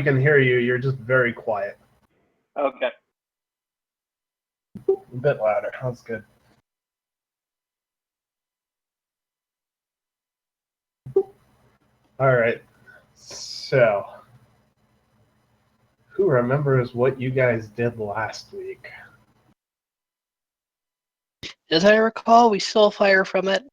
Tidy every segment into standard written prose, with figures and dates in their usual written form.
can hear you. You're just very quiet. Okay. A bit louder. That's good. All right. So, who remembers what you guys did last week? As I recall, we stole fire from it.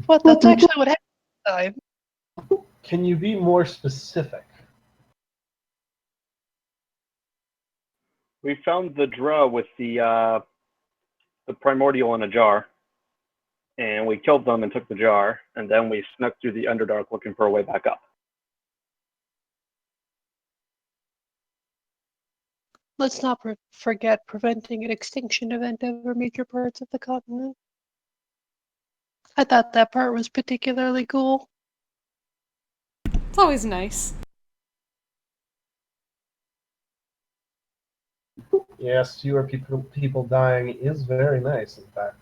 What? That's actually what happened this time. Can you be more specific? We found the draw with the primordial in a jar, and we killed them and took the jar, and then we snuck through the Underdark looking for a way back up. Let's not forget preventing an extinction event over major parts of the continent. I thought that part was particularly cool. It's always nice. Yes, fewer people dying is very nice, in fact.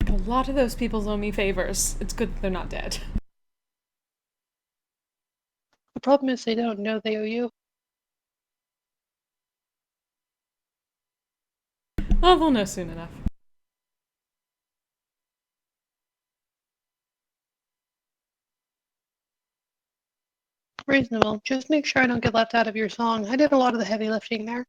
A lot of those people owe me favors. It's good that they're not dead. The problem is they don't know they owe you. Well, they'll know soon enough. Reasonable. Just make sure I don't get left out of your song. I did a lot of the heavy lifting there.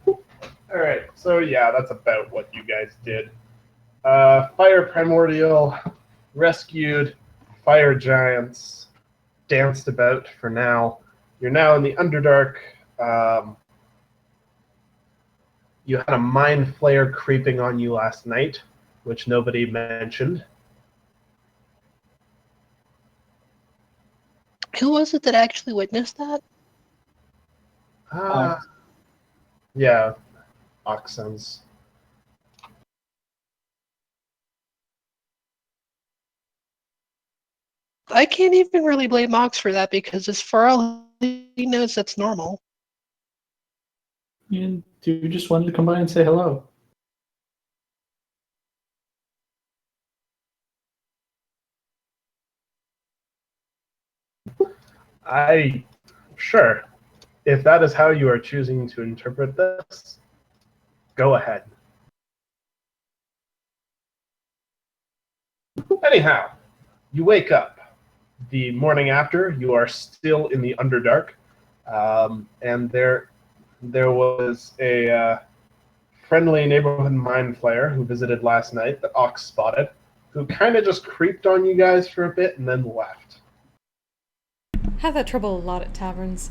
All right, so yeah, that's about what you guys did. Fire Primordial, rescued fire giants, danced about for now. You're now in the Underdark. You had a mind flayer creeping on you last night, which nobody mentioned. Who was it that actually witnessed that? Yeah, Oxens. I can't even really blame Ox for that because as far all he knows, that's normal. And dude just wanted to come by and say hello. Sure. If that is how you are choosing to interpret this, go ahead. Anyhow, you wake up. The morning after, you are still in the Underdark, and there was a friendly neighborhood mind flayer who visited last night that Ox spotted, who kind of just creeped on you guys for a bit and then left. Have that trouble a lot at taverns.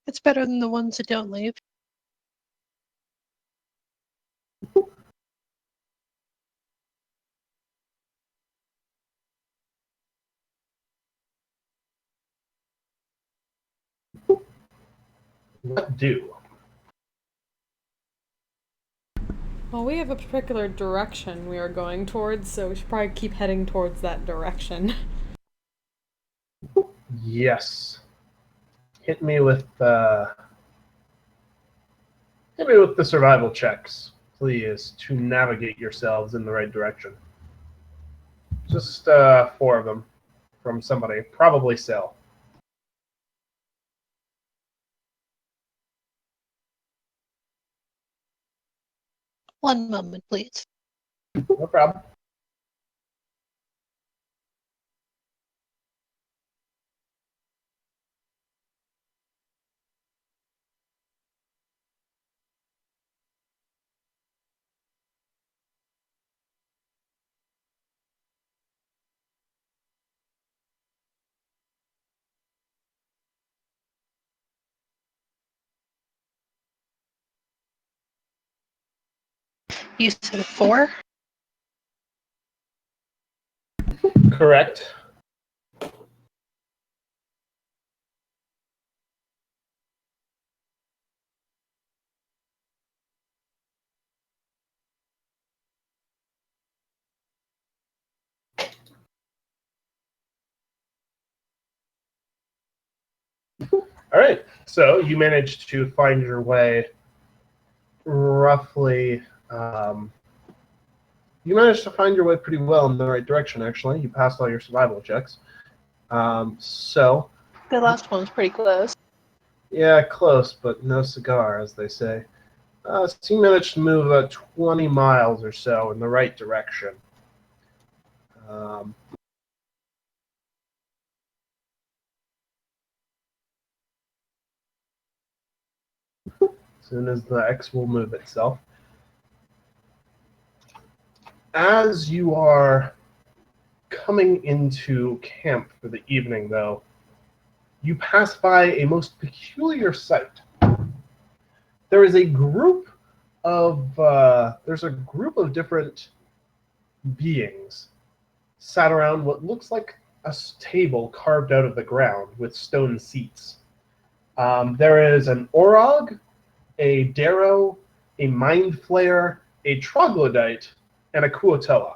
It's better than the ones that don't leave. What do? Well, we have a particular direction we are going towards, so we should probably keep heading towards that direction. Yes. Hit me with the survival checks, please, to navigate yourselves in the right direction. Just 4 of them from somebody, probably Sel. One moment, please. No problem. You said 4? Correct. All right, so you managed to find your way roughly. You managed to find your way pretty well in the right direction, actually. You passed all your survival checks. So, The last one was pretty close. yeah, close, but no cigar, as they say. So you managed to move about 20 miles or so in the right direction. As soon as the X will move itself. As you are coming into camp for the evening, though, you pass by a most peculiar sight. There is a group of different beings sat around what looks like a table carved out of the ground with stone seats. There is an Orog, a Darrow, a Mind Flayer, a Troglodyte, and a Kuotoa.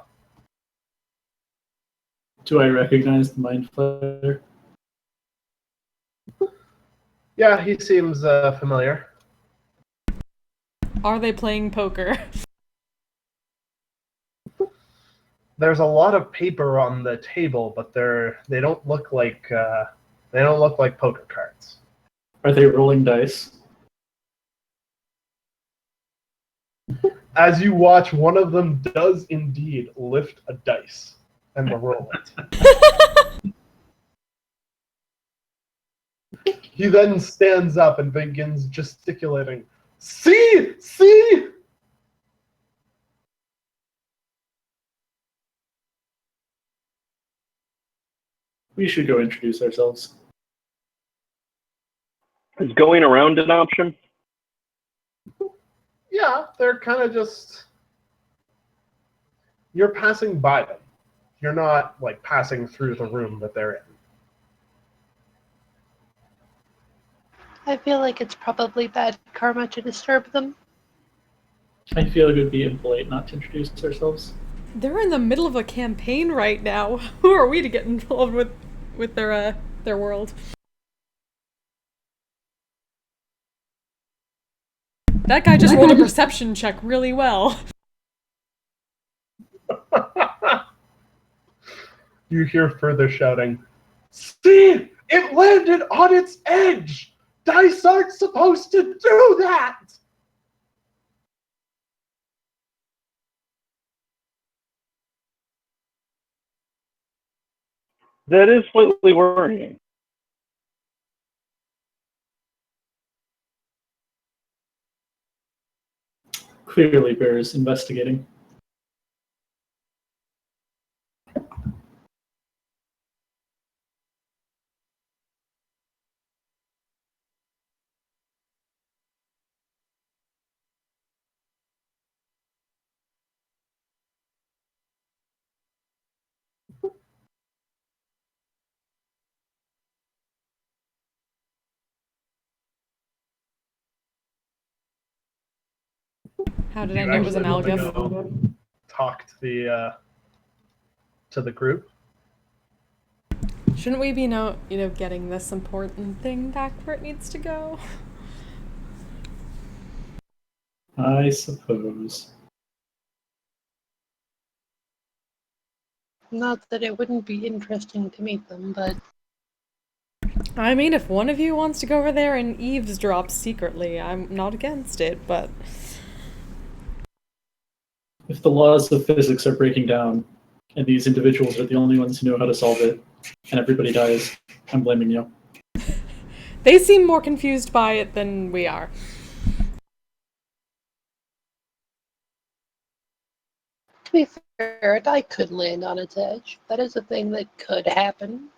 Do I recognize the Mind Flayer? Yeah, he seems familiar. Are they playing poker? There's a lot of paper on the table, but they don't look like poker cards. Are they rolling dice? As you watch, one of them does indeed lift a dice and roll it. He then stands up and begins gesticulating. See! See! We should go introduce ourselves. Is going around an option? Yeah, they're kind of just... You're passing by them. You're not, like, passing through the room that they're in. I feel like it's probably bad karma to disturb them. I feel it would be impolite not to introduce ourselves. They're in the middle of a campaign right now. Who are we to get involved with their world? That guy just rolled a perception check really well. You hear further shouting. See! It landed on its edge! Dice aren't supposed to do that! That is slightly worrying. Clearly bears investigating. How did Do I you know it was actually want to Amalgam? go talk to the group? Shouldn't we be getting this important thing back where it needs to go? I suppose. Not that it wouldn't be interesting to meet them, but I mean, if one of you wants to go over there and eavesdrop secretly, I'm not against it, but... If the laws of physics are breaking down, and these individuals are the only ones who know how to solve it, and everybody dies, I'm blaming you. They seem more confused by it than we are. to be fair, a die could land on its edge. That is a thing that could happen.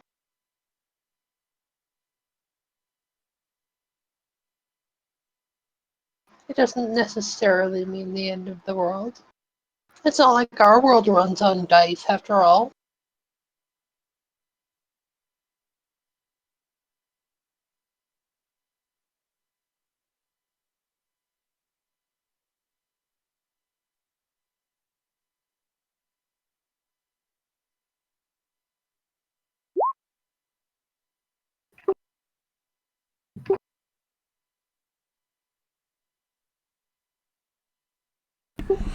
It doesn't necessarily mean the end of the world. It's not like our world runs on dice, after all.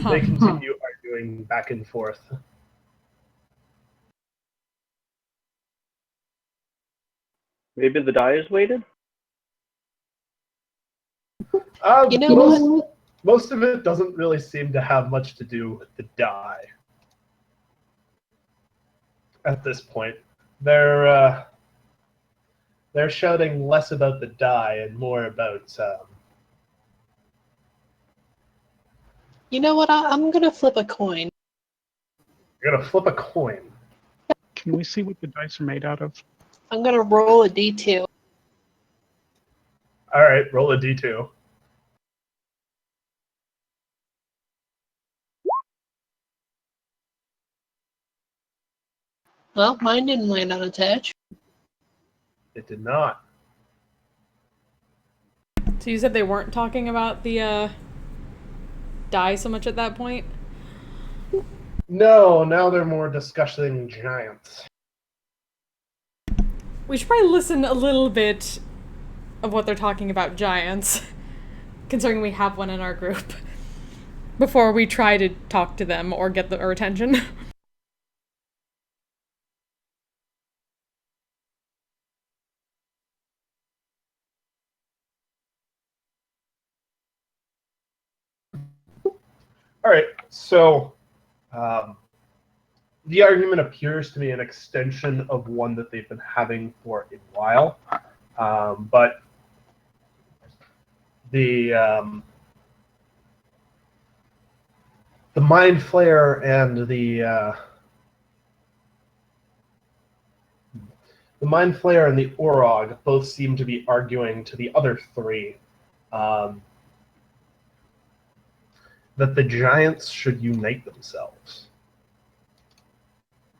They continue arguing back and forth. Maybe the die is weighted? You know Most of it doesn't really seem to have much to do with the die. At this point, they're shouting less about the die and more about. You know what? I'm gonna flip a coin. You're gonna flip a coin. Can we see what the dice are made out of? I'm gonna roll a d2. All right, roll a d2. Well, mine didn't land on attach. It did not. So you said they weren't talking about the die so much at that point? No, now they're more discussing giants. We should probably listen a little bit of what they're talking about giants, considering we have one in our group, before we try to talk to them or get their attention. All right, so the argument appears to be an extension of one that they've been having for a while, but the Mind Flayer and the Mind Flayer and the Orog both seem to be arguing to the other three that the giants should unite themselves.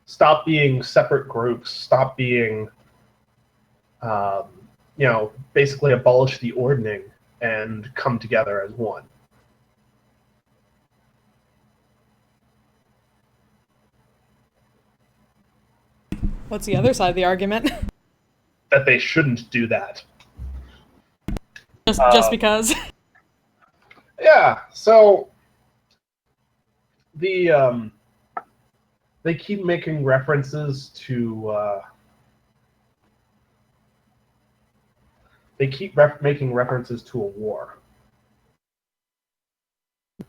Stop being separate groups. Stop being, basically abolish the ordning and come together as one. What's the other side of the argument? That they shouldn't do that. Just because? Yeah, so they keep making references to making references to a war.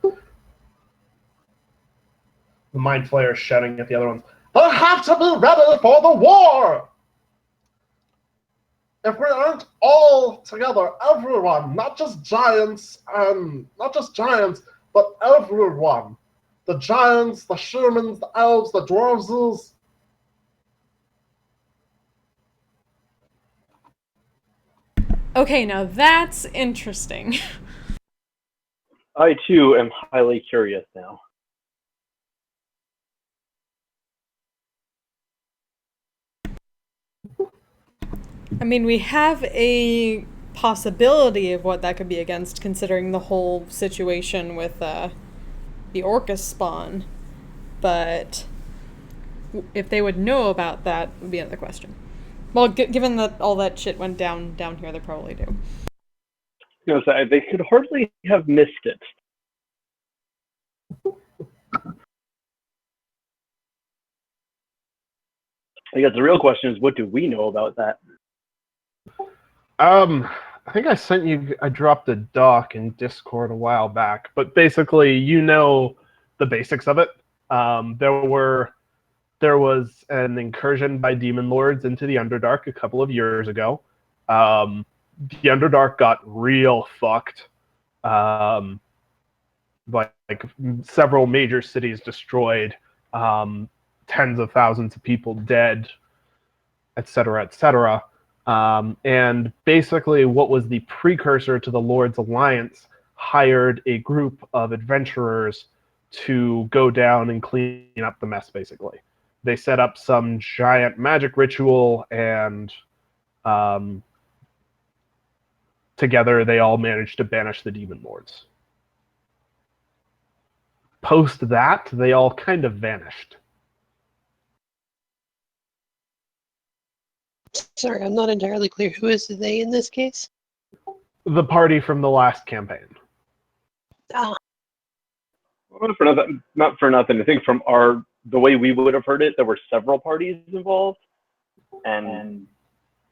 The Mind Flayer is shouting at the other ones, "They have to be ready for the war! If we aren't all together, everyone, not just giants, but everyone. The giants, the shamans, the elves, the dwarves." Okay, now that's interesting. I, too, am highly curious now. I mean, we have a possibility of what that could be against, considering the whole situation with the Orcus spawn, but if they would know about that would be another question. Well, given that all that shit went down here, they probably do. They could hardly have missed it. I guess the real question is, what do we know about that? I think I dropped a doc in Discord a while back, but basically, you know the basics of it. There was an incursion by demon lords into the Underdark a couple of years ago. The Underdark got real fucked. Like several major cities destroyed, tens of thousands of people dead, etc., etc. And basically, what was the precursor to the Lord's Alliance hired a group of adventurers to go down and clean up the mess, basically. They set up some giant magic ritual, and together they all managed to banish the demon lords. Post that, they all kind of vanished. Sorry, I'm not entirely clear. Who is they in this case? The party from the last campaign. Ah, Not for nothing. I think from the way we would have heard it, there were several parties involved, and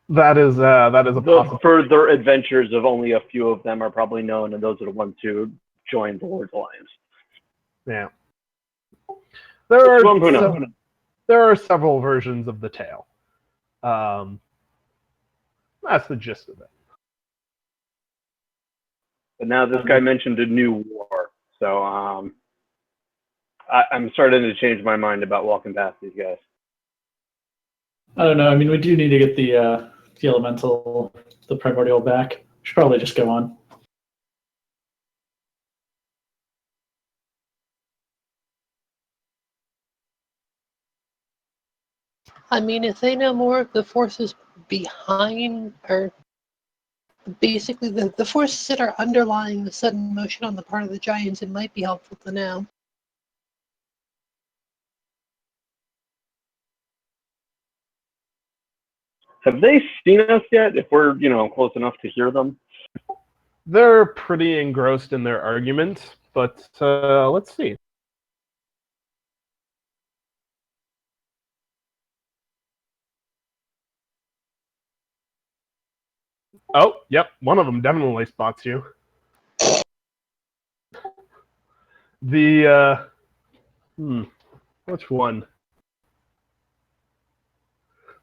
that is a the possibility. further adventures of only a few of them are probably known, and those are the ones who joined the Lord's Alliance. Yeah. There Well, who knows? are several versions of the tale. That's the gist of it. But now this guy mentioned a new war, so I'm starting to change my mind about walking past these guys. I don't know. I mean, we do need to get the elemental, the primordial back. Should probably just go on. I mean, if they know more of the forces behind, or basically the forces that are underlying the sudden motion on the part of the giants, it might be helpful to know. Have they seen us yet? If we're, close enough to hear them? They're pretty engrossed in their argument, but let's see. Oh, yep, one of them definitely spots you. Which one?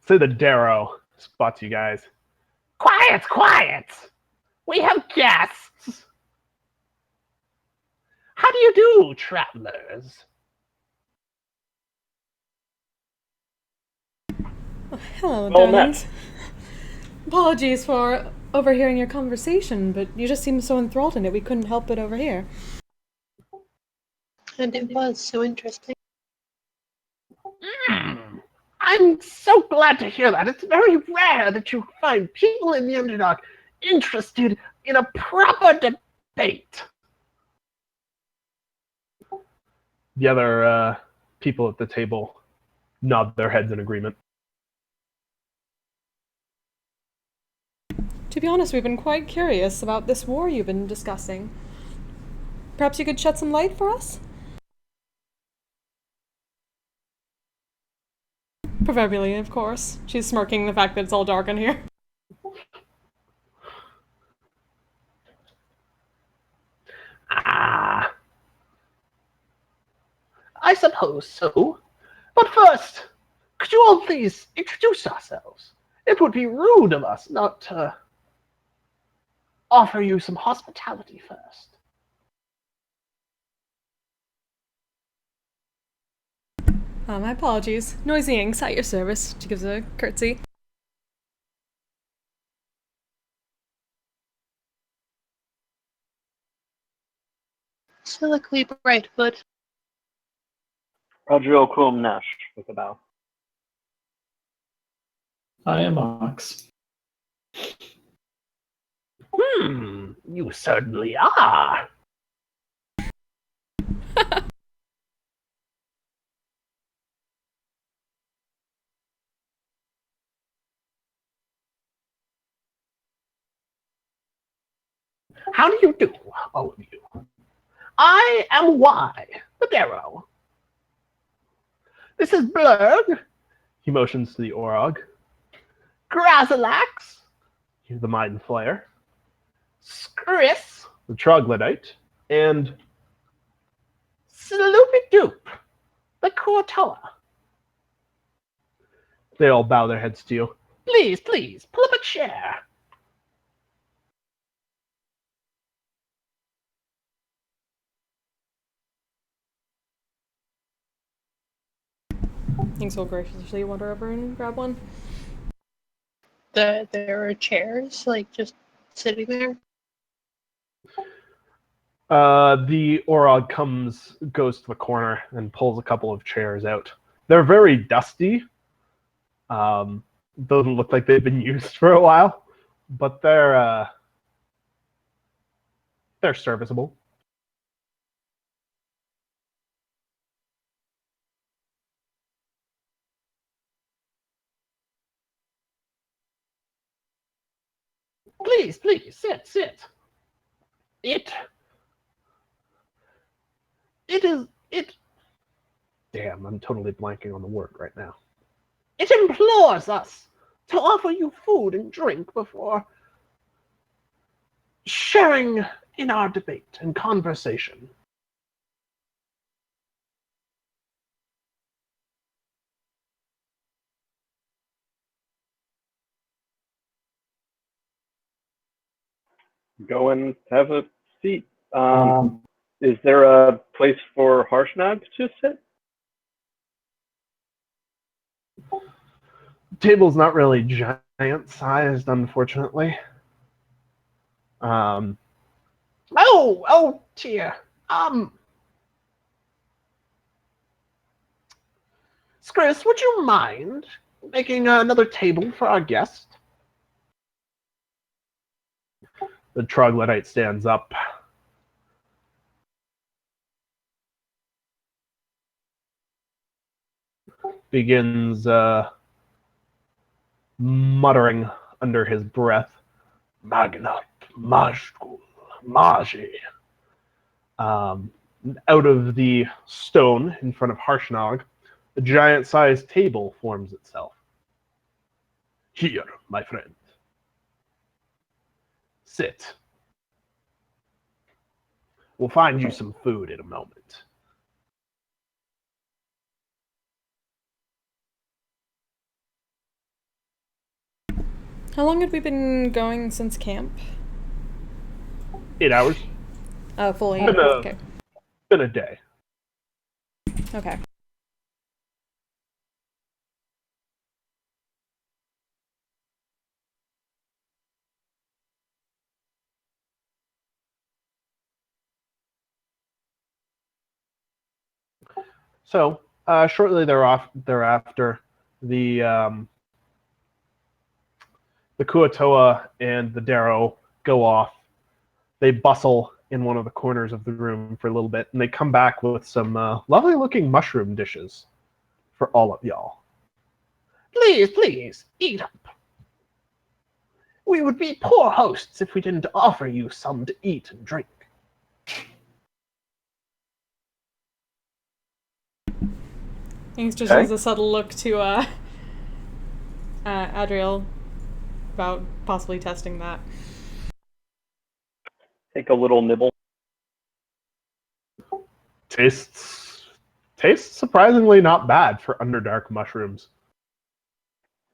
Say the Darrow spots you guys. Quiet, quiet! We have guests! How do you do, travelers? Hello, Well darlings. Apologies for overhearing your conversation, but you just seemed so enthralled in it we couldn't help but overhear. And it was so interesting. I'm so glad to hear that. It's very rare that you find people in the Underdark interested in a proper debate. The other people at the table nod their heads in agreement. To be honest, we've been quite curious about this war you've been discussing. Perhaps you could shed some light for us? Proverbially, of course. She's smirking the fact that it's all dark in here. I suppose so. But first, could you all please introduce ourselves? It would be rude of us not to offer you some hospitality first. My apologies. Noisy Inks at your service. She gives a curtsy. Silically Brightwood. Roger Cum Nash with a bow. I am Ox. You certainly are. How do you do, all of you? I am Y, the Darrow. This is Blurg. He motions to the Orog. Grazilax, he's the Mind Flayer. Skris, the Troglodyte. And Sloopidoop, the Kuatoa. They all bow their heads to you. Please, please, pull up a chair. Inks will graciously wander over and grab one. There are chairs, like, just sitting there. The Orog goes to the corner and pulls a couple of chairs out. They're very dusty. Doesn't look like they've been used for a while, but they're serviceable. Please, please, sit. It. Damn, I'm totally blanking on the word right now. It implores us to offer you food and drink before sharing in our debate and conversation. Go and have a seat. Is there a place for Harshnag to sit? Table's not really giant-sized, unfortunately. Oh dear. Skris, would you mind making another table for our guest? The troglodyte stands up. Begins muttering under his breath, Magnat, Majgul, Magi. Out of the stone in front of Harshnag, a giant-sized table forms itself. Here, my friend. Sit. We'll find you some food in a moment. How long had we been going since camp? 8 hours. Full 8. Been a- Okay. Been a day. Okay. So, shortly thereafter, the Kuatoa and the Darrow go off. They bustle in one of the corners of the room for a little bit, and they come back with some lovely-looking mushroom dishes for all of y'all. Please, eat up. We would be poor hosts if we didn't offer you some to eat and drink. Hanks just Okay. gives a subtle look to Adriel about possibly testing that. Take a little nibble. Tastes surprisingly not bad for Underdark mushrooms.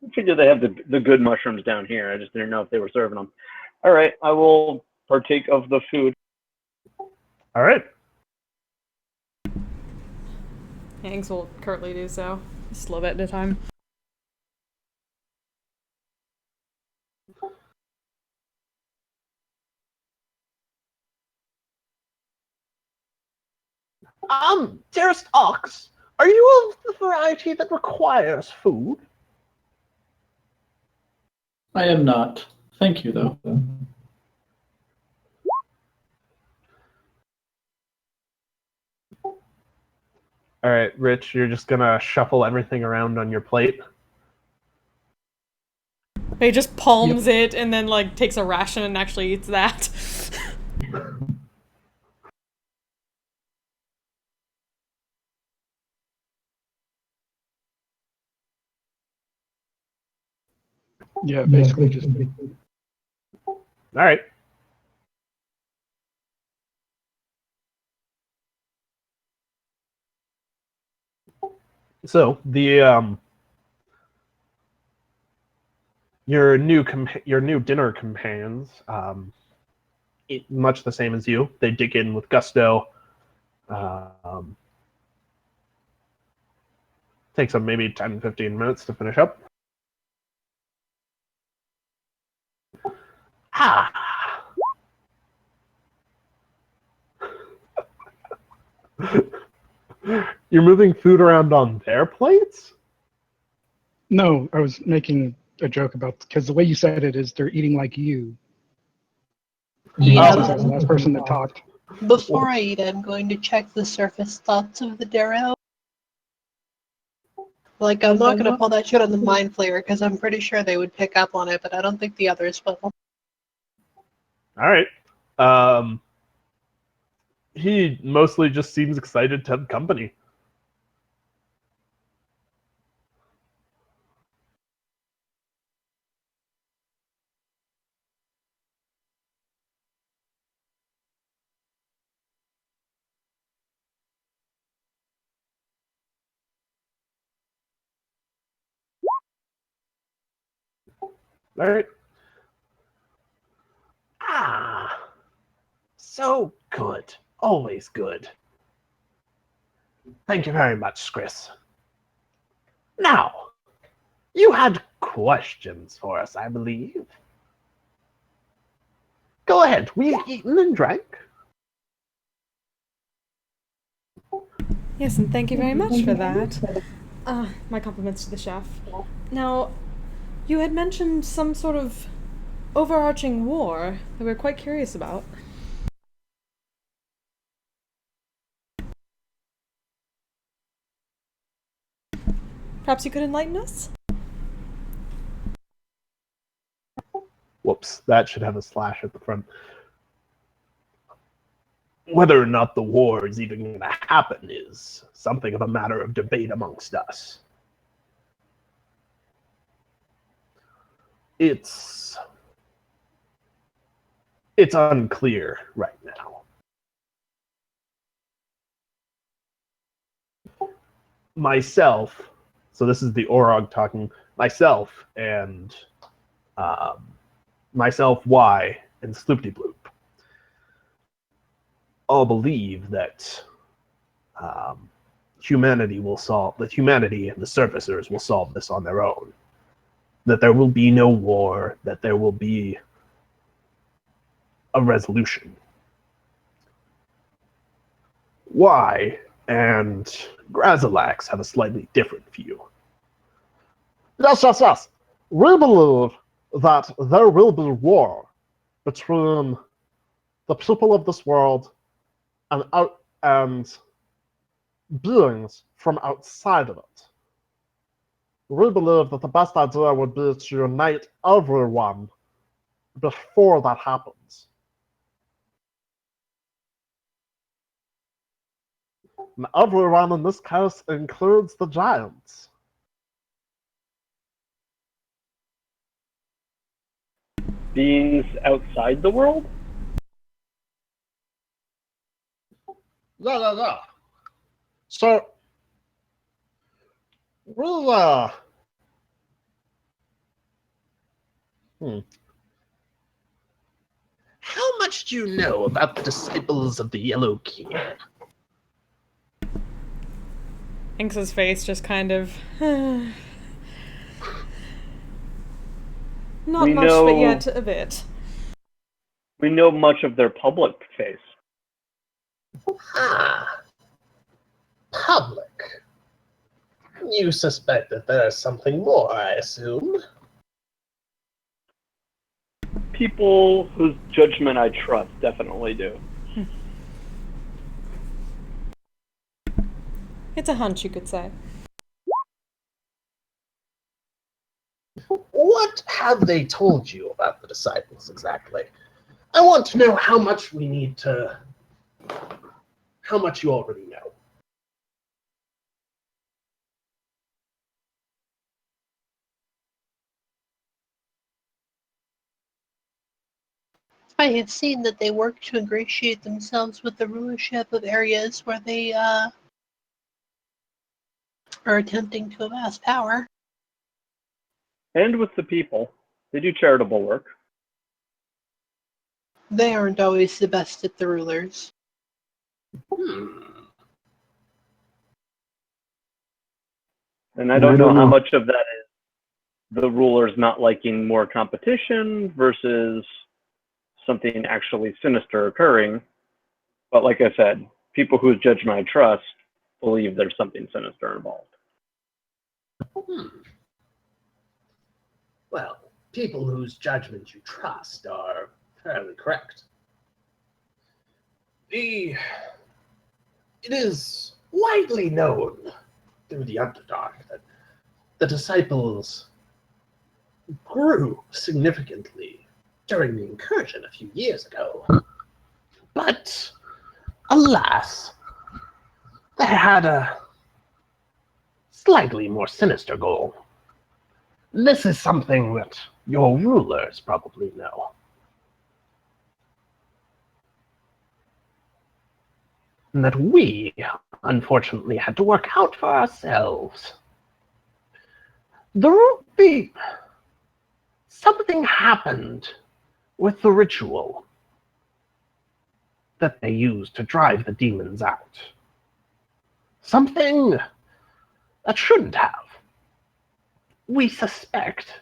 I figured they have the good mushrooms down here. I just didn't know if they were serving them. All right, I will partake of the food. All right. Hanks will curtly do so, just a little bit at a time. Dearest Ox, are you of the variety that requires food? I am not. Thank you, though. All right, Rich, you're just gonna shuffle everything around on your plate. He just palms it and then like takes a ration and actually eats that. Yeah, basically just All right. So the your new dinner companions, eat much the same as you. They dig in with gusto. Takes them maybe 10, 15 minutes to finish up. Ah, You're moving food around on their plates? no. I was making a joke about because the way you said it is they're eating like you. Yeah, Since I was the last person that talked. before I eat, I'm going to check the surface thoughts of the Darrow. Like, I'm not going to pull that shit on the mind flayer because I'm pretty sure they would pick up on it, but I don't think the others will. All right. He mostly just seems excited to have company. All right. Ah, so good. Always good. Thank you very much, Chris. Now, you had questions for us, I believe. Go ahead. We've eaten and drank. Yes, and thank you very much for that. My compliments to the chef. Now, you had mentioned some sort of overarching war that we're quite curious about. Perhaps you could enlighten us? Whoops, that should have a slash at the front. Whether or not the war is even going to happen is something of a matter of debate amongst us. It's unclear right now. Myself, so this is the Orog talking, myself and myself, Y, and Sloopty Bloop all believe that humanity and the surfacers will solve this on their own. That there will be no war, that there will be a resolution. Y and Grazalax have a slightly different view. Yes. We believe that there will be war between the people of this world and beings from outside of it. We believe that the best idea would be to unite everyone before that happens. And everyone in this case includes the giants. Beings outside the world? Yeah. So, we, How much do you know about the disciples of the Yellow King? Inks's face just kind of... Not We much, know- but yet a bit. We know much of their public face. Ah. Public. You suspect that there's something more, I assume? People whose judgment I trust definitely do. It's a hunch, you could say. What have they told you about the disciples exactly? I want to know how much you already know. I had seen that they work to ingratiate themselves with the rulership of areas where they are attempting to amass power. And with the people. They do charitable work. They aren't always the best at the rulers. And I don't know how much of that is the rulers not liking more competition versus something actually sinister occurring. But like I said, people whose judgment I trust believe there's something sinister involved. Well, people whose judgment you trust are fairly correct. It is widely known through the Underdark that the disciples grew significantly during the incursion a few years ago. But Alas, they had a slightly more sinister goal. This is something that your rulers probably know. And that we, unfortunately, had to work out for ourselves. Something happened with the ritual that they used to drive the demons out. Something that shouldn't have. We suspect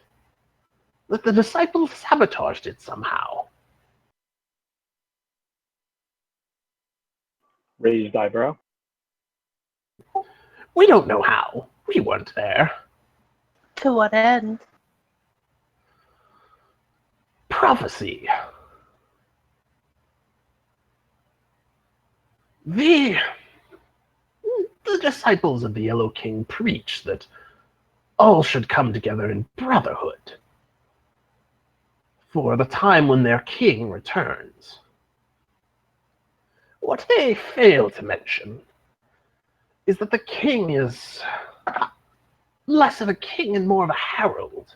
that the disciples sabotaged it somehow. Raised eyebrow. We don't know how. We weren't there. To what end? Prophecy. The disciples of the Yellow King preach that all should come together in brotherhood for the time when their king returns. What they fail to mention is that the king is less of a king and more of a herald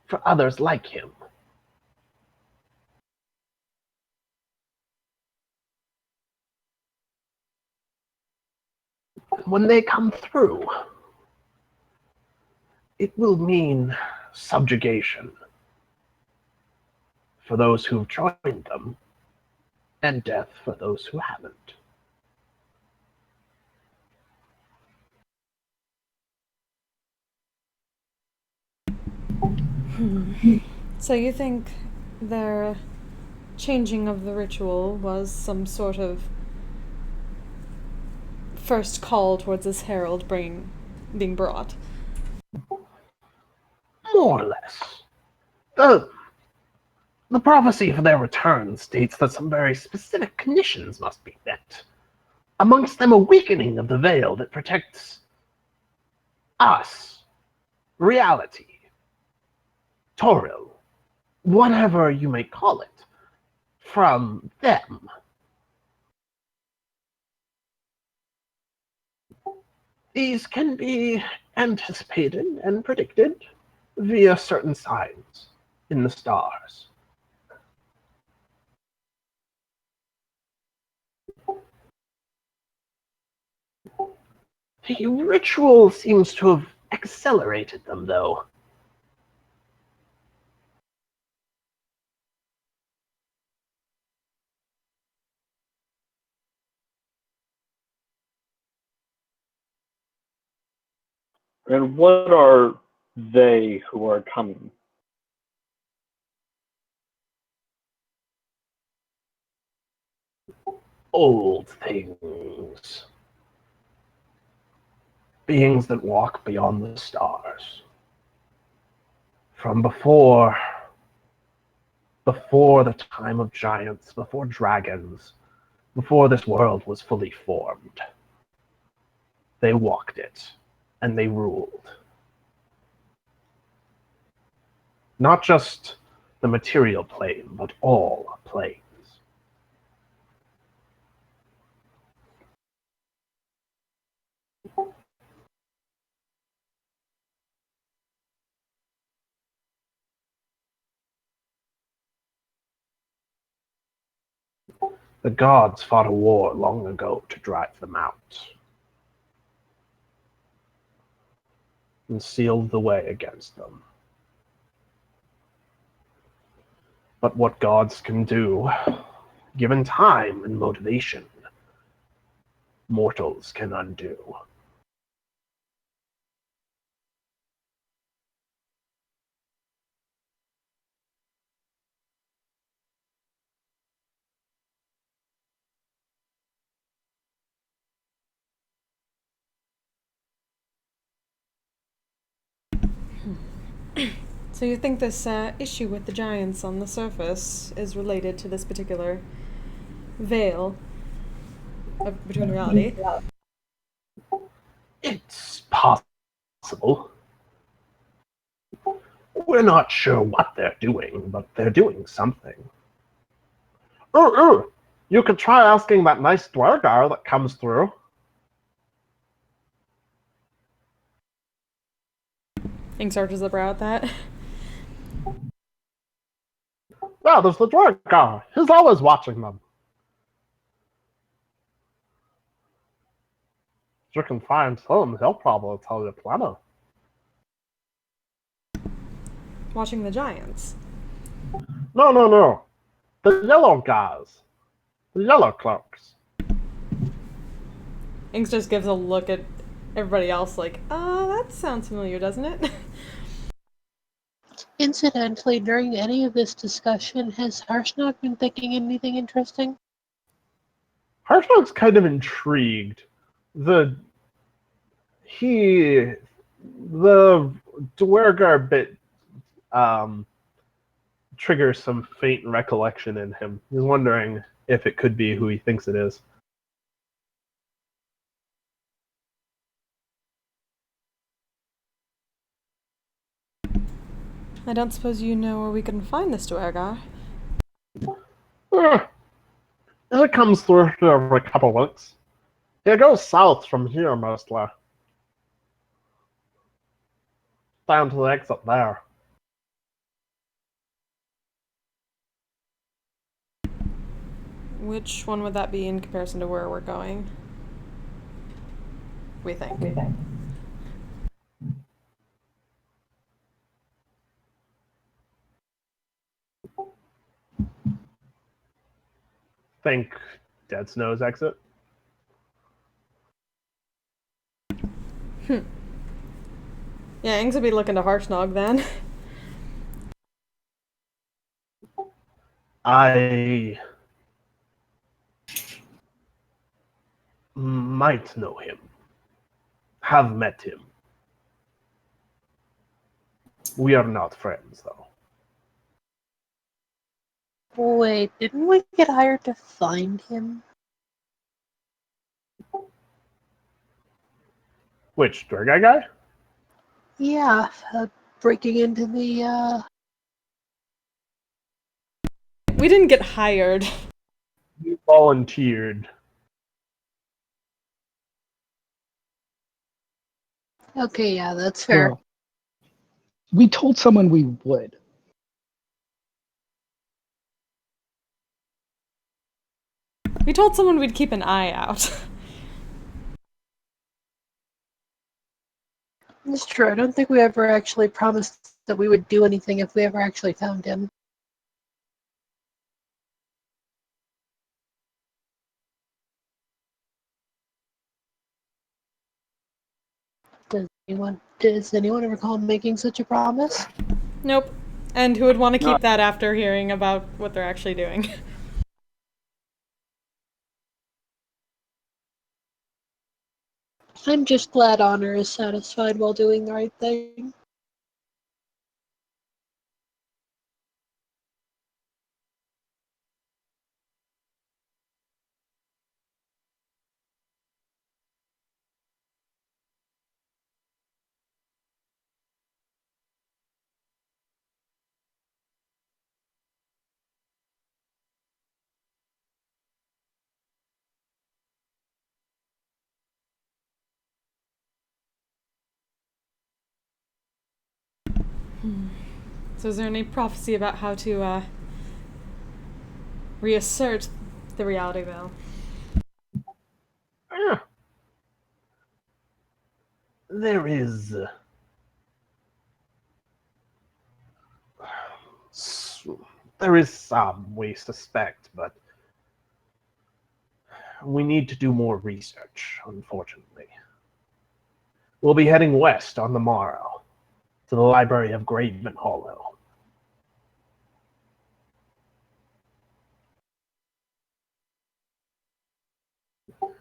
for others like him. When they come through, it will mean subjugation for those who've joined them, and death for those who haven't. So you think their changing of the ritual was some sort of first call towards this herald being brought? More or less. The prophecy for their return states that some very specific conditions must be met. Amongst them, a weakening of the veil that protects us, reality, Toril, whatever you may call it, from them. These can be anticipated and predicted via certain signs in the stars. The ritual seems to have accelerated them, though. And what are they who are coming? Old things. Beings that walk beyond the stars. From before the time of giants, before dragons, before this world was fully formed. They walked it, and they ruled. Not just the material plane, but all planes. The gods fought a war long ago to drive them out, and sealed the way against them. But what gods can do, given time and motivation, mortals can undo. So you think this issue with the giants on the surface is related to this particular veil between reality? It's possible. We're not sure what they're doing, but they're doing something. You could try asking that nice Dwergar that comes through. Ink arches a brow at that. Yeah, there's the Dwergar. He's always watching them. If you can find him, he'll probably tell you plenty. Watching the giants. No. The yellow guys. The yellow cloaks. Inks just gives a look at everybody else like, that sounds familiar, doesn't it? Incidentally, during any of this discussion, has Harshnag been thinking anything interesting? Harshog's kind of intrigued. The Dwergar bit triggers some faint recollection in him. He's wondering if it could be who he thinks it is. I don't suppose you know where we can find this Dwergar. It comes through here every couple weeks. It goes south from here mostly. Down to the exit there. Which one would that be in comparison to where we're going? We think. Think Dead Snow's exit. Yeah, Inks would be looking to Harshnag then. I might know him. Have met him. We are not friends, though. Wait, didn't we get hired to find him? Which Dwergar guy? Yeah, breaking into the, We didn't get hired. You volunteered. Okay, yeah, that's fair. Well, we told someone we would. We told someone we'd keep an eye out. It's true. I don't think we ever actually promised that we would do anything if we ever actually found him. Does anyone recall making such a promise? Nope. And who would want to keep No. that after hearing about what they're actually doing? I'm just glad Honor is satisfied while doing the right thing. So is there any prophecy about how to reassert the reality veil? There is some we suspect, but we need to do more research, unfortunately. We'll be heading west on the morrow to the Library of Graven Hollow.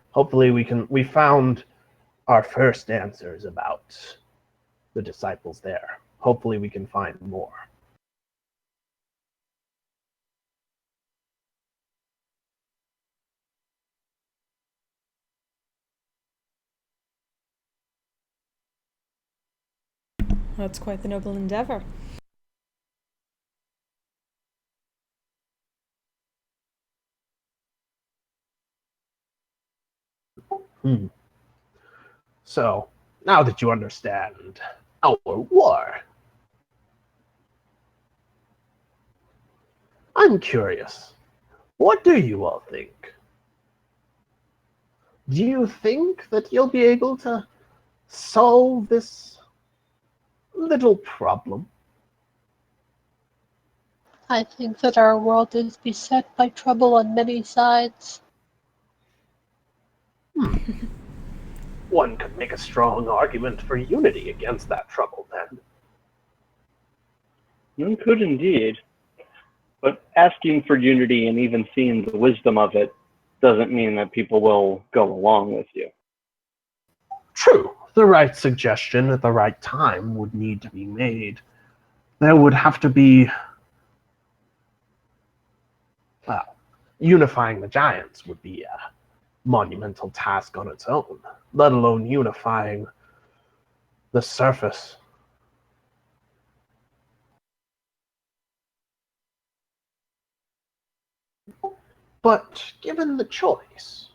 Hopefully we found our first answers about the disciples there. Hopefully we can find more. That's quite the noble endeavor. So, now that you understand our war, I'm curious. What do you all think? Do you think that you'll be able to solve this little problem? I think that our world is beset by trouble on many sides. One could make a strong argument for unity against that trouble, then. You could indeed. But asking for unity and even seeing the wisdom of it doesn't mean that people will go along with you. True, the right suggestion at the right time would need to be made. There would have to be, well, unifying the giants would be a monumental task on its own, let alone unifying the surface. But given the choice,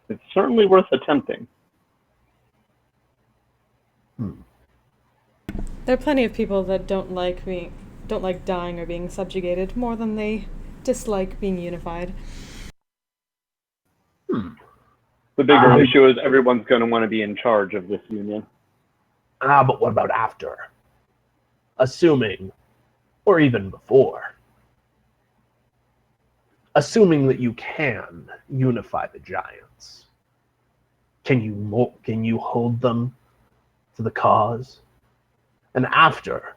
It's certainly worth attempting. There are plenty of people that don't like dying or being subjugated more than they dislike being unified. The bigger issue is everyone's going to want to be in charge of this union. but what about after? Assuming, or even before, assuming that you can unify the giants, can you hold them to the cause? And after,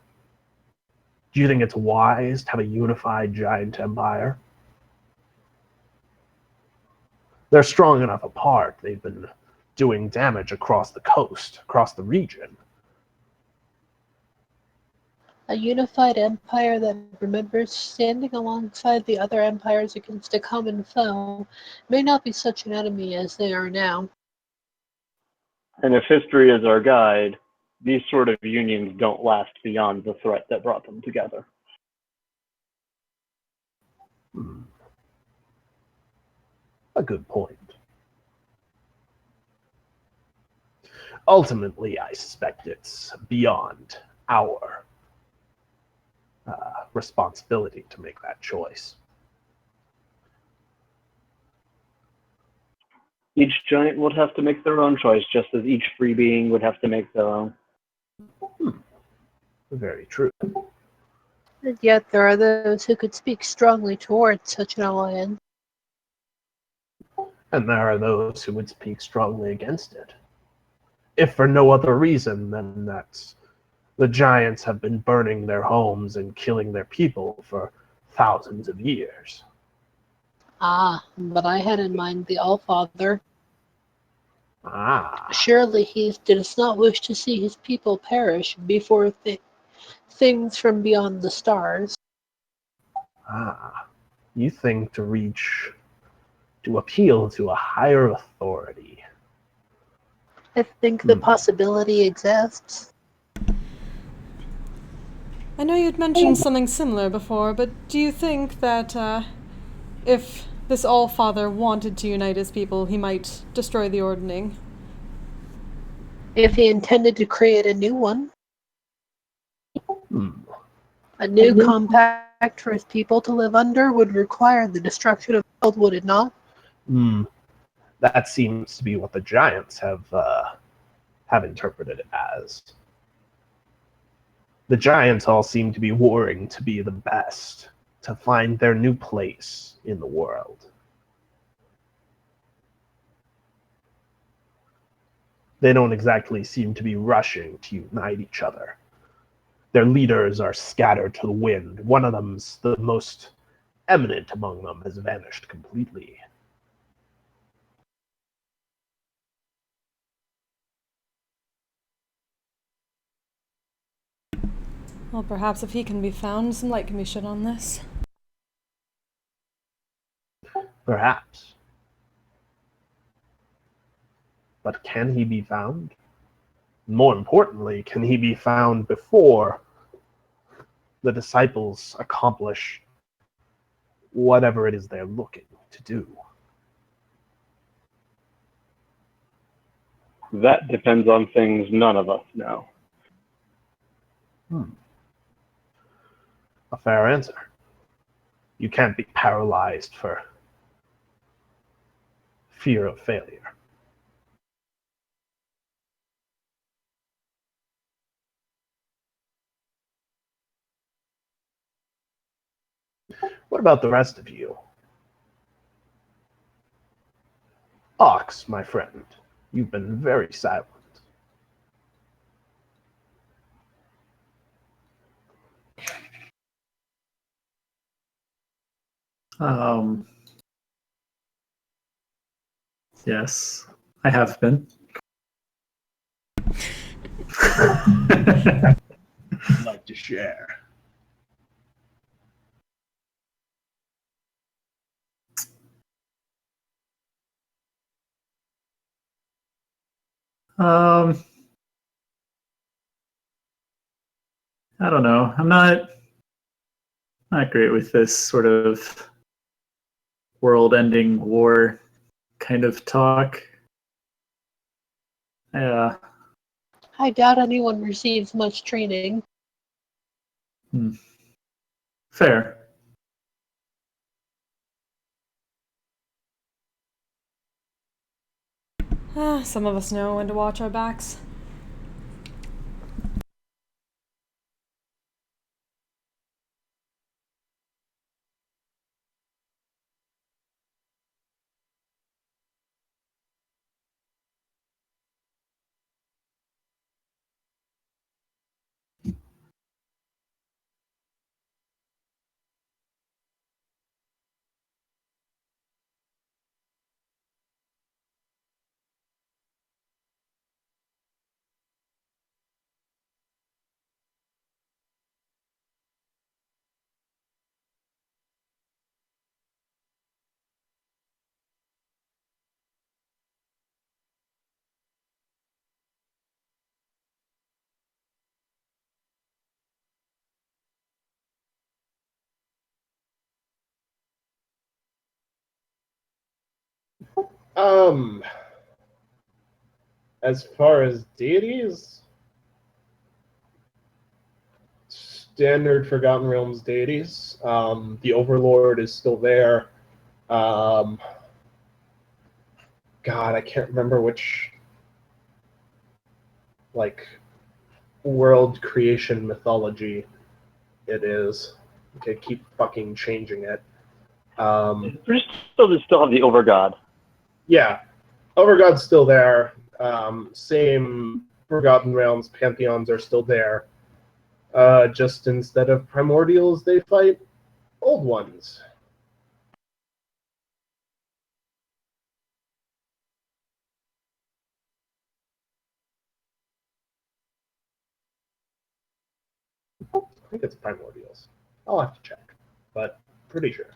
do you think it's wise to have a unified giant empire? They're strong enough apart. They've been doing damage across the coast, across the region. A unified empire that remembers standing alongside the other empires against a common foe may not be such an enemy as they are now. And if history is our guide, these sort of unions don't last beyond the threat that brought them together. A good point. Ultimately, I suspect it's beyond our responsibility to make that choice. Each giant would have to make their own choice, just as each free being would have to make their own. Very true. And yet there are those who could speak strongly towards such an alliance. And there are those who would speak strongly against it. If for no other reason than that the giants have been burning their homes and killing their people for thousands of years. But I had in mind the Allfather. Ah, Surely he does not wish to see his people perish before things from beyond the stars. you think to appeal to a higher authority. I think the possibility exists. I know you'd mentioned something similar before, but do you think that if this Allfather wanted to unite his people, he might destroy the Ordning? If he intended to create a new one. Hmm. A new compact for his people to live under would require the destruction of the world, would it not? That seems to be what the giants have interpreted it as. The giants all seem to be warring to be the best, to find their new place in the world. They don't exactly seem to be rushing to unite each other. Their leaders are scattered to the wind. One of them's the most eminent among them has vanished completely. Well, perhaps if he can be found, some light can be shed on this. Perhaps. But can he be found? More importantly, can he be found before the disciples accomplish whatever it is they're looking to do? That depends on things none of us know. A fair answer. You can't be paralyzed for fear of failure. What about the rest of you? Ox, my friend, you've been very silent. Yes, I have been. I'd like to share. um, I don't know. I'm not great with this sort of world-ending war kind of talk. Yeah. I doubt anyone receives much training. Fair. Some of us know when to watch our backs. As far as deities, standard Forgotten Realms deities. The Overlord is still there. God, I can't remember which world creation mythology it is. They keep fucking changing it. We still have the Overgod. Yeah, Overgod's still there. Same Forgotten Realms pantheons are still there. Just instead of primordials, they fight old ones. I think it's primordials. I'll have to check, but pretty sure.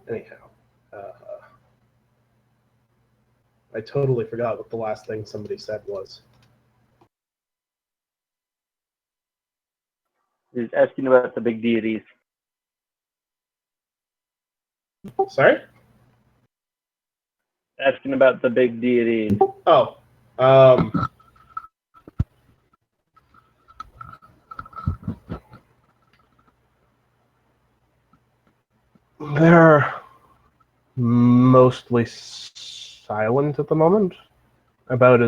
Anyhow, I totally forgot what the last thing somebody said was. He's asking about the big deities. Sorry? Asking about the big deities. Oh, they're mostly silent at the moment about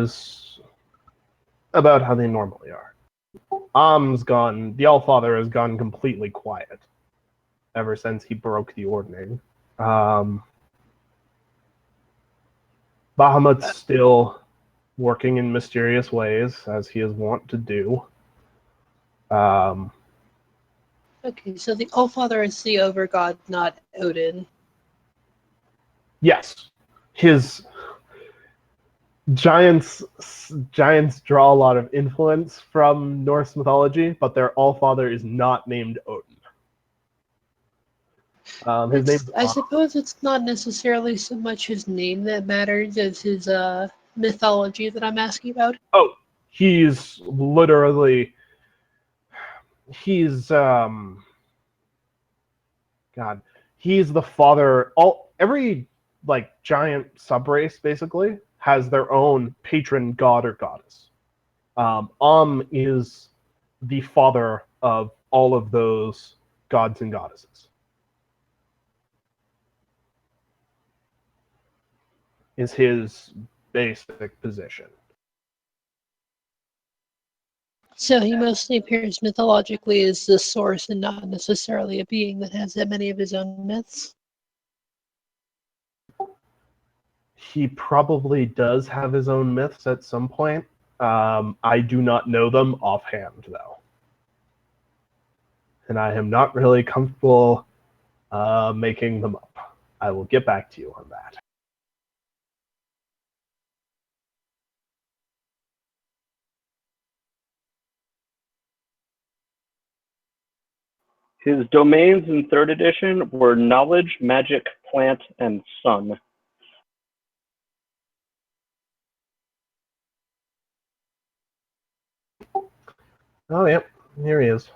how they normally are. Am's gone. The Allfather has gone completely quiet ever since he broke the ordning. Bahamut's still working in mysterious ways, as he is wont to do. Okay, so the Allfather is the Overgod, not Odin. Yes, his giants draw a lot of influence from Norse mythology, but their Allfather is not named Odin. His name's I suppose it's not necessarily so much his name that matters as his mythology that I'm asking about. Oh, he's literally he's God, he's the father. Every like giant subrace basically has their own patron god or goddess. Is the father of all of those gods and goddesses. Is his basic position. So he mostly appears mythologically as the source and not necessarily a being that has that many of his own myths. He probably does have his own myths at some point. I do not know them offhand, though. And I am not really comfortable making them up. I will get back to you on that. His domains in 3rd edition were knowledge, magic, plant, and sun. Oh, yep. Here he is.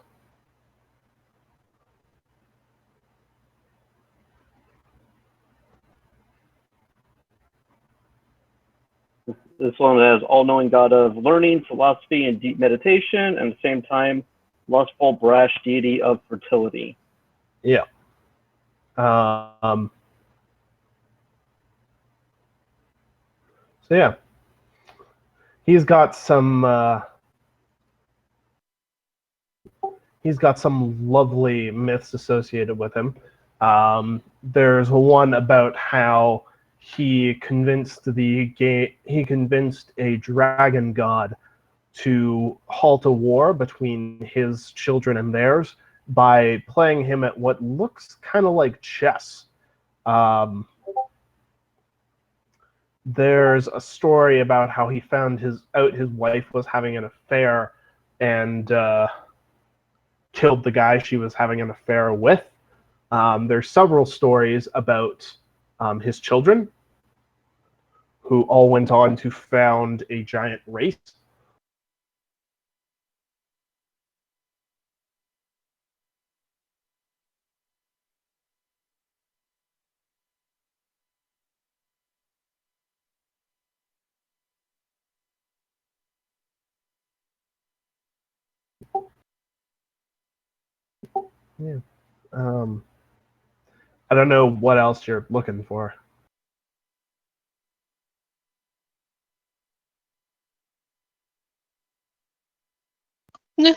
This one has all-knowing god of learning, philosophy, and deep meditation, and at the same time, lustful, brash deity of fertility. Yeah. So yeah, he's got some lovely myths associated with him. There's one about how he convinced a dragon god to halt a war between his children and theirs by playing him at what looks kind of like chess. There's a story about how he found his wife was having an affair and killed the guy she was having an affair with. There's several stories about his children who all went on to found a giant race. Yeah. I don't know what else you're looking for. No,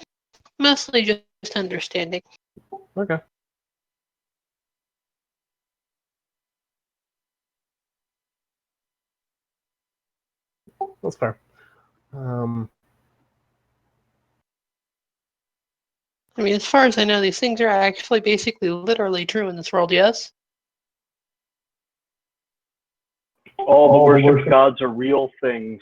mostly just understanding. Okay. That's fair. I mean, as far as I know, these things are actually basically literally true in this world, yes? All the worshipped gods are real things.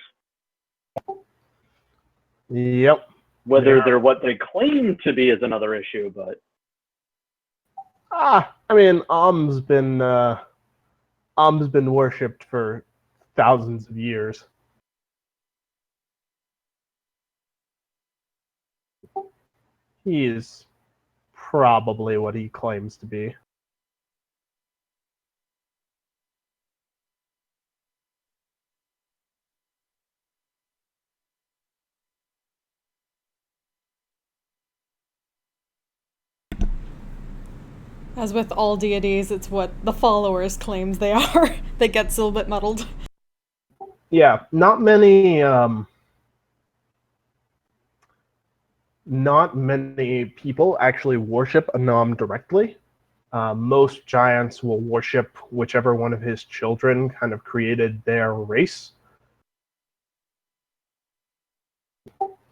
Yep. Whether they're what they claim to be is another issue, but I mean, Om's been worshipped for thousands of years. He is probably what he claims to be. As with all deities, it's what the followers claims they are that gets a little bit muddled. Yeah, not many people actually worship Anam directly. Most giants will worship whichever one of his children kind of created their race.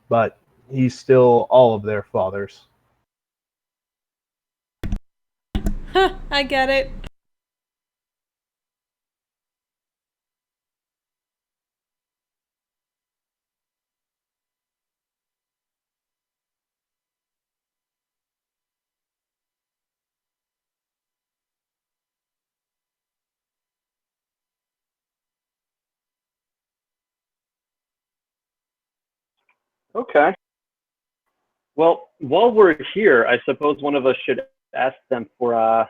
But he's still all of their fathers. Huh, I get it. okay. Well, while we're here, I suppose one of us should ask them for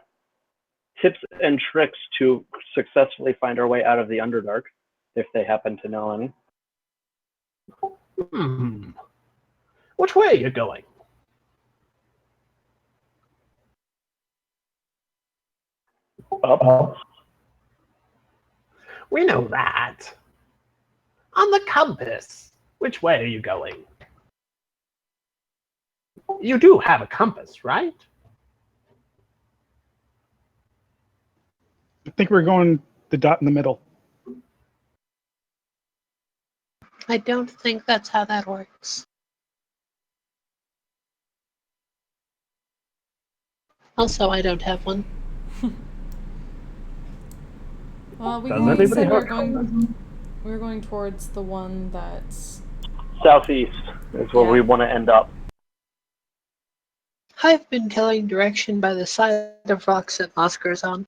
tips and tricks to successfully find our way out of the Underdark, if they happen to know any. Which way are you going? Up. We know that. On the compass. Which way are you going? You do have a compass, right? I think we're going the dot in the middle. I don't think that's how that works. Also, I don't have one. Well, we Does always anybody said have a compass? we were going towards the one that's Southeast is where we want to end up. I've been telling direction by the side of rocks that Oscar's on.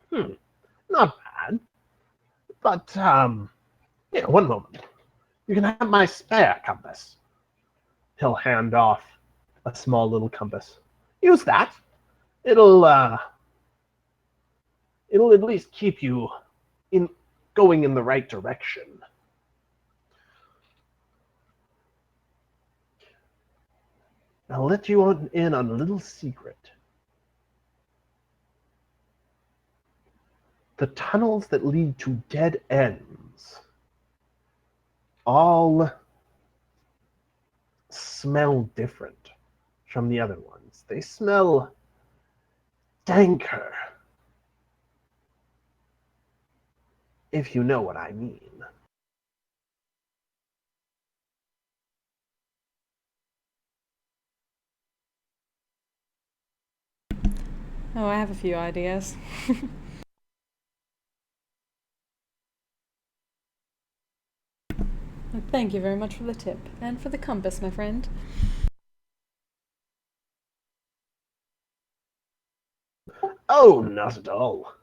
Not bad. But, here, one moment. You can have my spare compass. He'll hand off a small little compass. Use that. It'll at least keep you going in the right direction. I'll let you in on a little secret. The tunnels that lead to dead ends all smell different from the other ones. They smell danker, if you know what I mean. Oh, I have a few ideas. Thank you very much for the tip and for the compass, my friend. Oh, not at all.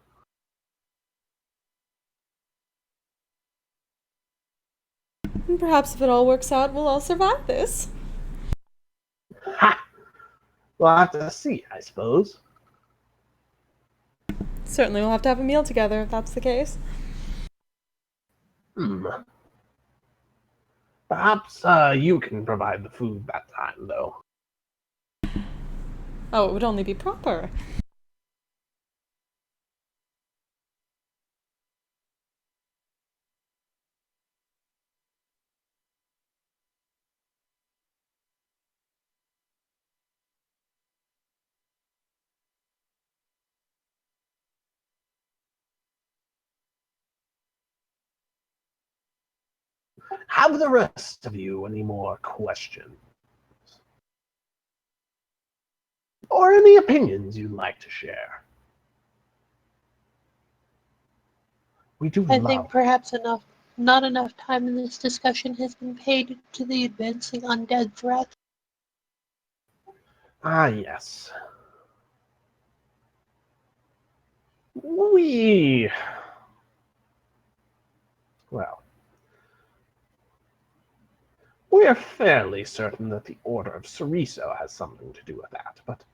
And perhaps if it all works out, we'll all survive this. Ha! We'll have to see, I suppose. Certainly we'll have to have a meal together if that's the case. Perhaps you can provide the food that time, though. Oh, it would only be proper. Have the rest of you any more questions? Or any opinions you'd like to share? We do I love. think perhaps not enough time in this discussion has been paid to the advancing undead threat. Ah, yes. Well, we're fairly certain that the Order of Cereso has something to do with that, but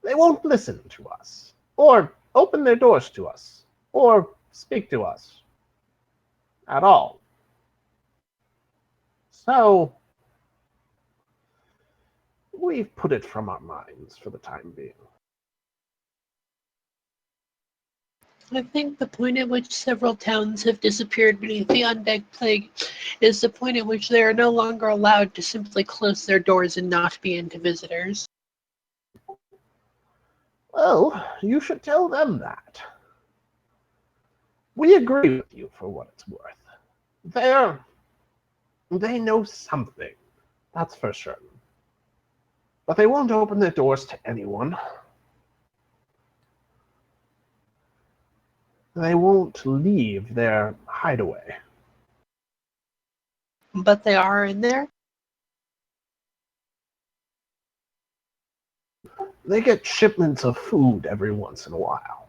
they won't listen to us, or open their doors to us, or speak to us at all. So, we've put it from our minds for the time being. I think the point at which several towns have disappeared beneath the undead plague is the point at which they are no longer allowed to simply close their doors and not be into visitors. Well, you should tell them that. We agree with you for what it's worth. They know something, that's for certain. But they won't open their doors to anyone. They won't leave their hideaway. But they are in there. They get shipments of food every once in a while.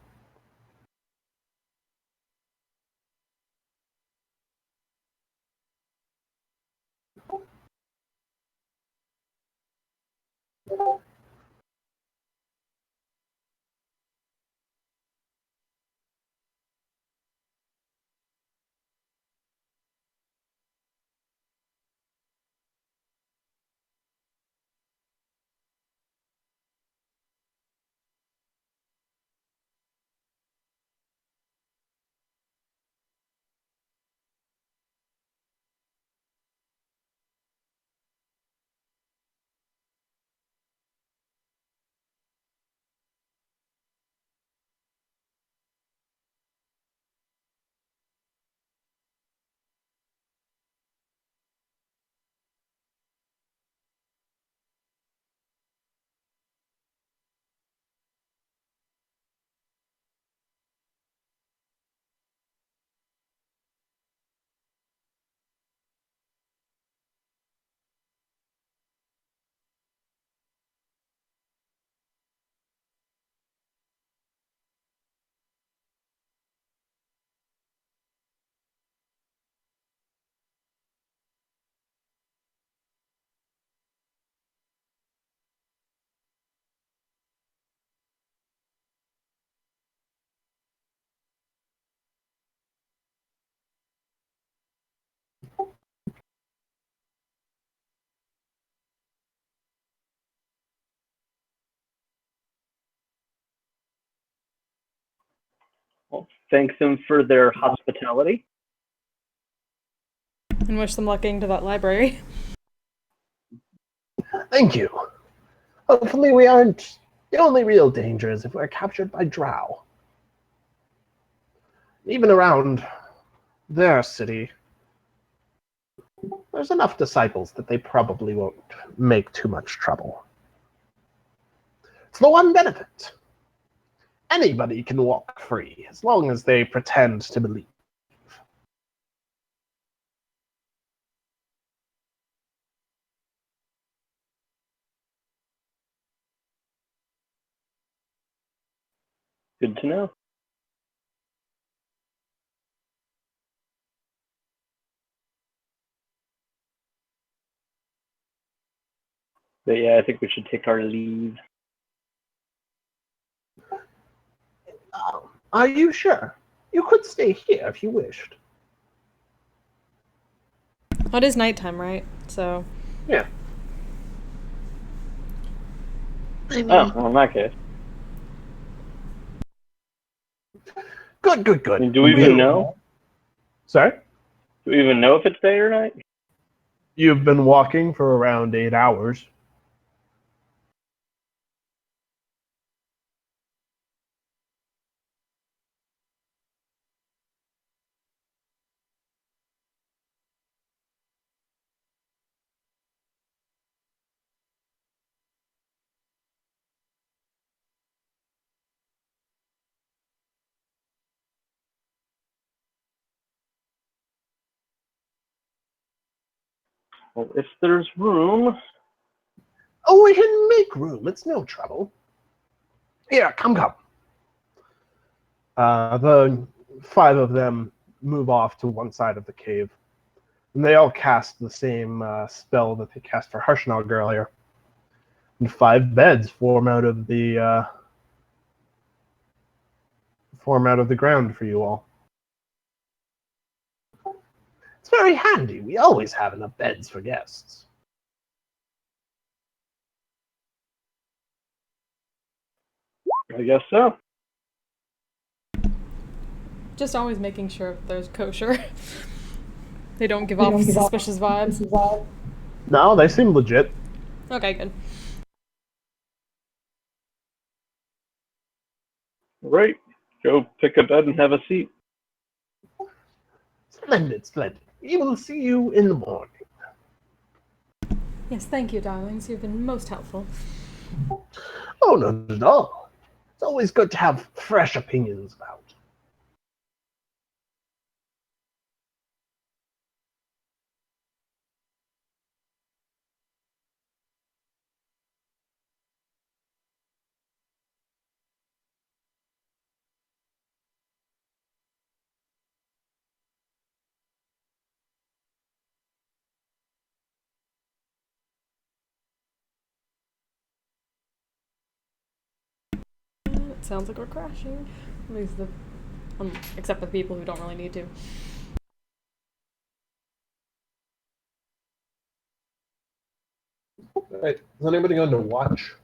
Well, thanks them for their hospitality. And wish them luck getting to that library. Thank you. Hopefully we aren't the only real dangers if we're captured by drow. Even around their city, there's enough disciples that they probably won't make too much trouble. It's the one benefit. Anybody can walk free, as long as they pretend to believe. Good to know. But yeah, I think we should take our leave. Are you sure? You could stay here if you wished. Well, it is nighttime, right? So. Yeah. I mean, Oh, well, in that case. Good, good, I good. mean, do we even know? Sorry? Do we even know if it's day or night? You've been walking for around 8 hours. Well, if there's room. Oh, we can make room. It's no trouble. Here, come. The 5 of them move off to one side of the cave. And they all cast the same spell that they cast for Harshnag earlier. And 5 beds form out of the ground for you all. It's very handy. We always have enough beds for guests. I guess so. Just always making sure there's kosher. They don't give off suspicious vibes. No, they seem legit. Okay, good. Right. Go pick a bed and have a seat. Splendid, splendid. We will see you in the morning. Yes, thank you, darlings. You've been most helpful. Oh, not at all. It's always good to have fresh opinions about. sounds like we're crashing. At least except for the people who don't really need to. Alright, is anybody going to watch?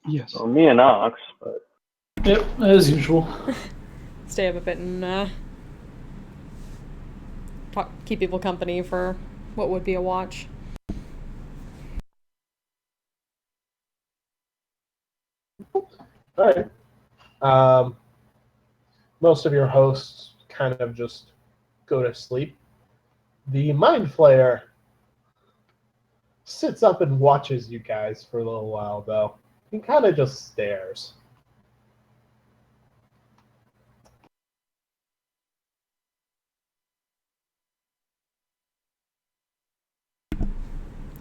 Yes. Well, me and Ox, but Yep, as usual. Stay up a bit and keep people company for what would be a watch. Alright. Most of your hosts kind of just go to sleep. The Mind Flayer sits up and watches you guys for a little while, though. He kind of just stares.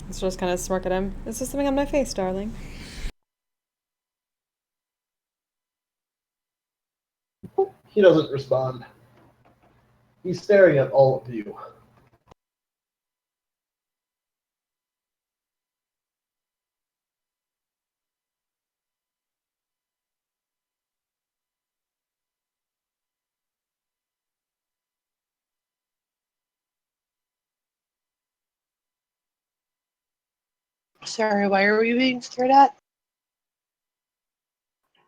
Let's just kind of smirk at him. Is there something on my face, darling? He doesn't respond. He's staring at all of you. Sorry, why are we being stared at?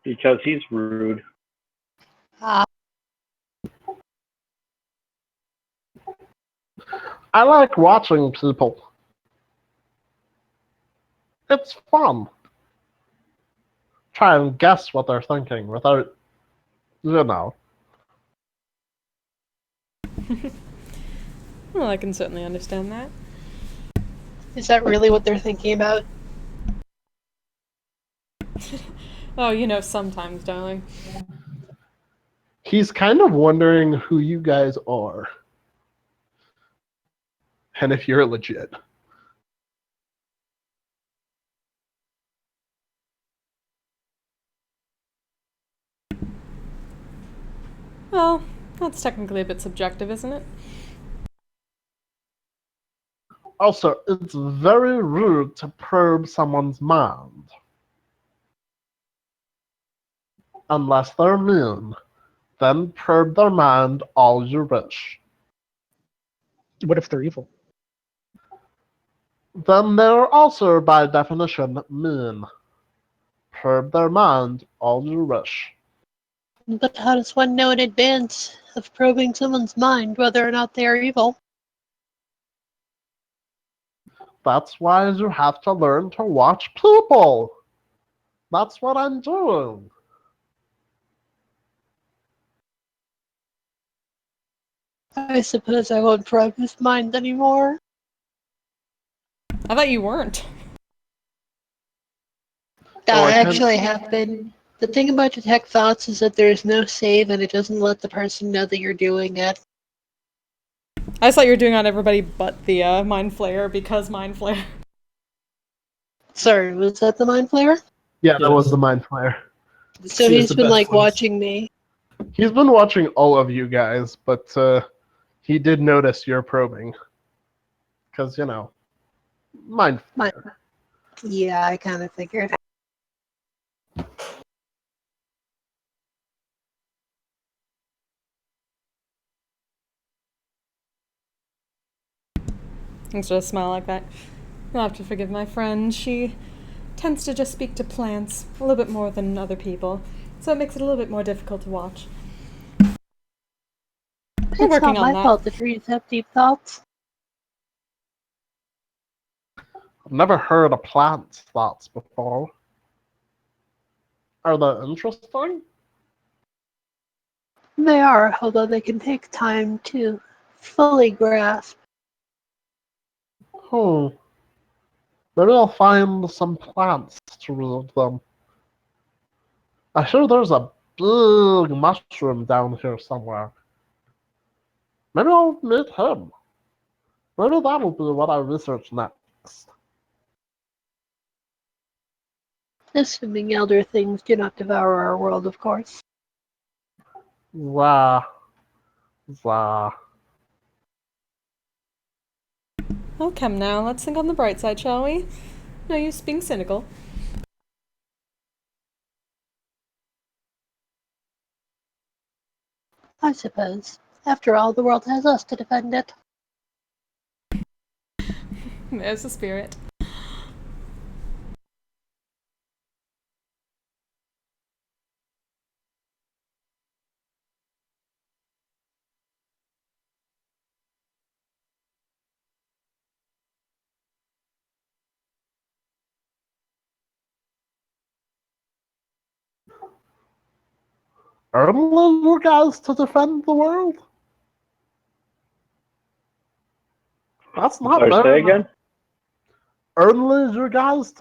because he's rude. Ah, I like watching people. It's fun. Try and guess what they're thinking without, you know. Well, I can certainly understand that. is that really what they're thinking about? Oh, you know, sometimes, darling. He's kind of wondering who you guys are. And if you're legit. Well, that's technically a bit subjective, isn't it? Also, it's very rude to probe someone's mind. Unless they're mean, then probe their mind all you wish. What if they're evil? Then they're also, by definition, mean. Probe their mind all you wish. But how does one know in advance of probing someone's mind whether or not they are evil? That's why you have to learn to watch people. That's what I'm doing. I suppose I won't probe his mind anymore. I thought you weren't. That I can't- actually happened. The thing about detect thoughts is that there's no save and it doesn't let the person know that you're doing it. I just thought you were doing on everybody but the Mind Flayer because Mind Flayer. Sorry, was that the mind flayer? Yeah, that Yes. was the mind flayer. So She is he's the been best like ones. watching me. He's been watching all of you guys, but he did notice your probing. Because, you know, mind My- flayer. Yeah, I kind of figured. Thanks for a smile like that. You'll have to forgive my friend. She tends to just speak to plants a little bit more than other people, so it makes it a little bit more difficult to watch. We're It's working not on my that. fault that trees have deep thoughts. I've never heard of plant thoughts before. Are they interesting? They are, although they can take time to fully grasp. Maybe I'll find some plants to read them. I hear there's a big mushroom down here somewhere. Maybe I'll meet him. Maybe that'll be what I research next. Assuming elder things do not devour our world, of course. Zah. Zah. Oh, come now, let's think on the bright side, shall we? No use being cynical. I suppose. After all, the world has us to defend it. There's the spirit. Only you guys to defend the world? That's not Sorry, fair. say again? Only you guys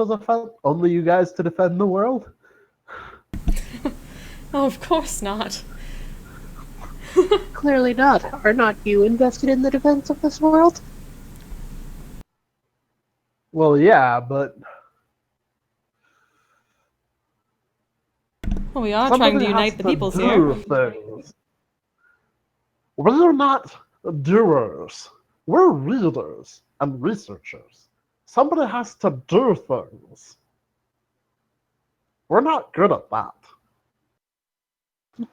to defend the world? Oh, of course not. Clearly not. Are not you invested in the defense of this world? Well, yeah, but Well, we are trying to somebody has unite the to peoples do here. things. We're not doers. We're readers and researchers. Somebody has to do things. We're not good at that.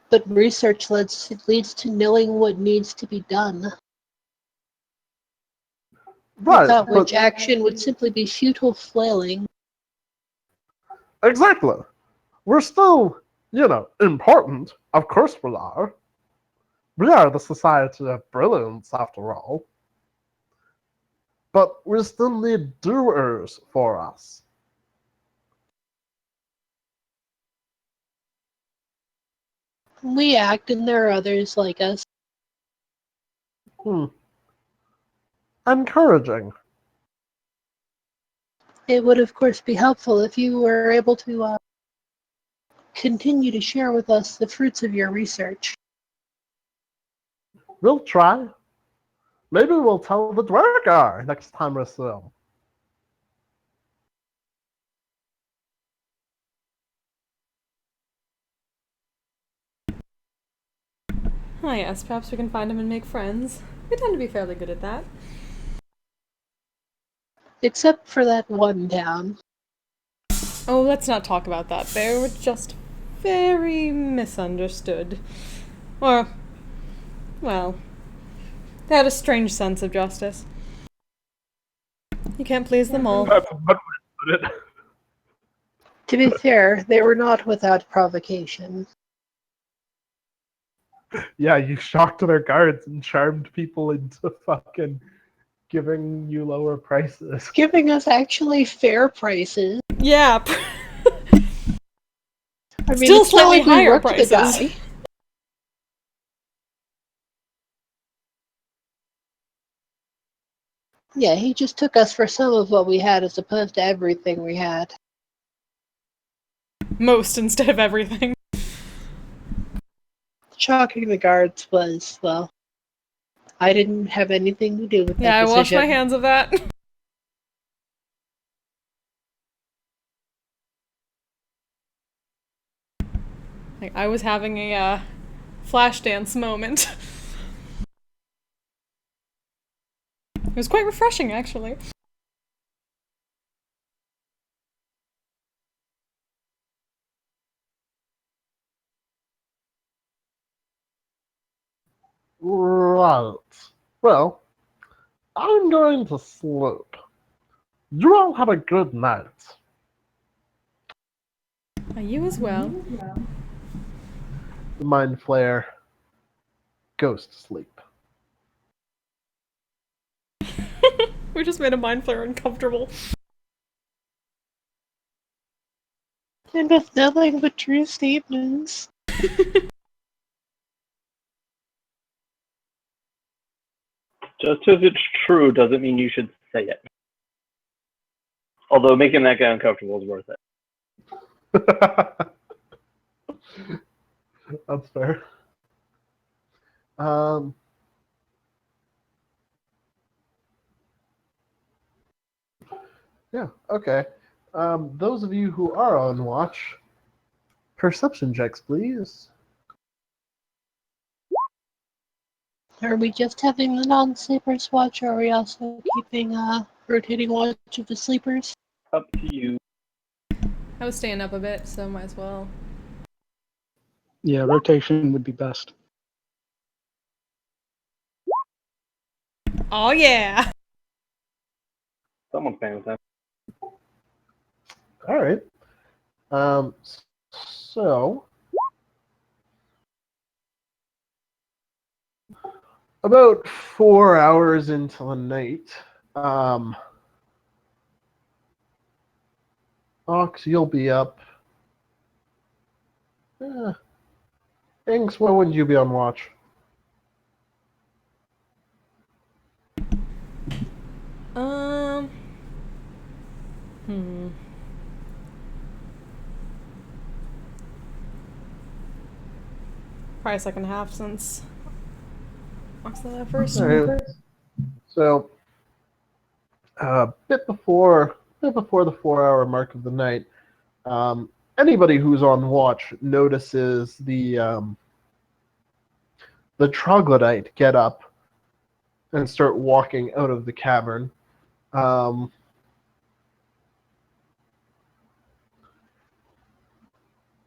But research leads to knowing what needs to be done. Right, Without which but action would simply be futile flailing. exactly. We're still, important. Of course we are. We are the Society of Brilliance, after all. But we still need doers for us. We act, and there are others like us. Encouraging. It would, of course, be helpful if you were able to continue to share with us the fruits of your research. We'll try. Maybe we'll tell the Dwergar next time we see him. Ah, yes, perhaps we can find him and make friends. We tend to be fairly good at that. Except for that one town. Oh, let's not talk about that. They were just very misunderstood. Or, well, they had a strange sense of justice. You can't please them all. That's one way to put it. To be fair, they were not without provocation. Yeah, you shocked their guards and charmed people into fucking giving you lower prices. Giving us actually fair prices. Yeah. I mean, Still it's not slightly like we higher worked prices. the guy. Yeah, he just took us for some of what we had as opposed to everything we had. Most instead of everything. Shocking the guards was, well, I didn't have anything to do with Yeah, that I washed decision. my hands of that. Like, I was having a flash dance moment. It was quite refreshing, actually. Right. Well, I'm going to sleep. You all have a good night. You as well. The Mind Flayer goes to sleep. We just made a mind flare uncomfortable. And with nothing but true statements. Just because it's true doesn't mean you should say it. Although making that guy uncomfortable is worth it. That's fair. Yeah, okay. Those of you who are on watch, perception checks, please. Are we just having the non-sleepers watch, or are we also keeping rotating watch of the sleepers? Up to you. I was staying up a bit, so might as well. Yeah, rotation would be best. Oh yeah. Someone's paying attention. All right. So about 4 hours into the night, Ox, you'll be up. Inks, when would you be on watch? Um. Probably second half since. What's that first? All right. So, bit before the 4 hour mark of the night, anybody who's on watch notices the troglodyte get up and start walking out of the cavern.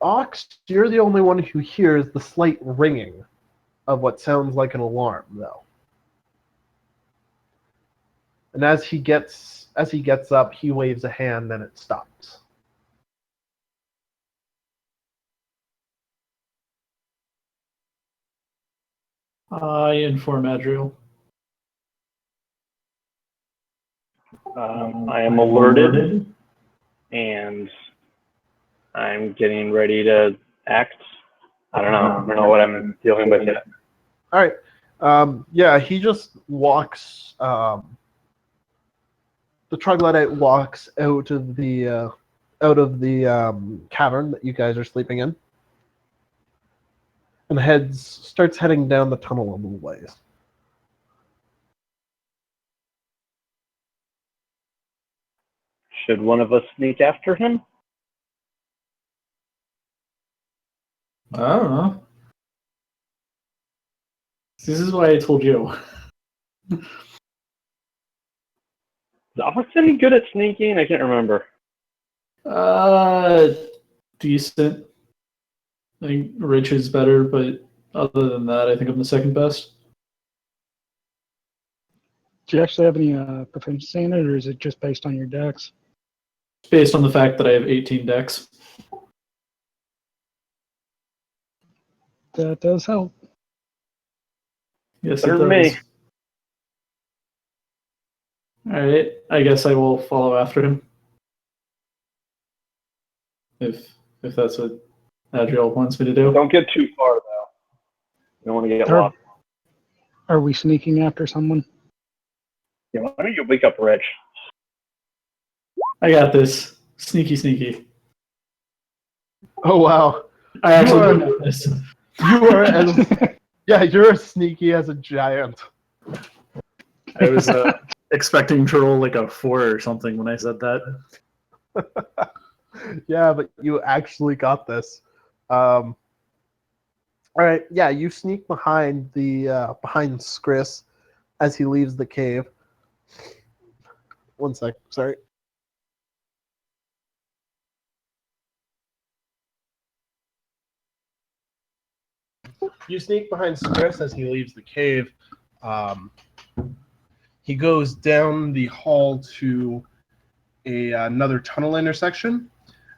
Ox, you're the only one who hears the slight ringing of what sounds like an alarm, though. And as he gets up, he waves a hand and it stops. I inform Adriel. I am alerted, and I'm getting ready to act. I don't know what I'm dealing with yet. All right. Yeah, he just walks. The troglodyte walks out of the cavern that you guys are sleeping in, and starts heading down the tunnel a little ways. Should one of us sneak after him? I don't know. This is why I told you. Is Ox any good at sneaking? I can't remember. Decent. I think Rich is better, but other than that, I think I'm the second best. Do you actually have any proficiency in it, or is it just based on your dex? Based on the fact that I have 18 decks. That does help. Yes, Better it than does. me. Alright, I guess I will follow after him. If that's what Adriel wants me to do. Don't get too far, though. You don't want to get Are, lost. are we sneaking after someone? Yeah, why don't you wake up Rich? I got this. Sneaky, sneaky. Oh wow! I actually got this. You are as you're as sneaky as a giant. I was expecting to roll like a 4 or something when I said that. Yeah, but you actually got this. All right, yeah, you sneak behind behind Skris as he leaves the cave. One sec, sorry. You sneak behind Skris as he leaves the cave. He goes down the hall to another tunnel intersection,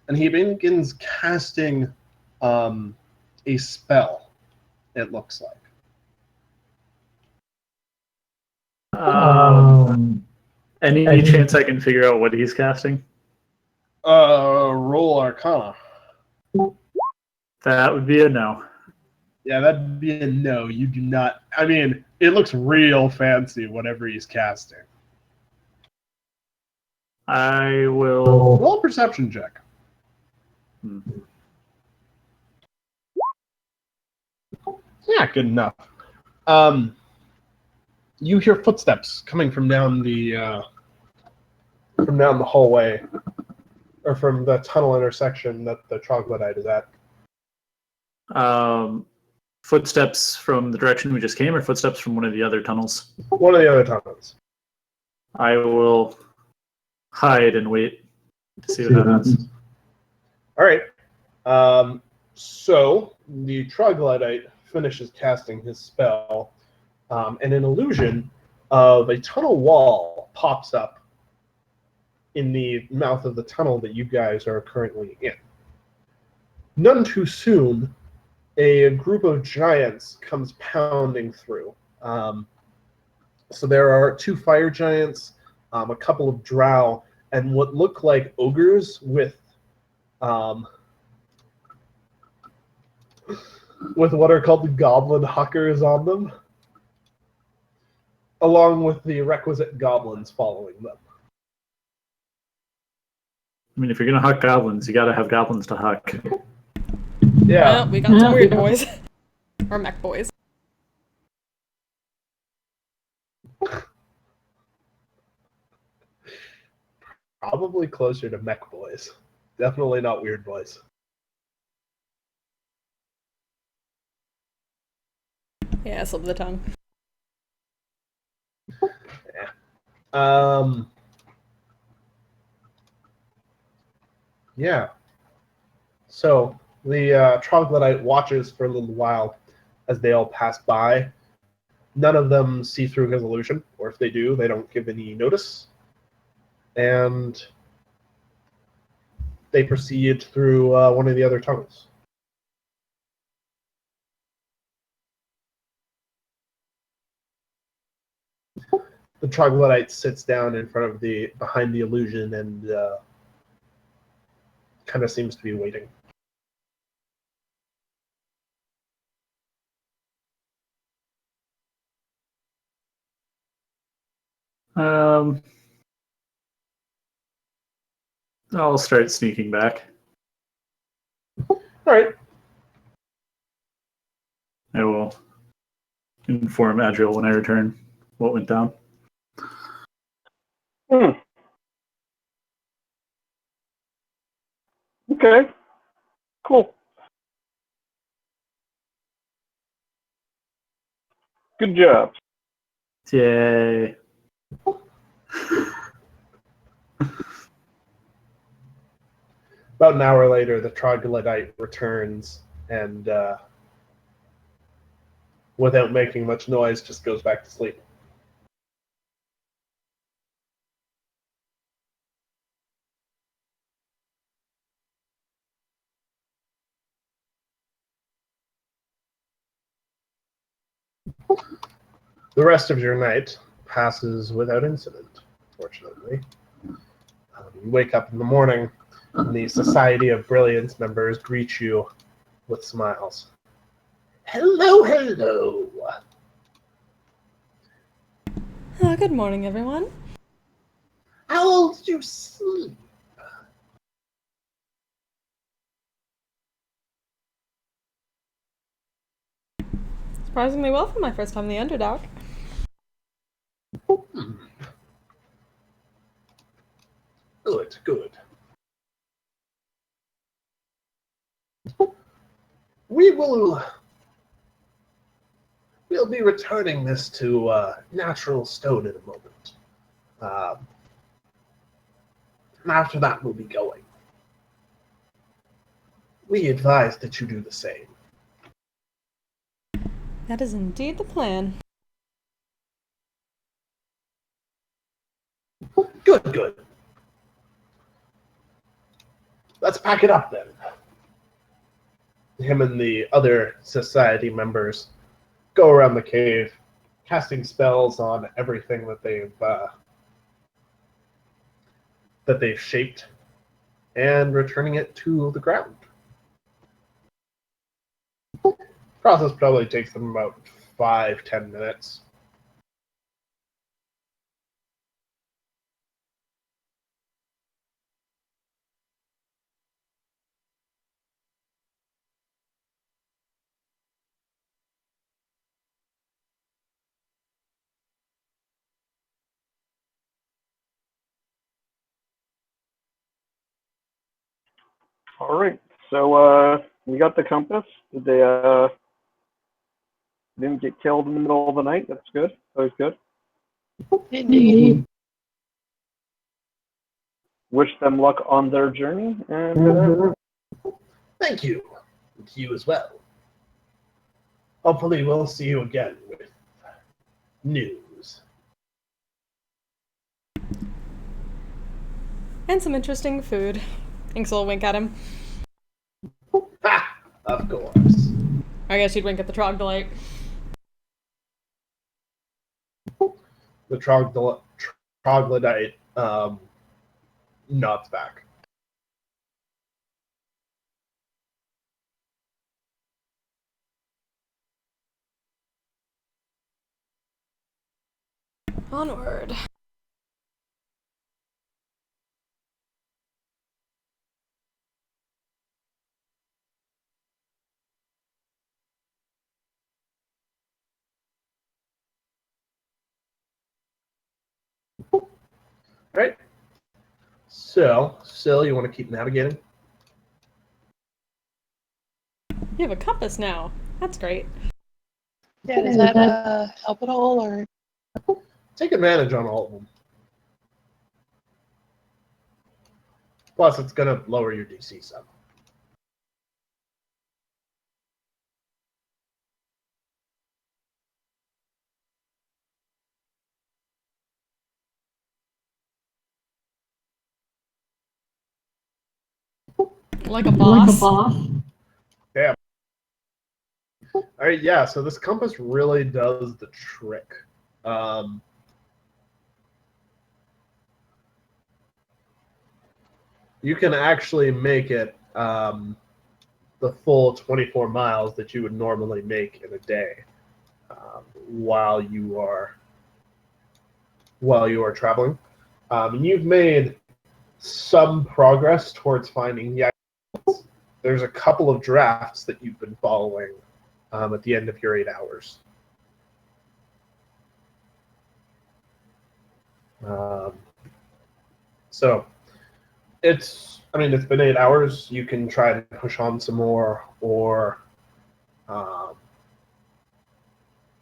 and he begins casting a spell, it looks like. Any chance I can figure out what he's casting? Roll Arcana. That would be a no. Yeah, that'd be a no. You do not. I mean, it looks real fancy, whatever he's casting. I will. Roll a perception check. Yeah, good enough. You hear footsteps coming from down the hallway, or from the tunnel intersection that the troglodyte is at. Footsteps from the direction we just came, or footsteps from one of the other tunnels? One of the other tunnels. I will hide and wait to see what happens. All right. So the troglodyte finishes casting his spell, and an illusion of a tunnel wall pops up in the mouth of the tunnel that you guys are currently in. None too soon, a group of giants comes pounding through. So there are 2 fire giants, a couple of drow, and what look like ogres with what are called the goblin huckers on them, along with the requisite goblins following them. I mean, if you're gonna huck goblins, you gotta have goblins to huck. Yeah. Well, we got some weird boys. Or mech boys. Probably closer to mech boys. Definitely not weird boys. Yeah, slip of the tongue. Yeah. So the troglodyte watches for a little while as they all pass by. None of them see through his illusion, or if they do, they don't give any notice. And they proceed through one of the other tunnels. The troglodyte sits down in front of behind the illusion and kind of seems to be waiting. I'll start sneaking back. All right. I will inform Adriel when I return what went down. Okay. Cool. Good job. Yay. About an hour later, the troglodyte returns and, without making much noise, just goes back to sleep. The rest of your night passes without incident, fortunately. You wake up in the morning, and the Society of Brilliance members greet you with smiles. Hello, hello. Good morning, everyone. How old did you sleep? Surprisingly well for my first time in the Underdark. Good, good. We'll be returning this to natural stone in a moment. And after that, we'll be going. We advise that you do the same. That is indeed the plan. Good, good. Let's pack it up then. Him and the other society members go around the cave, casting spells on everything that they've shaped, and returning it to the ground. Process probably takes them about 5-10 minutes. All right. So we got the compass. Did they didn't get killed in the middle of the night? That's good. Always good. Indeed. Wish them luck on their journey, and Thank you. And to you as well. Hopefully we'll see you again with news. And some interesting food. Inks will wink at him. Ha! Of course. I guess you'd wink at the troglodyte. The troglodyte nods back. Onward. Right. So, Sil, you want to keep navigating? You have a compass now. That's great. Yeah, does that help at all, or? Take advantage on all of them. Plus, it's going to lower your DC some. Like a boss. Damn. All right, yeah, so this compass really does the trick. You can actually make it the full 24 miles that you would normally make in a day while you are traveling. You've made some progress towards finding the islands. There's a couple of drafts that you've been following at the end of your 8 hours. So it's been 8 hours. You can try to push on some more, or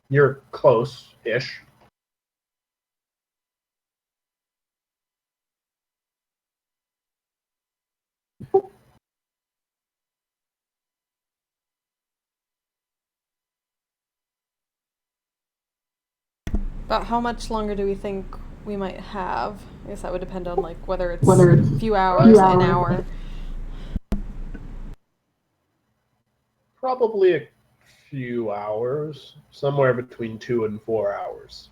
you're close-ish. About how much longer do we think we might have? I guess that would depend on like whether it's a few hours, an hour. Probably a few hours, somewhere between 2 and 4 hours.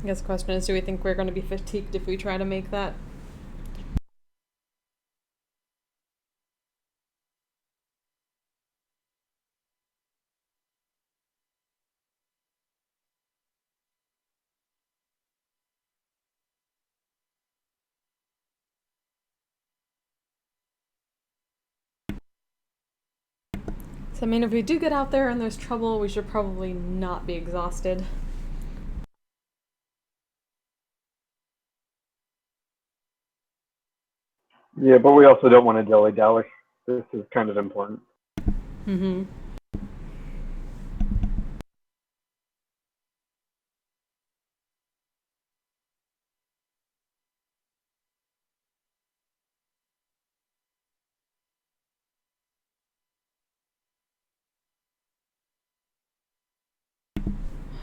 I guess the question is, do we think we're going to be fatigued if we try to make that? So, I mean, if we do get out there and there's trouble, we should probably not be exhausted. Yeah, but we also don't want to dilly-dally. This is kind of important. Mm-hmm.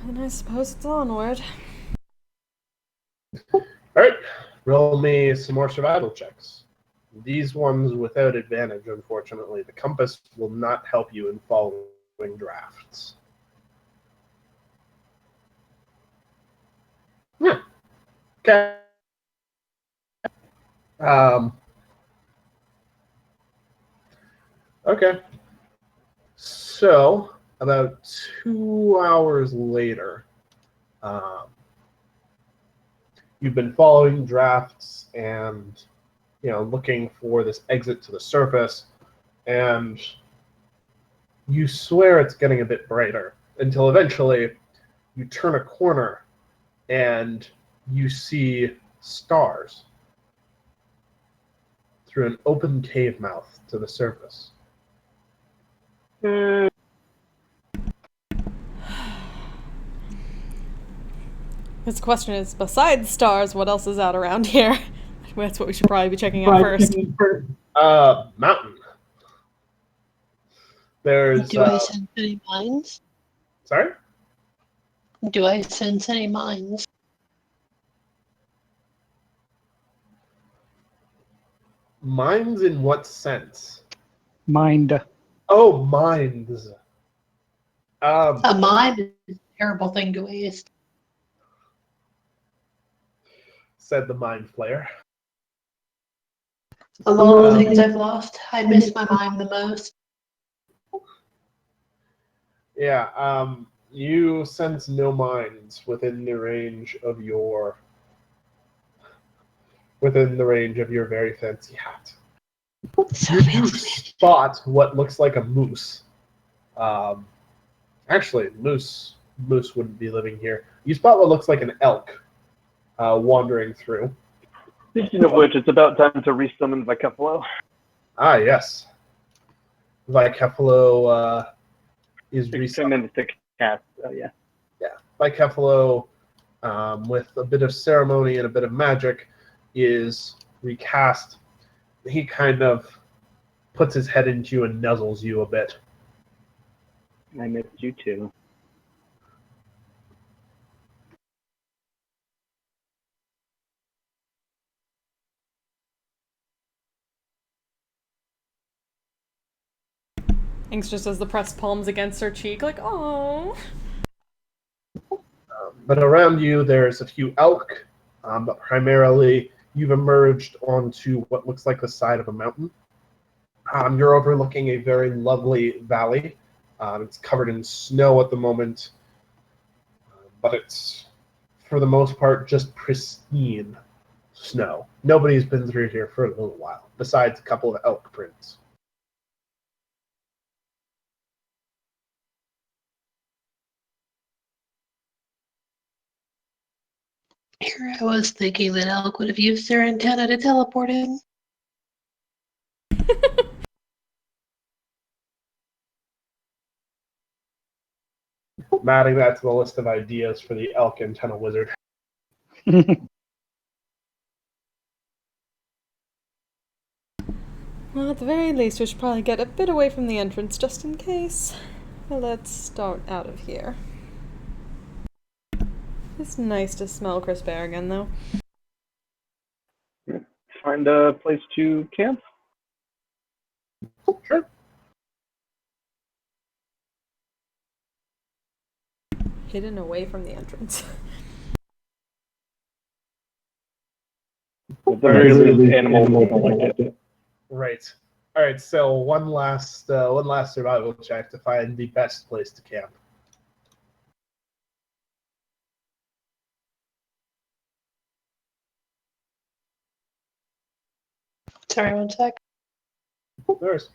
And I suppose it's onward. All right, roll me some more survival checks. These ones without advantage, unfortunately. The compass will not help you in following drafts. Yeah. Okay. Okay. So, about 2 hours later, you've been following drafts and looking for this exit to the surface, and you swear it's getting a bit brighter until eventually you turn a corner and you see stars through an open cave mouth to the surface. This question is, besides stars, what else is out around here? That's what we should probably be checking out first. Mountain. There's. Do I sense any mines? Sorry? Do I sense any mines? Mines in what sense? Mind. Oh, mines. A mine is a terrible thing to waste. Said the mind flayer. Of all the things I've lost, I miss my mine the most. Yeah, you sense no mines within the range of your very fancy hat. So You do fancy. spot what looks like a moose. Actually, moose wouldn't be living here. You spot what looks like an elk wandering through. Speaking of which, it's about time to resummon Vicefalo. Ah, yes. Vicefalo is 10 minutes to cast, yeah. Yeah, Vicefalo, with a bit of ceremony and a bit of magic, is recast. He kind of puts his head into you and nuzzles you a bit. I missed you too. Inks just as the pressed palms against her cheek, like, oh. But around you, there's a few elk, but primarily you've emerged onto what looks like the side of a mountain. You're overlooking a very lovely valley. It's covered in snow at the moment, but it's, for the most part, just pristine snow. Nobody's been through here for a little while, besides a couple of elk prints. Here I was thinking that elk would have used their antenna to teleport in. I'm adding that to the list of ideas for the elk antenna wizard. Well, at the very least, we should probably get a bit away from the entrance just in case. Well, let's start out of here. It's nice to smell crisp air again, though. Find a place to camp. Sure. Hidden away from the entrance. At the very least, animals don't like it. Right. All right. So one last survival check to find the best place to camp. Sorry, one sec. There's.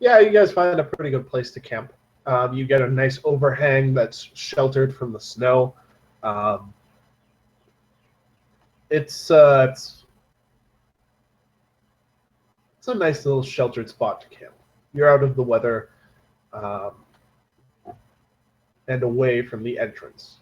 Yeah, you guys find a pretty good place to camp. You get a nice overhang that's sheltered from the snow. It's a nice little sheltered spot to camp. You're out of the weather and away from the entrance.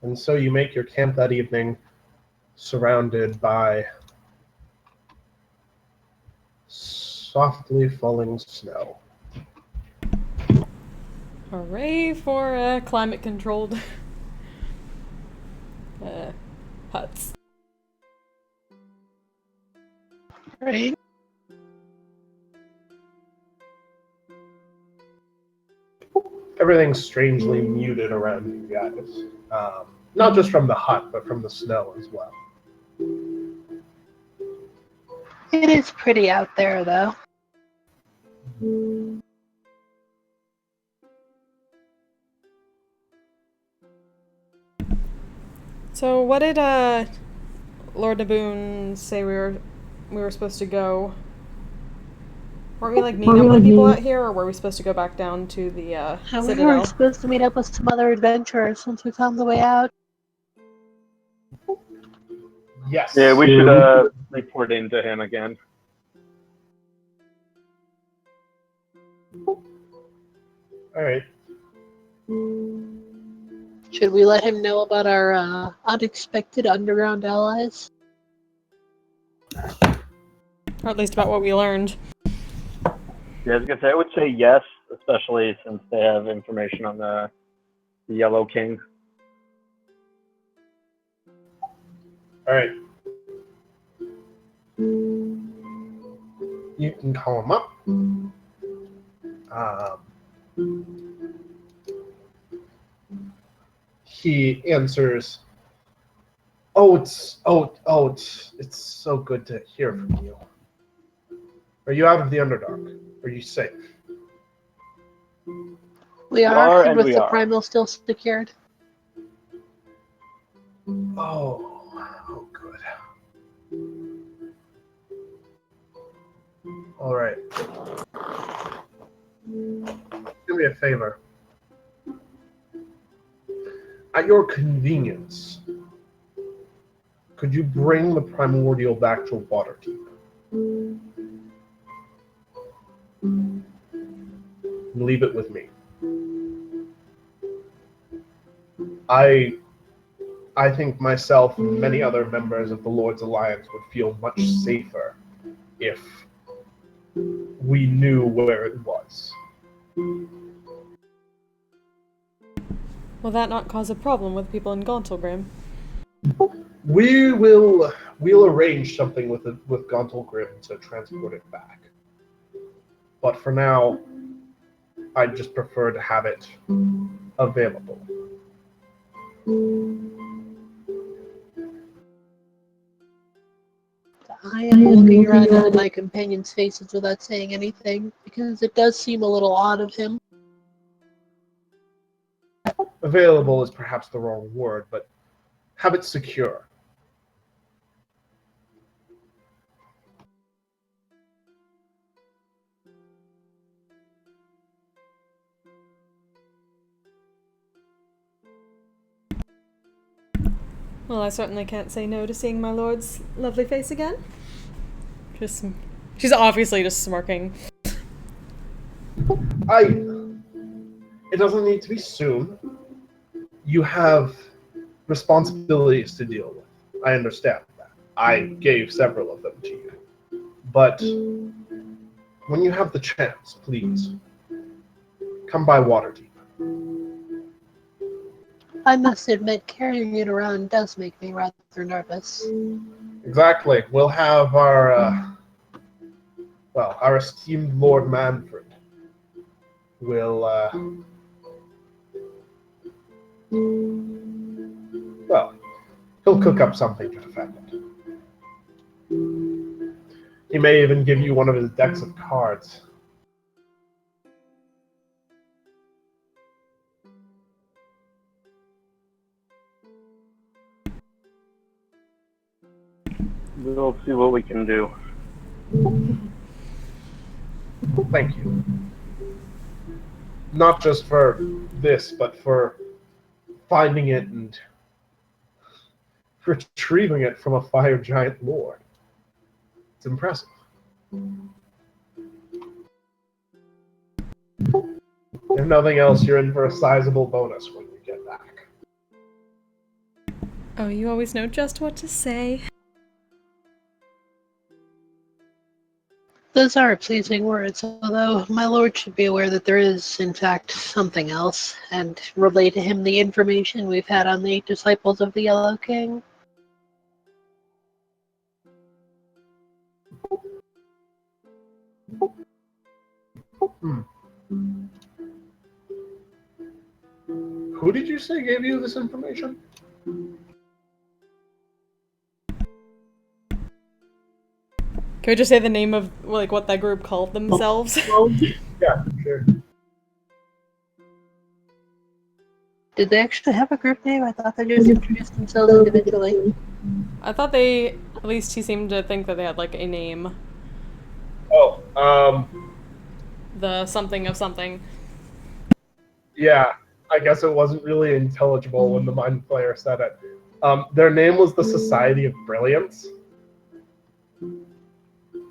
And so you make your camp that evening, surrounded by softly falling snow. Hooray for climate-controlled huts. Right? everything's strangely muted around you guys. Not just from the hut, but from the snow as well. It is pretty out there, though. So what did Lord Naboon say we were supposed to go? Weren't we like meeting up with people out here, or were we supposed to go back down to the We were Citadel? supposed to meet up with some other adventurers once we found the way out. Yes. Yeah, we should report into him again. All right. Should we let him know about our unexpected underground allies? Or at least about what we learned. Yeah, I was gonna say I would say yes, especially since they have information on the Yellow King. All right. You can call him up. He answers, it's so good to hear from you. Are you out of the Underdark? Are you safe? We are, are, and and with we the are. primal still secured. Oh, good. All right. Do me a favor. At your convenience, could you bring the primordial back to Waterdeep? And leave it with me. I think myself and many other members of the Lord's Alliance would feel much safer if we knew where it was. Will that not cause a problem with people in Gauntlgrim? We'll arrange something with Gauntlgrim to transport it back. But for now, I'd just prefer to have it available. I am looking around at my companions' faces without saying anything, because it does seem a little odd of him. Available is perhaps the wrong word, but have it secure. Well, I certainly can't say no to seeing my lord's lovely face again. She's obviously just smirking. It doesn't need to be soon. You have responsibilities to deal with. I understand that. I gave several of them to you. But when you have the chance, please, come by Waterdeep. I must admit, carrying it around does make me rather nervous. Exactly. We'll have our esteemed Lord Manfred will, he'll cook up something to defend it. He may even give you one of his decks of cards. We'll see what we can do. Thank you. Not just for this, but for finding it and retrieving it from a fire giant lord. It's impressive. If nothing else, you're in for a sizable bonus when you get back. Oh, you always know just what to say. Those are pleasing words, although my lord should be aware that there is, in fact, something else, and relay to him the information we've had on the disciples of the Yellow King. Who did you say gave you this information? Can we just say the name of, like, what that group called themselves? Yeah, sure. Did they actually have a group name? I thought they just introduced themselves individually. I thought they, at least he seemed to think that they had, like, a name. Oh, The something of something. yeah. I guess it wasn't really intelligible when the Mind Flayer said it. Their name was the Society of Brilliance.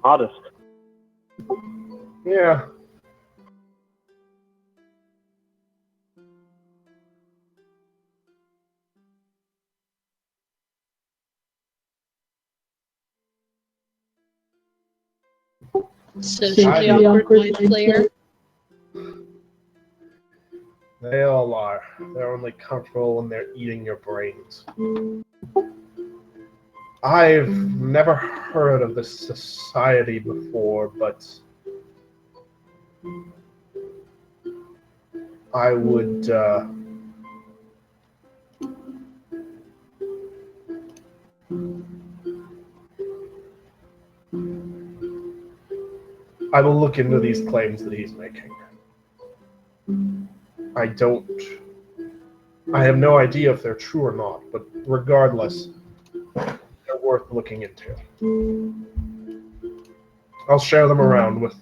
Modest. Yeah. Socially awkward mind flayer. They all are. They're only comfortable when they're eating your brains. I've never heard of this society before, but I would I will look into these claims that he's making. I have no idea if they're true or not, but regardless, they're worth looking into. I'll share them around with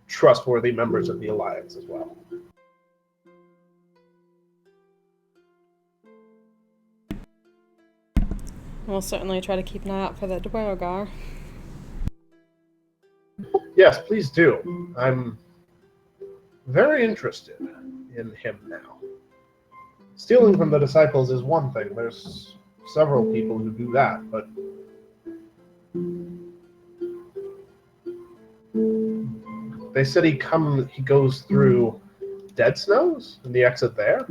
trustworthy members of the Alliance as well. We'll certainly try to keep an eye out for the Dweogar. Yes, please do. I'm very interested in him now. Stealing from the disciples is one thing. There's several people who do that, but they said he goes through Dead Snows and the exit there.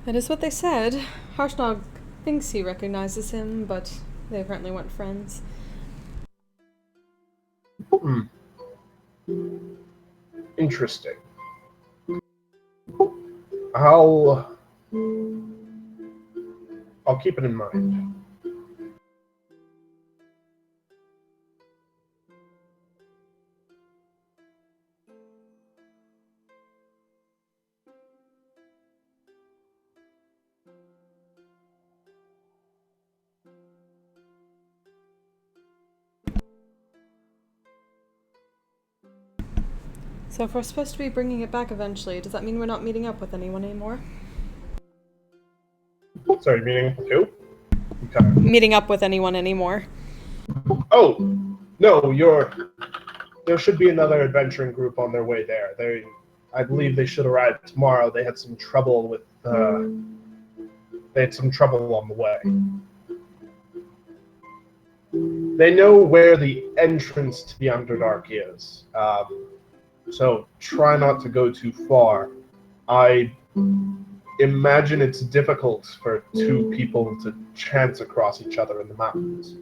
That is what they said. Harshnag thinks he recognizes him, but they apparently weren't friends. Interesting. I'll keep it in mind. So if we're supposed to be bringing it back eventually, does that mean we're not meeting up with anyone anymore? Sorry, meaning who? Okay. Meeting up with anyone anymore. Oh, no, there should be another adventuring group on their way there. I believe they should arrive tomorrow. They had some trouble on the way. They know where the entrance to the Underdark is. So try not to go too far. I imagine it's difficult for two people to chance across each other in the mountains.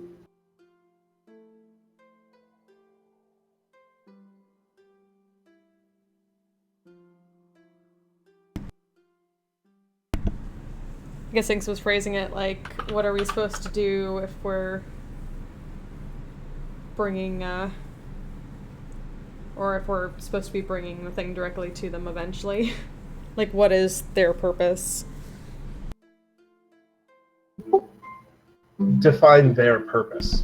I guess Inks was phrasing it like, what are we supposed to do if we're bringing, or if we're supposed to be bringing the thing directly to them eventually? Like, what is their purpose? Define their purpose.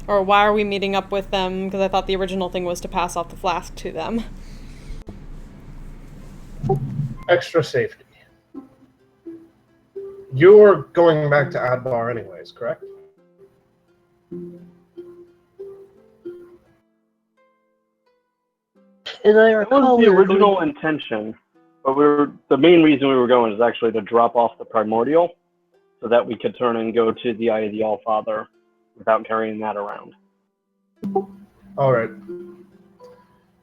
Or why are we meeting up with them? Because I thought the original thing was to pass off the flask to them. Extra safety. You're going back to Adbar anyways, correct? And I That recall was the we were original going- intention, but the main reason we were going is actually to drop off the primordial, so that we could turn and go to the Eye of the Allfather without carrying that around. All right.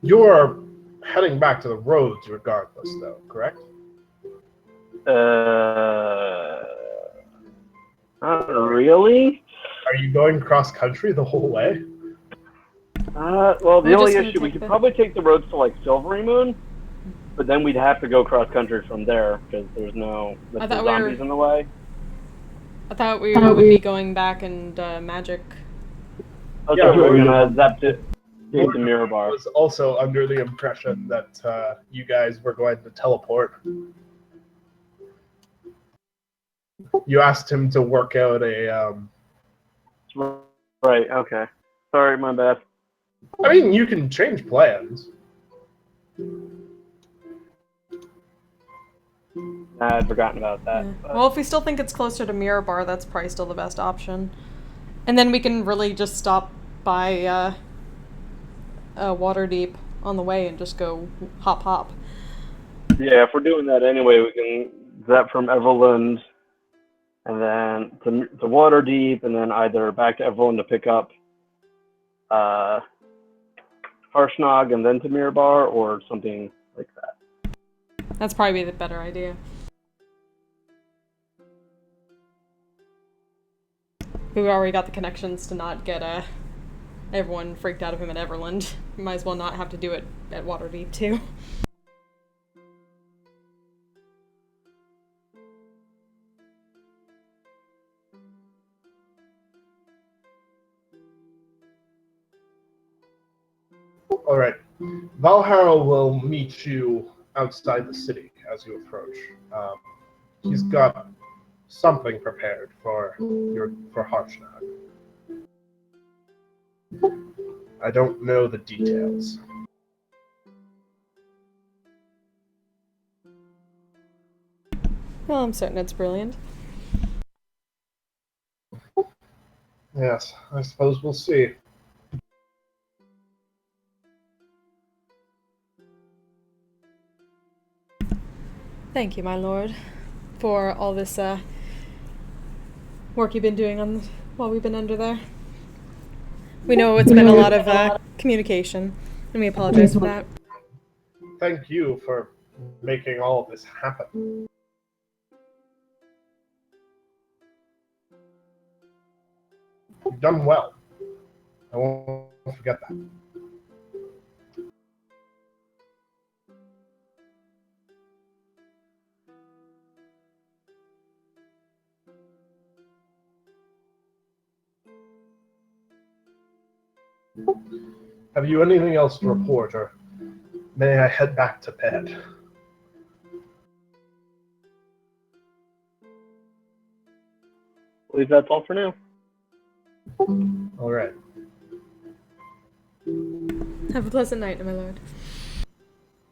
You're heading back to the roads regardless, though, correct? Not really. Are you going cross country the whole way? Well, the We're only just gonna issue, we take could the- probably take the roads to like Silvery Moon, but then we'd have to go cross country from there because there's no I the thought we were- zombies in the way. I thought we would be going back and magic. Oh, Yeah, sure, we were Morgan- gonna zap to Morgan Mirror Bar. was also under the impression that you guys were going to teleport. You asked him to work out a. Right. Okay. Sorry, my bad. I mean, you can change plans. I'd forgotten about that. Yeah. but- Well, if we still think it's closer to Mirror Bar, that's probably still the best option. And then we can really just stop by Waterdeep on the way and just go hop hop. Yeah, if we're doing that anyway, we can zap from Everland and then to Waterdeep, and then either back to Everland to pick up Harshnag and then to Mirror Bar, or something like that. That's probably the better idea. We've already got the connections to not get everyone freaked out of him at Everland. We might as well not have to do it at Waterdeep too. All right. Valhalla will meet you outside the city as you approach. He's got something prepared for Harshnag. I don't know the details. Well, I'm certain it's brilliant. Yes, I suppose we'll see. Thank you, my lord, for all this work you've been doing while we've been under there. We know it's been a lot of communication, and we apologize for that. Thank you for making all of this happen. You've done well. I won't forget that. Have you anything else to report, or may I head back to bed? I believe that's all for now. All right. Have a pleasant night, my lord.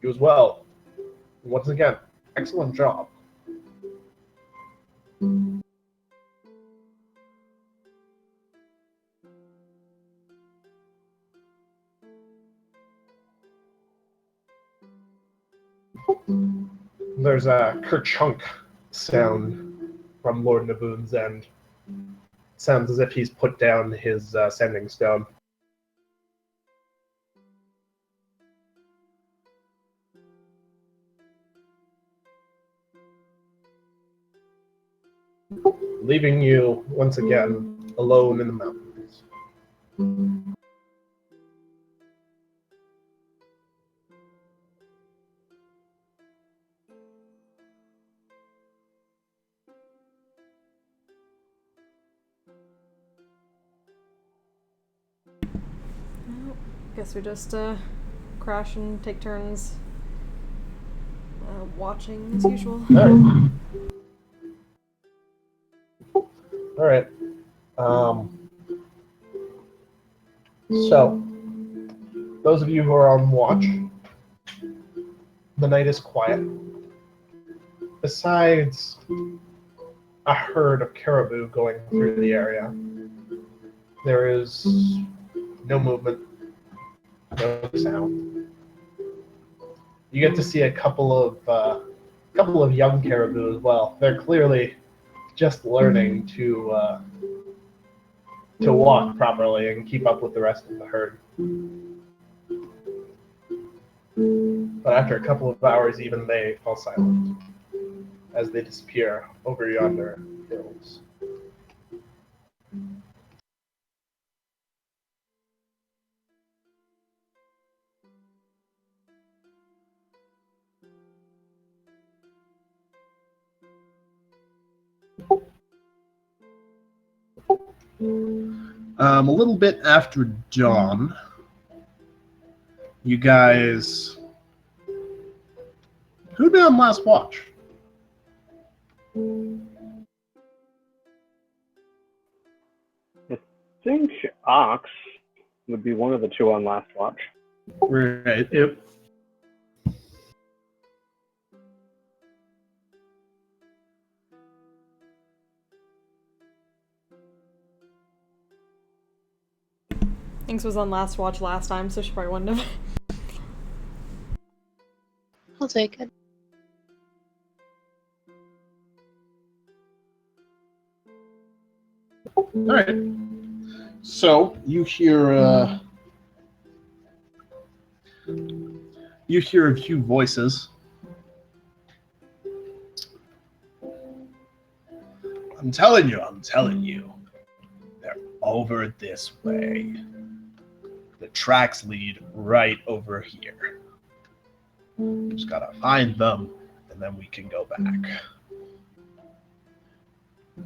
You as well. Once again, excellent job. There's a kerchunk sound from Lord Naboon's end. Sounds as if he's put down his sending stone. Leaving you once again alone in the mountains. Well, guess we just crash and take turns watching as usual. All right. So, those of you who are on watch, the night is quiet. Besides a herd of caribou going through the area, there is no movement, no sound. You get to see a couple of young caribou as well. They're clearly just learning to walk properly and keep up with the rest of the herd. But after a couple of hours, even they fall silent as they disappear over yonder hills. A little bit after dawn, you guys... Who'd been on last watch? I think Ox would be one of the two on last watch. Right. Yep. Inks was on last watch last time, so she probably wouldn't have. I'll take it. All right. So you hear a few voices. I'm telling you. They're over this way. The tracks lead right over here. Just gotta find them, and then we can go back.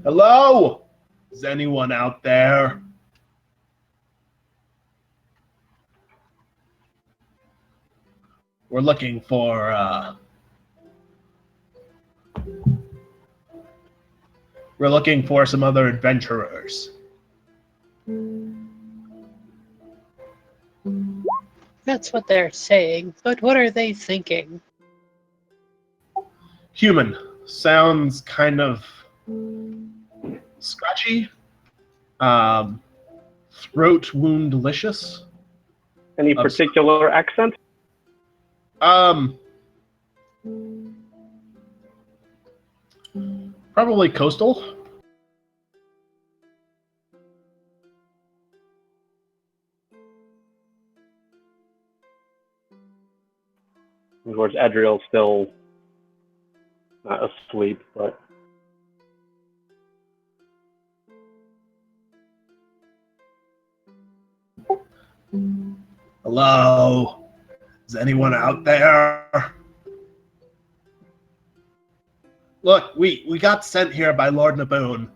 Hello? Is anyone out there? We're looking for some other adventurers. That's what they're saying, but what are they thinking? Human. Sounds kind of scratchy. Throat wound delicious. Any particular accent? Probably coastal. Of course, Adriel's still not asleep, but Hello? Is anyone out there? Look, we got sent here by Lord Naboon.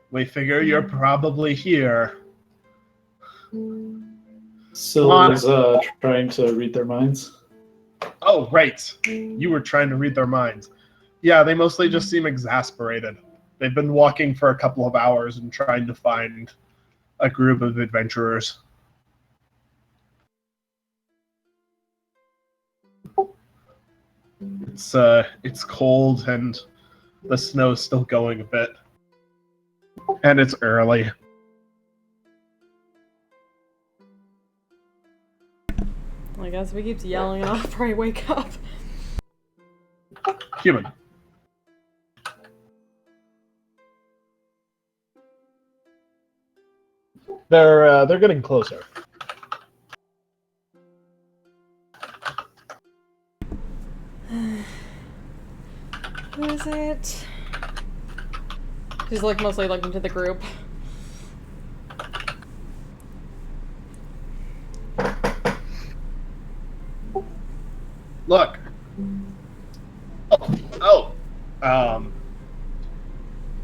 We figure you're probably here. Syl is trying to read their minds. Oh, right. You were trying to read their minds. Yeah, they mostly just seem exasperated. They've been walking for a couple of hours and trying to find a group of adventurers. It's cold and the snow's still going a bit. And it's early. I guess if he keeps yelling, I'll probably wake up. Human. They're getting closer. Who is it? She's like mostly looking to the group. Look.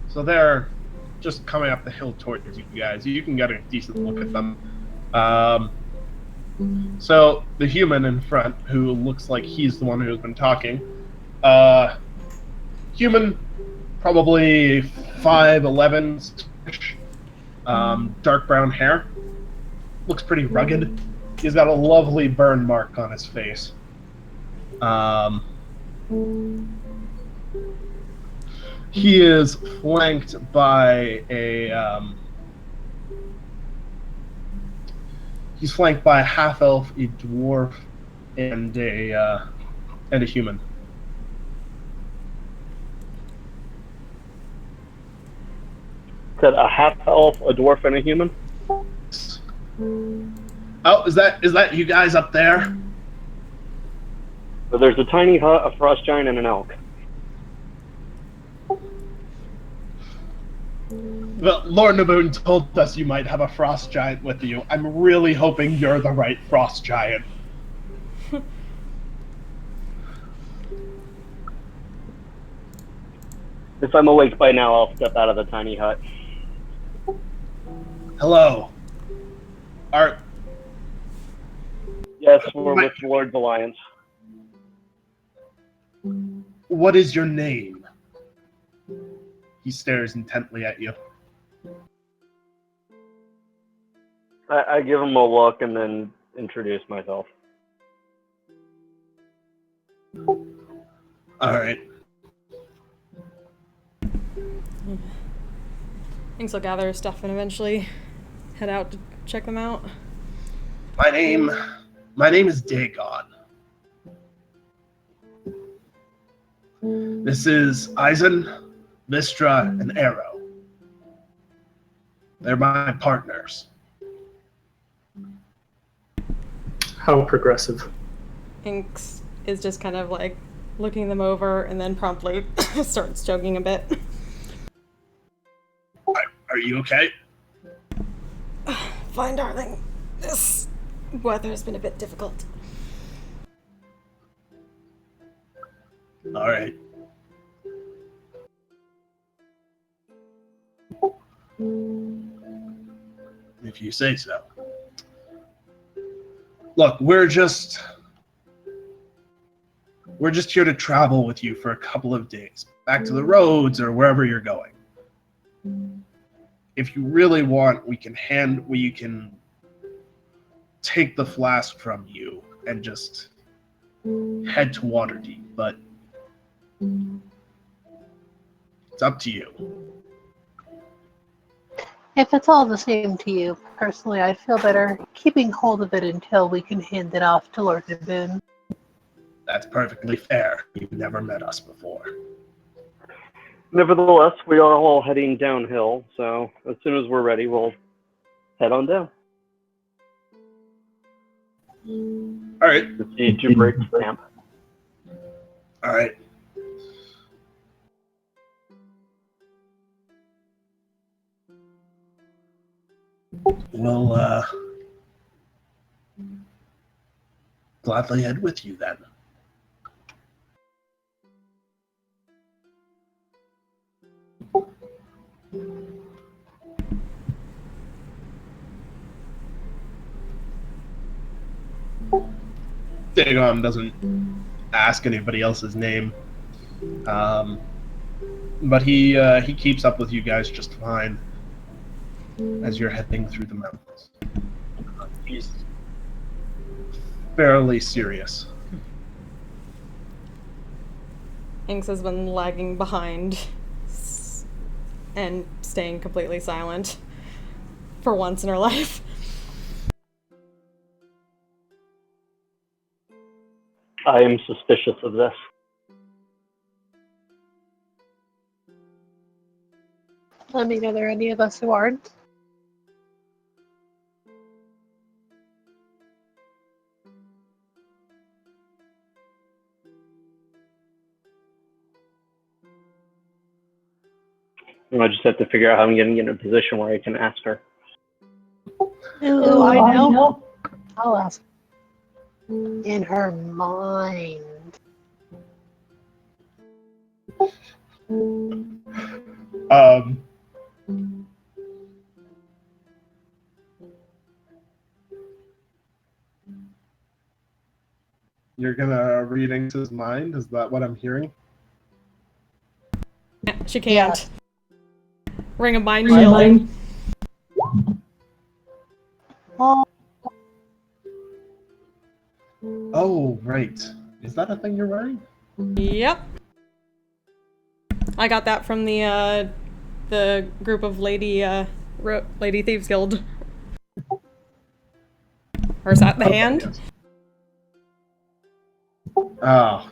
So they're just coming up the hill towards you guys. You can get a decent look at them. So the human in front, who looks like he's the one who's been talking, human, probably 5'11", dark brown hair, looks pretty rugged. He's got a lovely burn mark on his face. He is flanked by a half-elf, a dwarf, and a human. said a half-elf, a dwarf, and a human? Oh, is that you guys up there? So there's a tiny hut, a frost giant, and an elk. Well, Lord Naboon told us you might have a frost giant with you. I'm really hoping you're the right frost giant. If I'm awake by now, I'll step out of the tiny hut. Hello. Are Yes, we're with Lord's Alliance. what is your name? He stares intently at you. I give him a look and then introduce myself. All right. Thinks I'll gather his stuff and eventually head out to check them out. My name is Dagon. This is Eisen, Vistra, and Arrow. They're my partners. How progressive. Inks is just kind of like looking them over and then promptly starts joking a bit. Are you okay? Fine, darling. This weather has been a bit difficult. All right. If you say so. Look, we're just here to travel with you for a couple of days, back to the roads or wherever you're going. If you really want, we can take the flask from you and just head to Waterdeep, but it's up to you. If it's all the same to you, personally, I'd feel better keeping hold of it until we can hand it off to Lord Naboon. That's perfectly fair. You've never met us before. Nevertheless, we are all heading downhill, so as soon as we're ready, we'll head on down. All right. Proceed to break camp. All right. We'll gladly head with you then. Dagon doesn't ask anybody else's name, but he keeps up with you guys just fine as you're heading through the mountains. He's fairly serious. Inks has been lagging behind and staying completely silent for once in her life. I am suspicious of this. I mean, are there any of us who aren't? I just have to figure out how I'm going to get in a position where I can ask her. Ooh, I know. I'll ask. In her mind. You're gonna read Inks's mind? Is that what I'm hearing? She can't. Yeah. Ring of mind shield. Oh, right. Is that a thing you're wearing? Yep. I got that from the group of Lady Thieves Guild. Or is that the hand? Oh,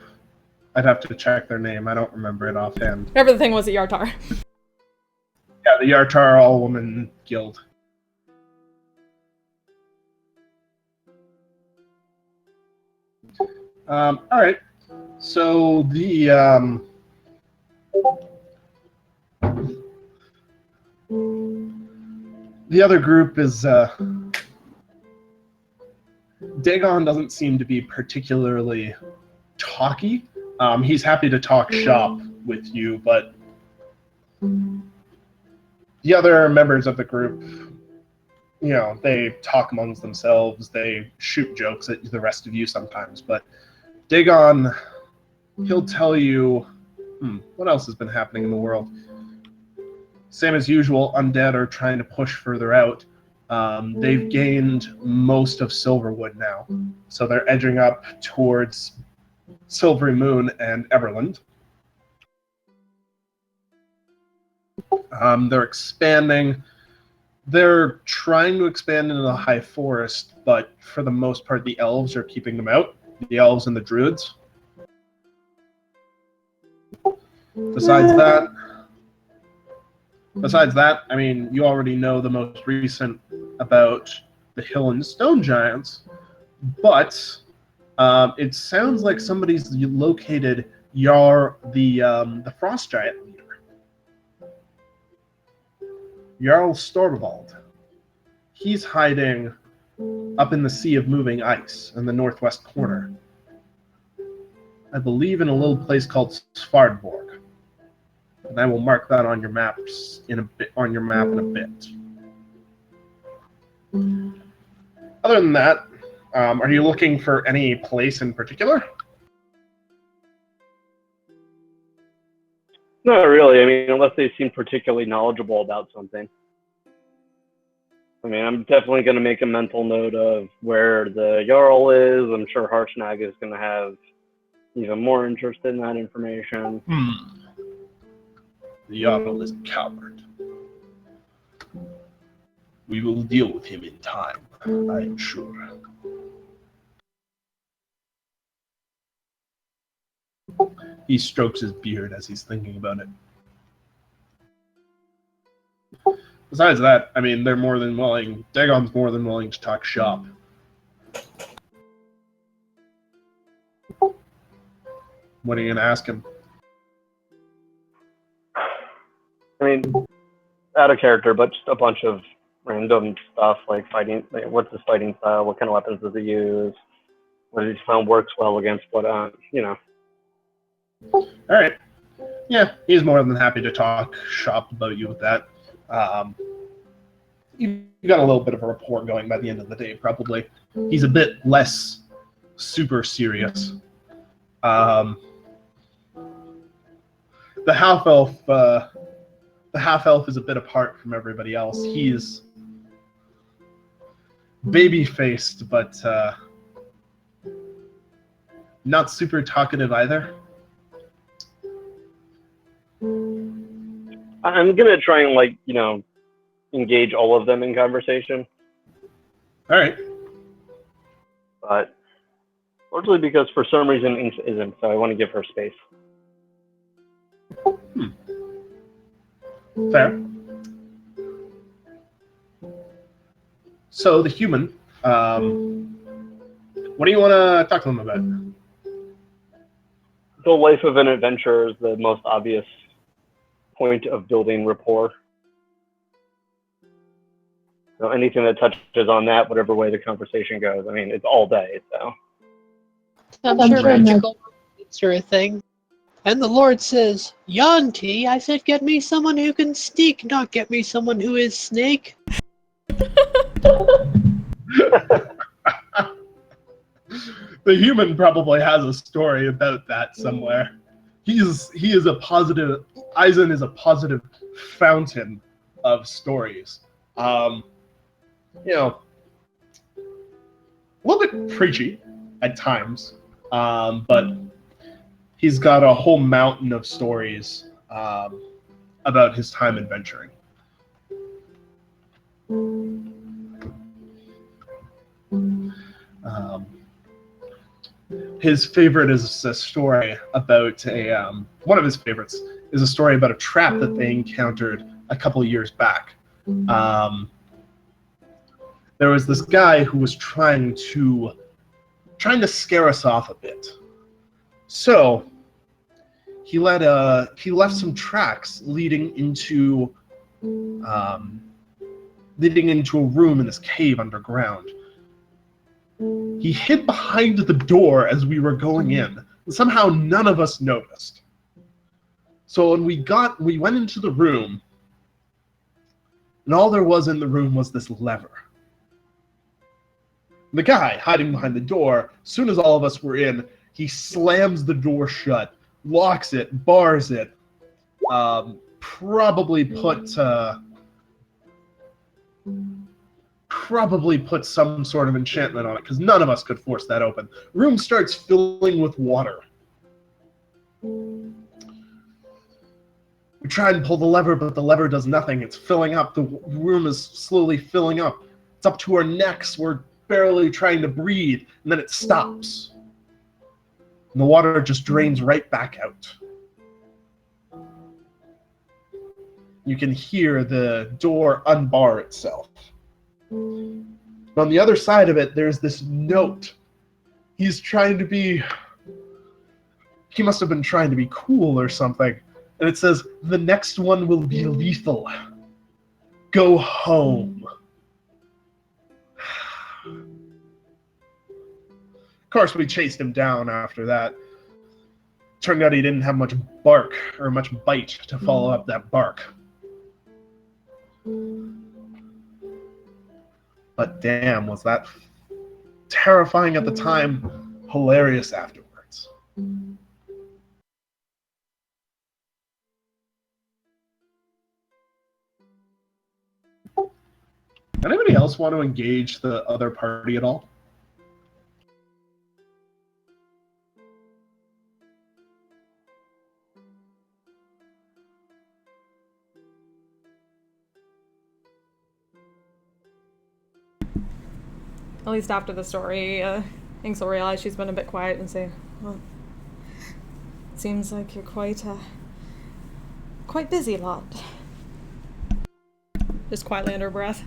I'd have to check their name. I don't remember it offhand. Whatever the thing was at Yartar. Yeah, the Yartar All-Woman Guild. All right. So the other group is Dagon doesn't seem to be particularly talky. He's happy to talk shop with you, but the other members of the group they talk amongst themselves, they shoot jokes at the rest of you sometimes, but Dagon, he'll tell you, what else has been happening in the world? Same as usual, undead are trying to push further out. They've gained most of Silverwood now, so they're edging up towards Silvery Moon and Everland. They're expanding. They're trying to expand into the High Forest, but for the most part, the elves are keeping them out. The elves and the druids. Besides that, I mean, you already know the most recent about the Hill and Stone Giants, but it sounds like somebody's located the Frost Giant leader, Jarl Stormvald. He's hiding up in the Sea of Moving Ice in the northwest corner. I believe in a little place called Svardborg. And I will mark that on your maps in a bit. Other than that, are you looking for any place in particular? Not really. I mean, unless they seem particularly knowledgeable about something. I mean, I'm definitely going to make a mental note of where the Jarl is. I'm sure Harshnag is going to have even more interest in that information. The Jarl is a coward. We will deal with him in time, I am sure. He strokes his beard as he's thinking about it. Besides that, I mean, they're more than willing. Dagon's more than willing to talk shop. What are you going to ask him? I mean, out of character, but just a bunch of random stuff like fighting. Like, what's his fighting style? What kind of weapons does he use? What does he find works well against what? All right. Yeah, he's more than happy to talk shop about you with that. You got a little bit of a rapport going by the end of the day, probably. He's a bit less super serious. The half-elf is a bit apart from everybody else. He's baby-faced, but not super talkative either. I'm gonna try and engage all of them in conversation. All right. But largely because for some reason Inks isn't, so I want to give her space. Fair. So the human, what do you want to talk to them about? The life of an adventurer is the most obvious point of building rapport. So anything that touches on that, whatever way the conversation goes, I mean, it's all day, so. I'm sure magical roommates are a thing. And the Lord says, Yanti, I said get me someone who can sneak, not get me someone who is snake. The human probably has a story about that somewhere. He is a positive. Eisen is a positive fountain of stories. A little bit preachy at times, but he's got a whole mountain of stories about his time adventuring. His favorite is a story about one of his favorites is a story about a trap that they encountered a couple of years back. There was this guy who was trying to scare us off a bit. So he left some tracks leading into a room in this cave underground. He hid behind the door as we were going in, and somehow none of us noticed. So when we went into the room, and all there was in the room was this lever. The guy hiding behind the door, as soon as all of us were in, he slams the door shut, locks it, bars it, probably put some sort of enchantment on it, because none of us could force that open. The room starts filling with water. We try and pull the lever, but the lever does nothing. It's filling up. The room is slowly filling up. It's up to our necks. We're barely trying to breathe, and then it stops. And the water just drains right back out. You can hear the door unbar itself. On the other side of it, there's this note. He must have been trying to be cool or something. And it says, "The next one will be lethal. Go home." Of course, we chased him down after that. Turned out he didn't have much bark or much bite to follow up that bark. But damn, was that terrifying at the time, hilarious afterwards. Anybody else want to engage the other party at all? At least after the story, Inks will realize she's been a bit quiet and say, "Well, it seems like you're quite busy lot." Just quietly under her breath.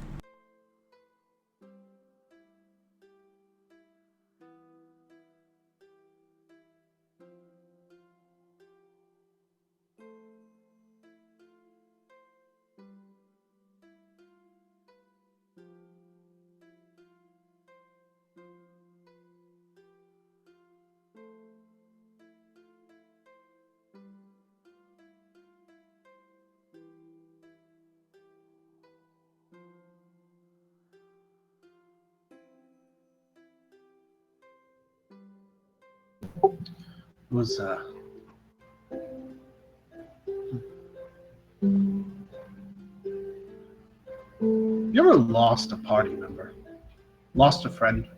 It was, you ever lost a party member? Lost a friend?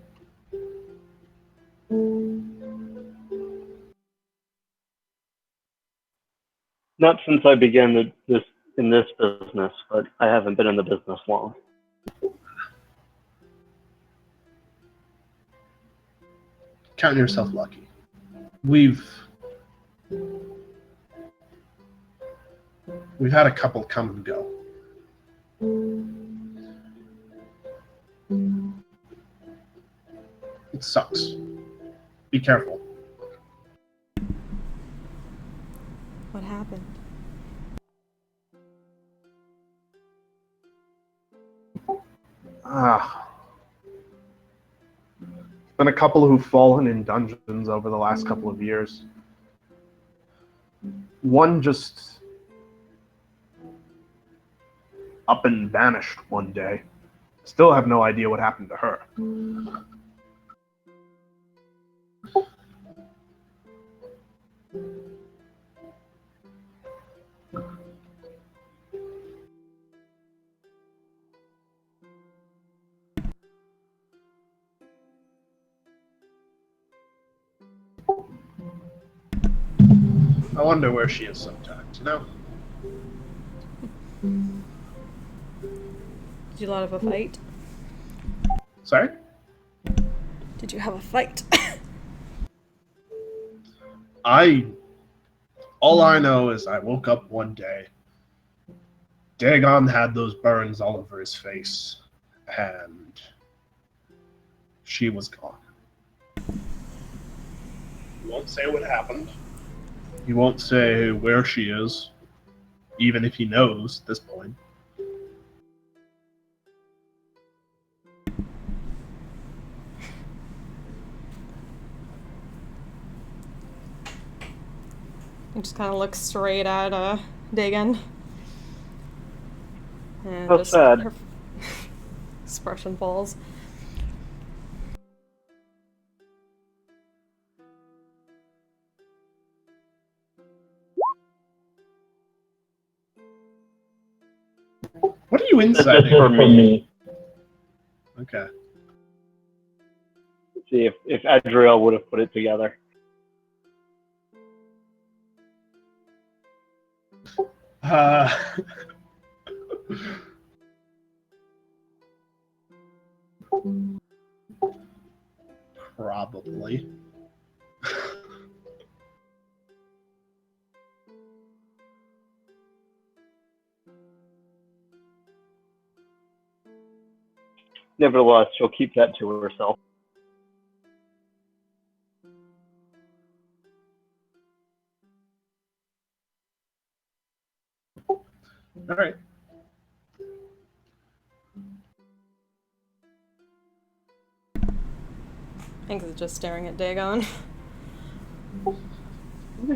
Not since I began in this business, but I haven't been in the business long. Count yourself lucky. We've had a couple come and go. It sucks. Be careful. What happened? Been a couple who've fallen in dungeons over the last couple of years. One just up and vanished one day. Still have no idea what happened to her. I wonder where she is sometimes, you know? Did you have a fight? Sorry? Did you have a fight? All I know is I woke up one day. Dagon had those burns all over his face, and she was gone. He won't say what happened. He won't say where she is, even if he knows at this point. He just kind of looks straight at Dagon. And How just sad. her expression falls. insight for me. Okay. Let's see if Adriel would have put it together. Uh, probably. Nevertheless, she'll keep that to herself. All right. Hank is just staring at Dagon.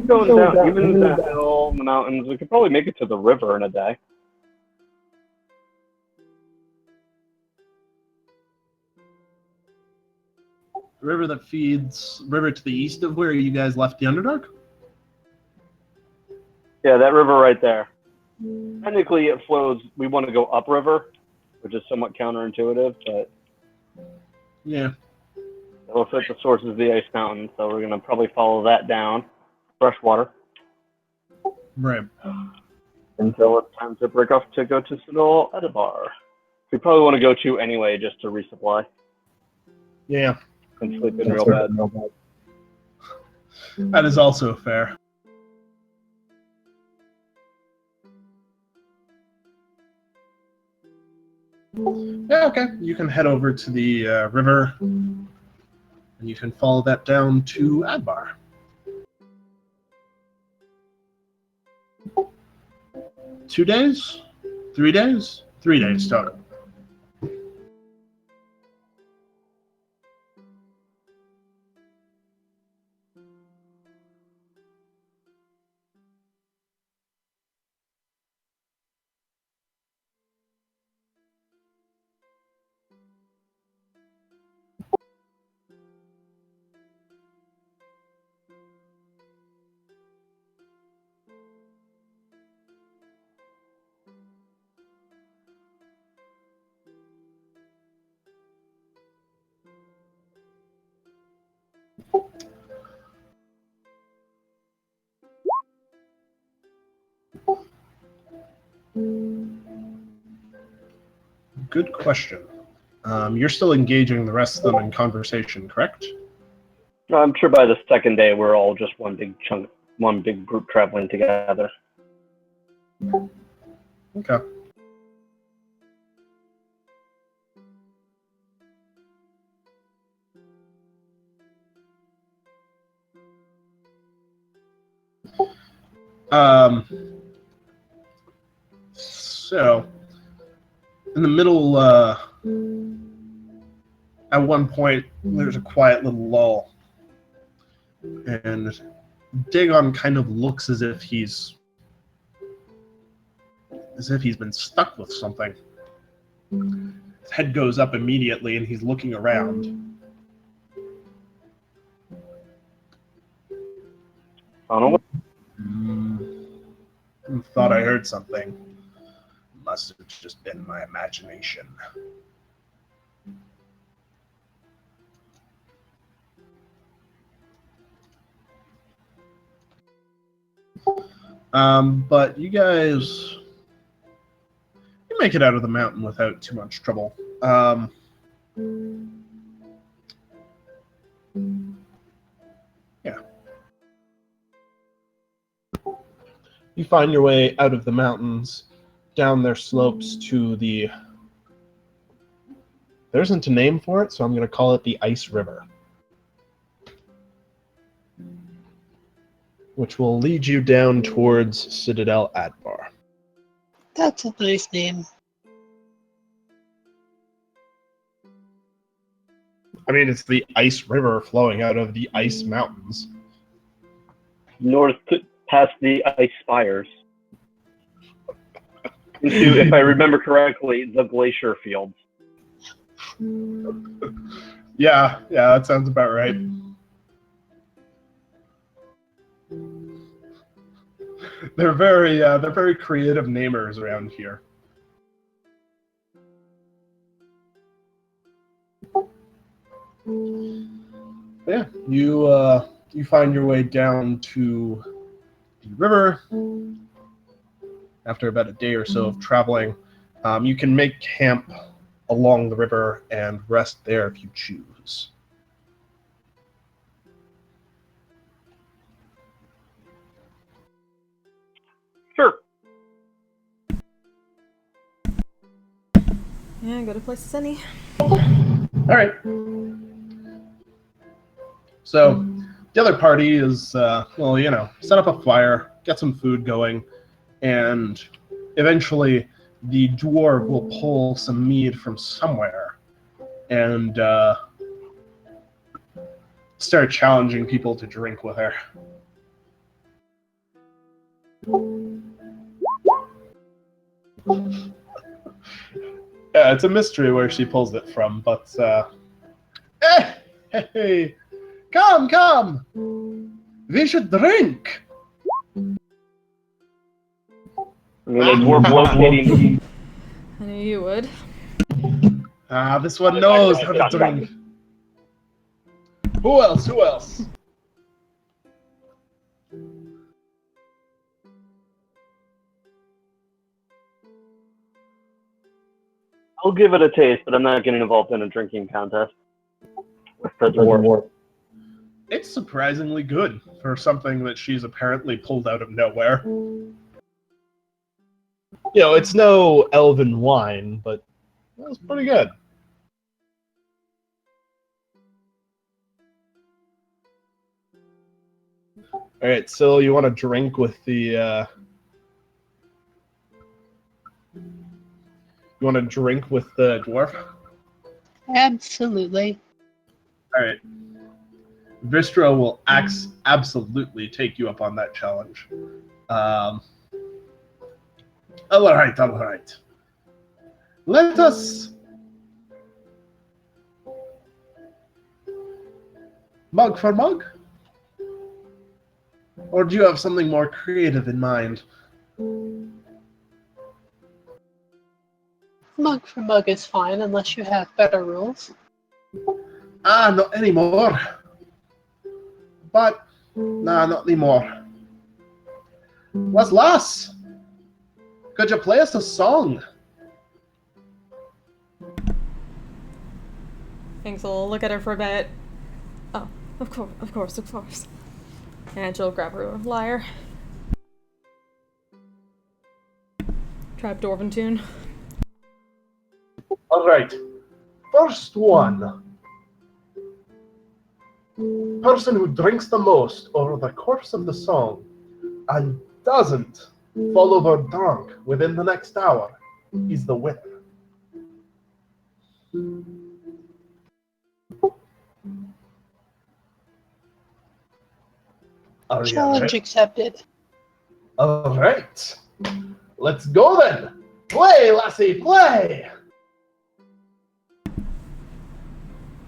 Going down, even the hill, the mountains, we could probably make it to the river in a day. The river that feeds river to the east of where you guys left the Underdark? Yeah, that river right there. Technically, it flows. We want to go upriver, which is somewhat counterintuitive, but Yeah. it looks like the source is the ice mountain, so we're gonna probably follow that down, fresh water, Right. until it's time to break off to go to Citadel Edabar. We probably want to go to anyway, just to resupply Yeah. and sleep in real bad. That is also fair. Yeah, okay. You can head over to the river, and you can follow that down to Adbar. Two days? 3 days? 3 days total. Good question. You're still engaging the rest of them in conversation, correct? I'm sure by the second day, we're all just one big chunk, one big group traveling together. Okay. So, in the middle, at one point, there's a quiet little lull. And Dagon kind of looks as if he's been stuck with something. His head goes up immediately, and he's looking around. I don't know. Thought I heard something. Must have just been my imagination. But you guys, you make it out of the mountain without too much trouble. Yeah. You find your way out of the mountains, down their slopes to the... There isn't a name for it, so I'm going to call it the Ice River, which will lead you down towards Citadel Adbar. That's a nice name. I mean, it's the Ice River flowing out of the Ice Mountains. North past the ice spires. Into, if I remember correctly, the glacier fields. Yeah, that sounds about right. They're very creative namers around here. Yeah, you find your way down to the river. After about a day or so of traveling, you can make camp along the river and rest there if you choose. Sure. Yeah, go to places any. All right. So the other party is, set up a fire, get some food going, and eventually the dwarf will pull some mead from somewhere and start challenging people to drink with her. Yeah, it's a mystery where she pulls it from, but hey, come, we should drink. I'm gonna dwarf locating. I knew you would. This one knows how to drink. Who else? I'll give it a taste, but I'm not getting involved in a drinking contest with the dwarf. It's surprisingly good for something that she's apparently pulled out of nowhere. It's no elven wine, but it was pretty good. All right, so you want to drink with the dwarf? Absolutely. All right. Vistra will absolutely take you up on that challenge. All right. Let us mug for mug? Or do you have something more creative in mind? Mug for mug is fine, unless you have better rules. Not anymore. But, not anymore. What's lass? Could you play us a song? Thanks, we'll look at her for a bit. Oh, of course. And she'll grab her lyre. Tribe Dwarven tune. All right. First one. Person who drinks the most over the course of the song and doesn't fall over drunk within the next hour is the winner. Are you Challenge ready? accepted. All right. Let's go then. Play, lassie, play.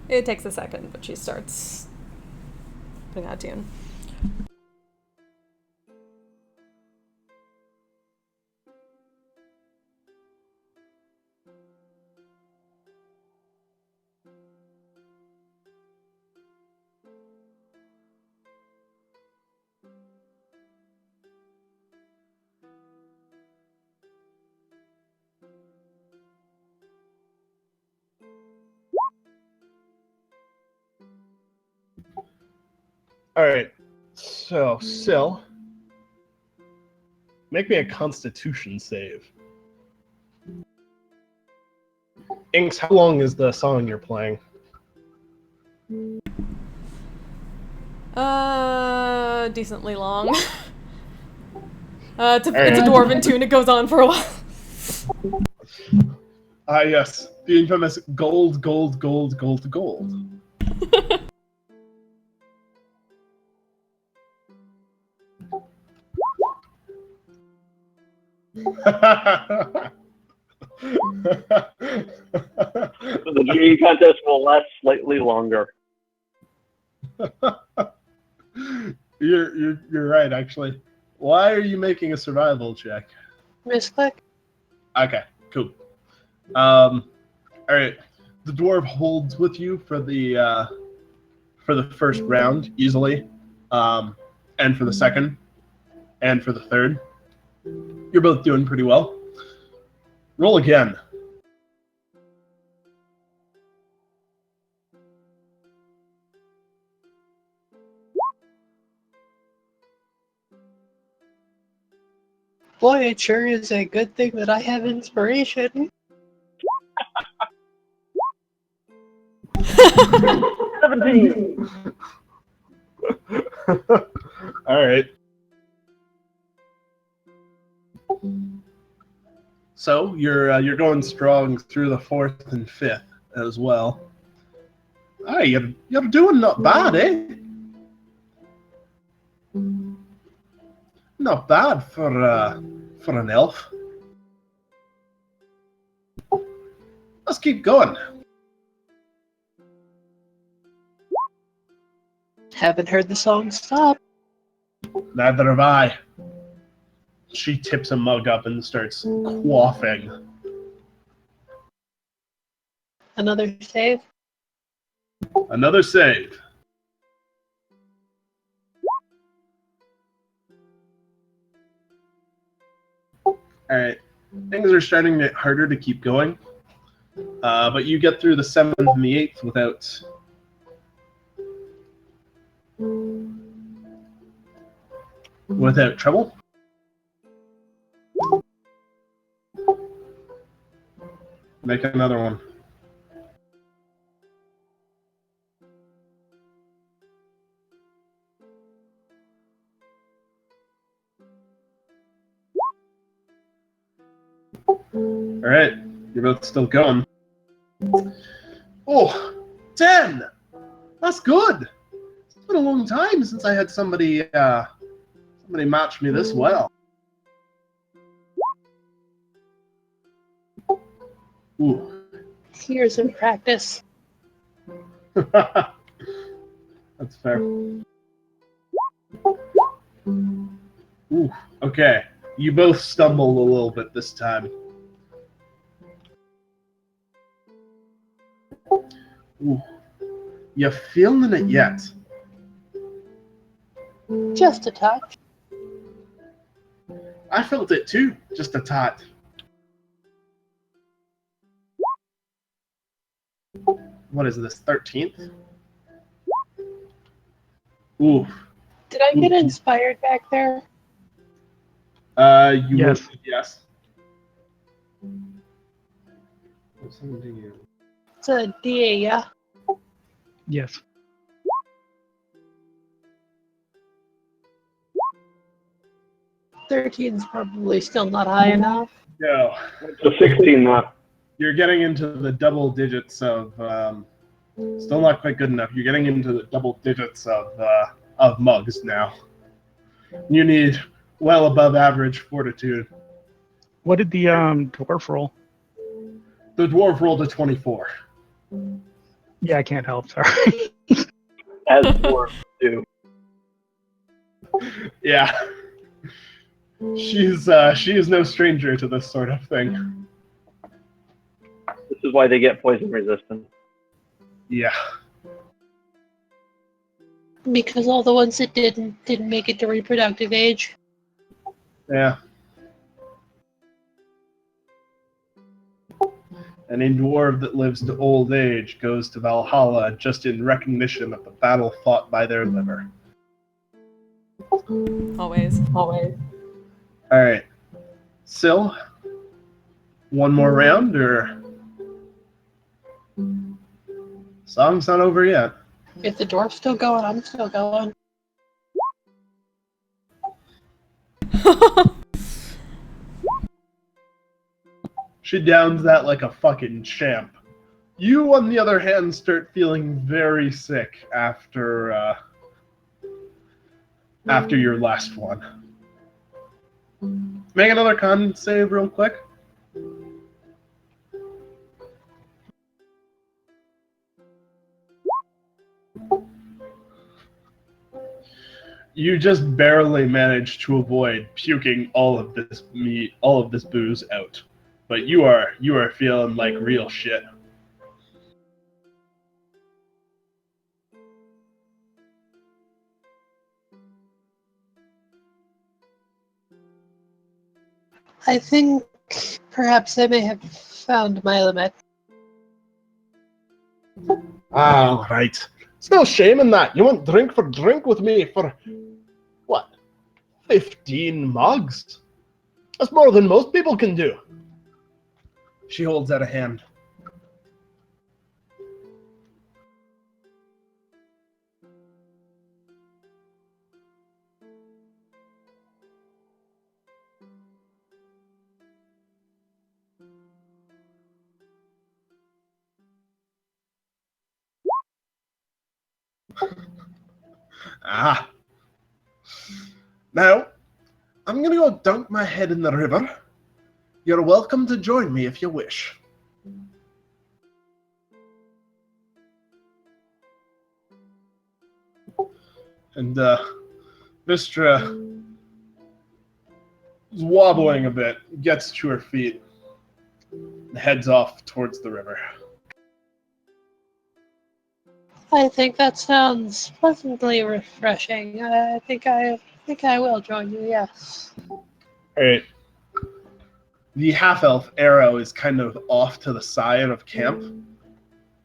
It takes a second, but she starts putting out a tune. All right. So, Syl, make me a Constitution save. Inks, how long is the song you're playing? Decently long. It's a dwarven tune. It goes on for a while. Yes. The infamous gold. The drinking contest will last slightly longer. You're right, actually. Why are you making a survival check? Misclick? Okay, cool. All right. the dwarf holds with you for the first round easily, and for the second, and for the third. You're both doing pretty well. Roll again. Boy, it sure is a good thing that I have inspiration. 17. All right. So you're going strong through the fourth and fifth as well. Hey, you're doing not bad, eh? Not bad for an elf. Let's keep going. Haven't heard the song stop. Neither have I. She tips a mug up and starts quaffing. Another save. Another save. Alright. Things are starting to get harder to keep going. But you get through the 7th and the 8th without trouble. Make another one. Alright, you're both still going. Oh, 10! That's good! It's been a long time since I had somebody match me this well. Ooh. Years of practice. That's fair. Ooh, okay. You both stumble a little bit this time. Ooh. You feeling it yet? Just a touch. I felt it too, just a tot. What is this, 13th? Ooh. Did I get inspired back there? You Yes. would, yes. It's a DA, yeah. Yes. Thirteen's probably still not high enough. No. So 16 now. You're getting into the double digits of, still not quite good enough. You're getting into the double digits of mugs now. You need well above average fortitude. What did the dwarf roll? The dwarf rolled a 24. Yeah, I can't help. Sorry. As dwarves do. Yeah. She is no stranger to this sort of thing. This is why they get poison resistant. Yeah. Because all the ones that didn't make it to reproductive age. Yeah. And a dwarf that lives to old age goes to Valhalla just in recognition of the battle fought by their liver. Always. Alright. Syl, one more round, or... Song's not over yet. If the dwarf's still going, I'm still going. She downs that like a fucking champ. You, on the other hand, start feeling very sick after your last one. Make another con save real quick. You just barely managed to avoid puking all of this booze out. But you are feeling like real shit. I think perhaps I may have found my limit. Ah, right. It's no shame in that. You want drink for drink with me for, what, 15 mugs? That's more than most people can do. She holds out a hand. Ah. Now, I'm gonna go dunk my head in the river. You're welcome to join me if you wish. And Vistra is wobbling a bit, gets to her feet, and heads off towards the river. I think that sounds pleasantly refreshing. I think I will join you. Yes. All right. The half-elf Arrow is kind of off to the side of camp.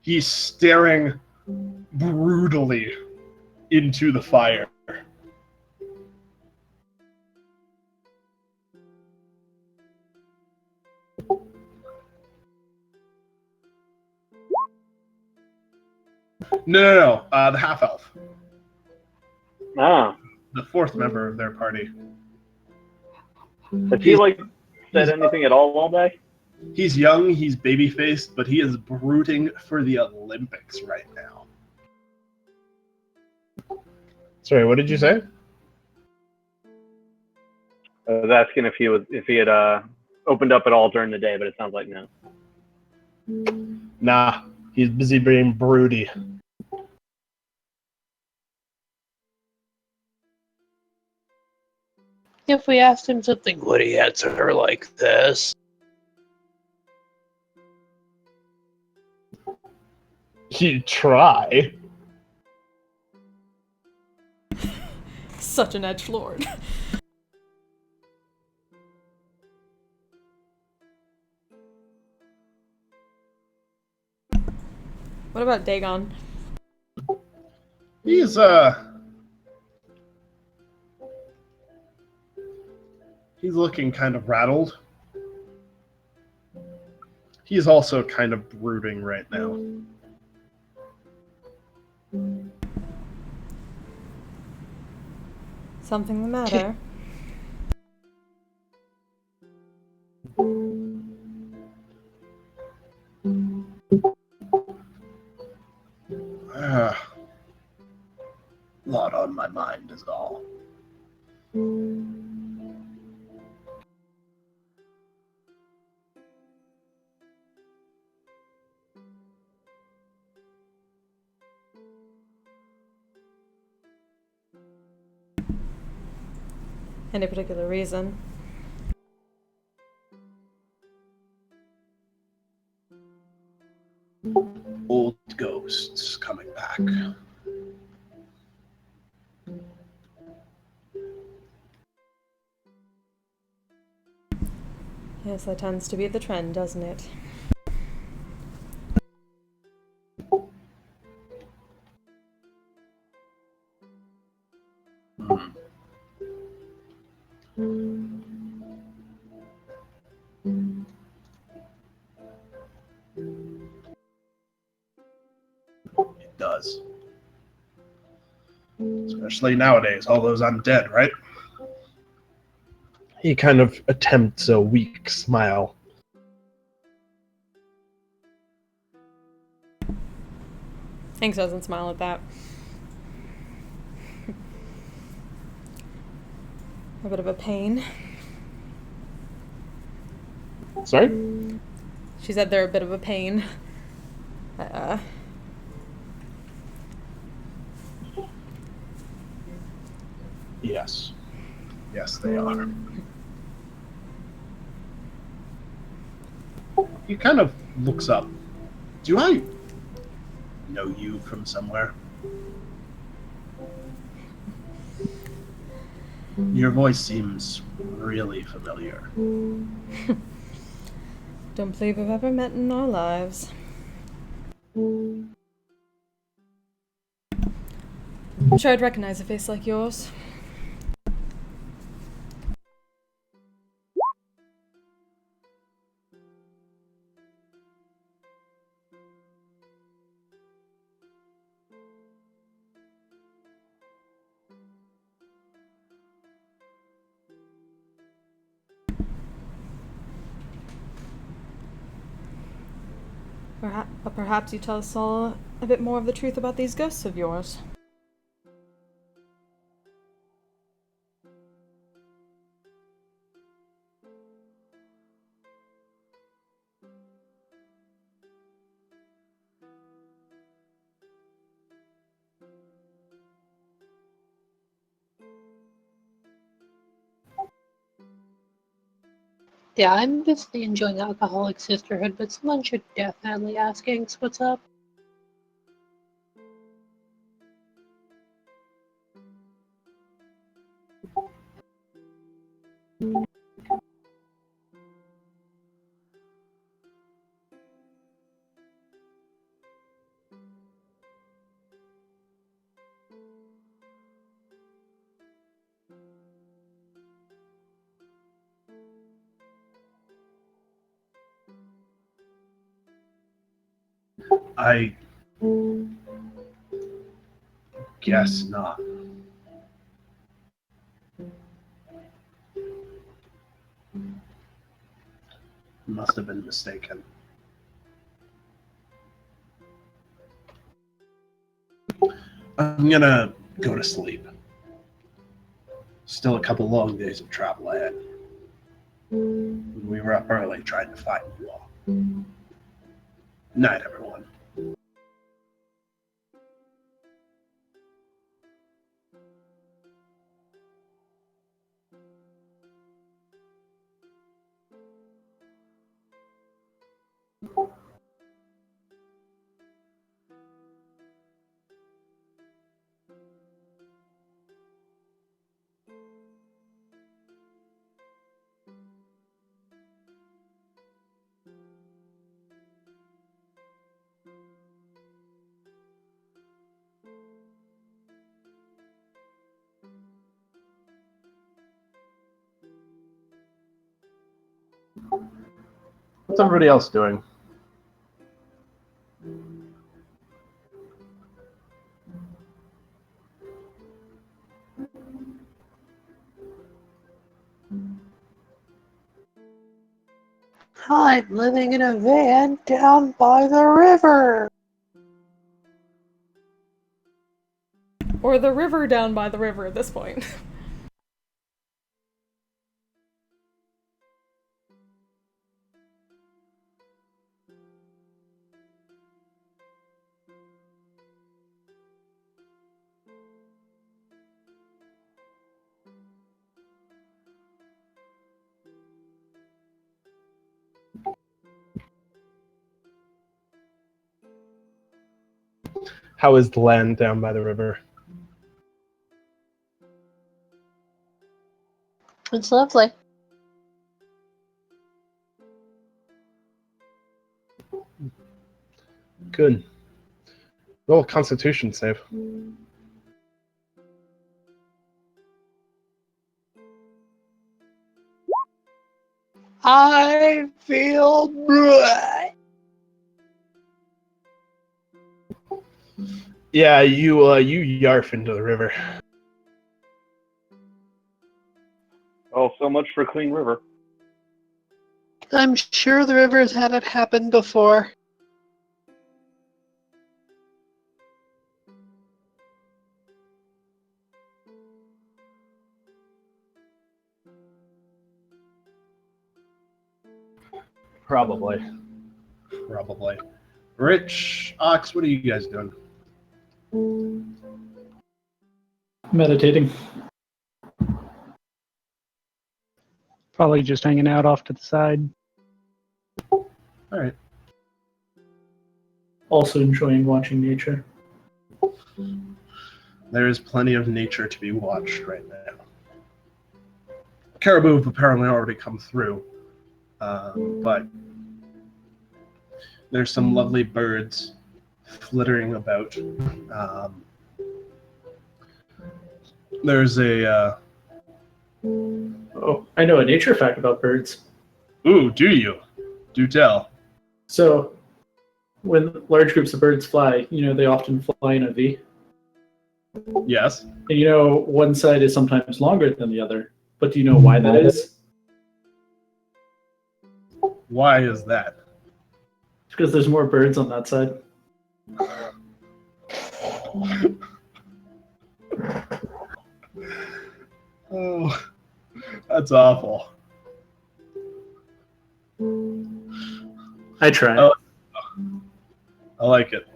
He's staring brutally into the fire. No. The half-elf. Ah, The fourth member of their party. has he said anything at all day? He's young, he's baby-faced, but he is brooding for the Olympics right now. Sorry, what did you say? I was asking if he had opened up at all during the day, but it sounds like no. Nah, he's busy being broody. If we asked him something, would he answer like this? He'd try. Such an edgelord. What about Dagon? He's looking kind of rattled. He's also kind of brooding right now. Something the matter? Lot on my mind is all. Any particular reason? Old ghosts coming back. Yes, that tends to be the trend, doesn't it? It does. Especially nowadays, all those undead, right? He kind of attempts a weak smile. Hanks doesn't smile at that. A bit of a pain. Sorry? She said they're a bit of a pain. Yes. Yes, they are. He kind of looks up. Do I know you from somewhere? Your voice seems really familiar. Don't believe we've ever met in our lives. I'm sure I'd recognize a face like yours. But perhaps you tell us all a bit more of the truth about these ghosts of yours. Yeah, I'm busily enjoying Alcoholic Sisterhood, but someone should definitely ask Inks what's up. I guess not. Must have been mistaken. I'm gonna go to sleep. Still a couple long days of travel ahead. We were up early trying to find you all. Night, everyone. What's everybody else doing? I'm living in a van down by the river. Or the river down by the river at this point. How is the land down by the river? It's lovely. Good. Roll a Constitution save. I feel good. Yeah, you yarf into the river. Oh, so much for clean river. I'm sure the river's had it happen before. Probably. Rich, Ox, what are you guys doing? Meditating. Probably just hanging out off to the side. All right. Also enjoying watching nature. There is plenty of nature to be watched right now. caribou have apparently already come through, but there's some lovely birds flittering about. There's a Oh, I know a nature fact about birds. ooh, do you? Do tell. So, when large groups of birds fly, they often fly in a V. Yes. And one side is sometimes longer than the other. But do you know why that is? Why is that? It's because there's more birds on that side. Oh, that's awful. I try. Oh, I like it.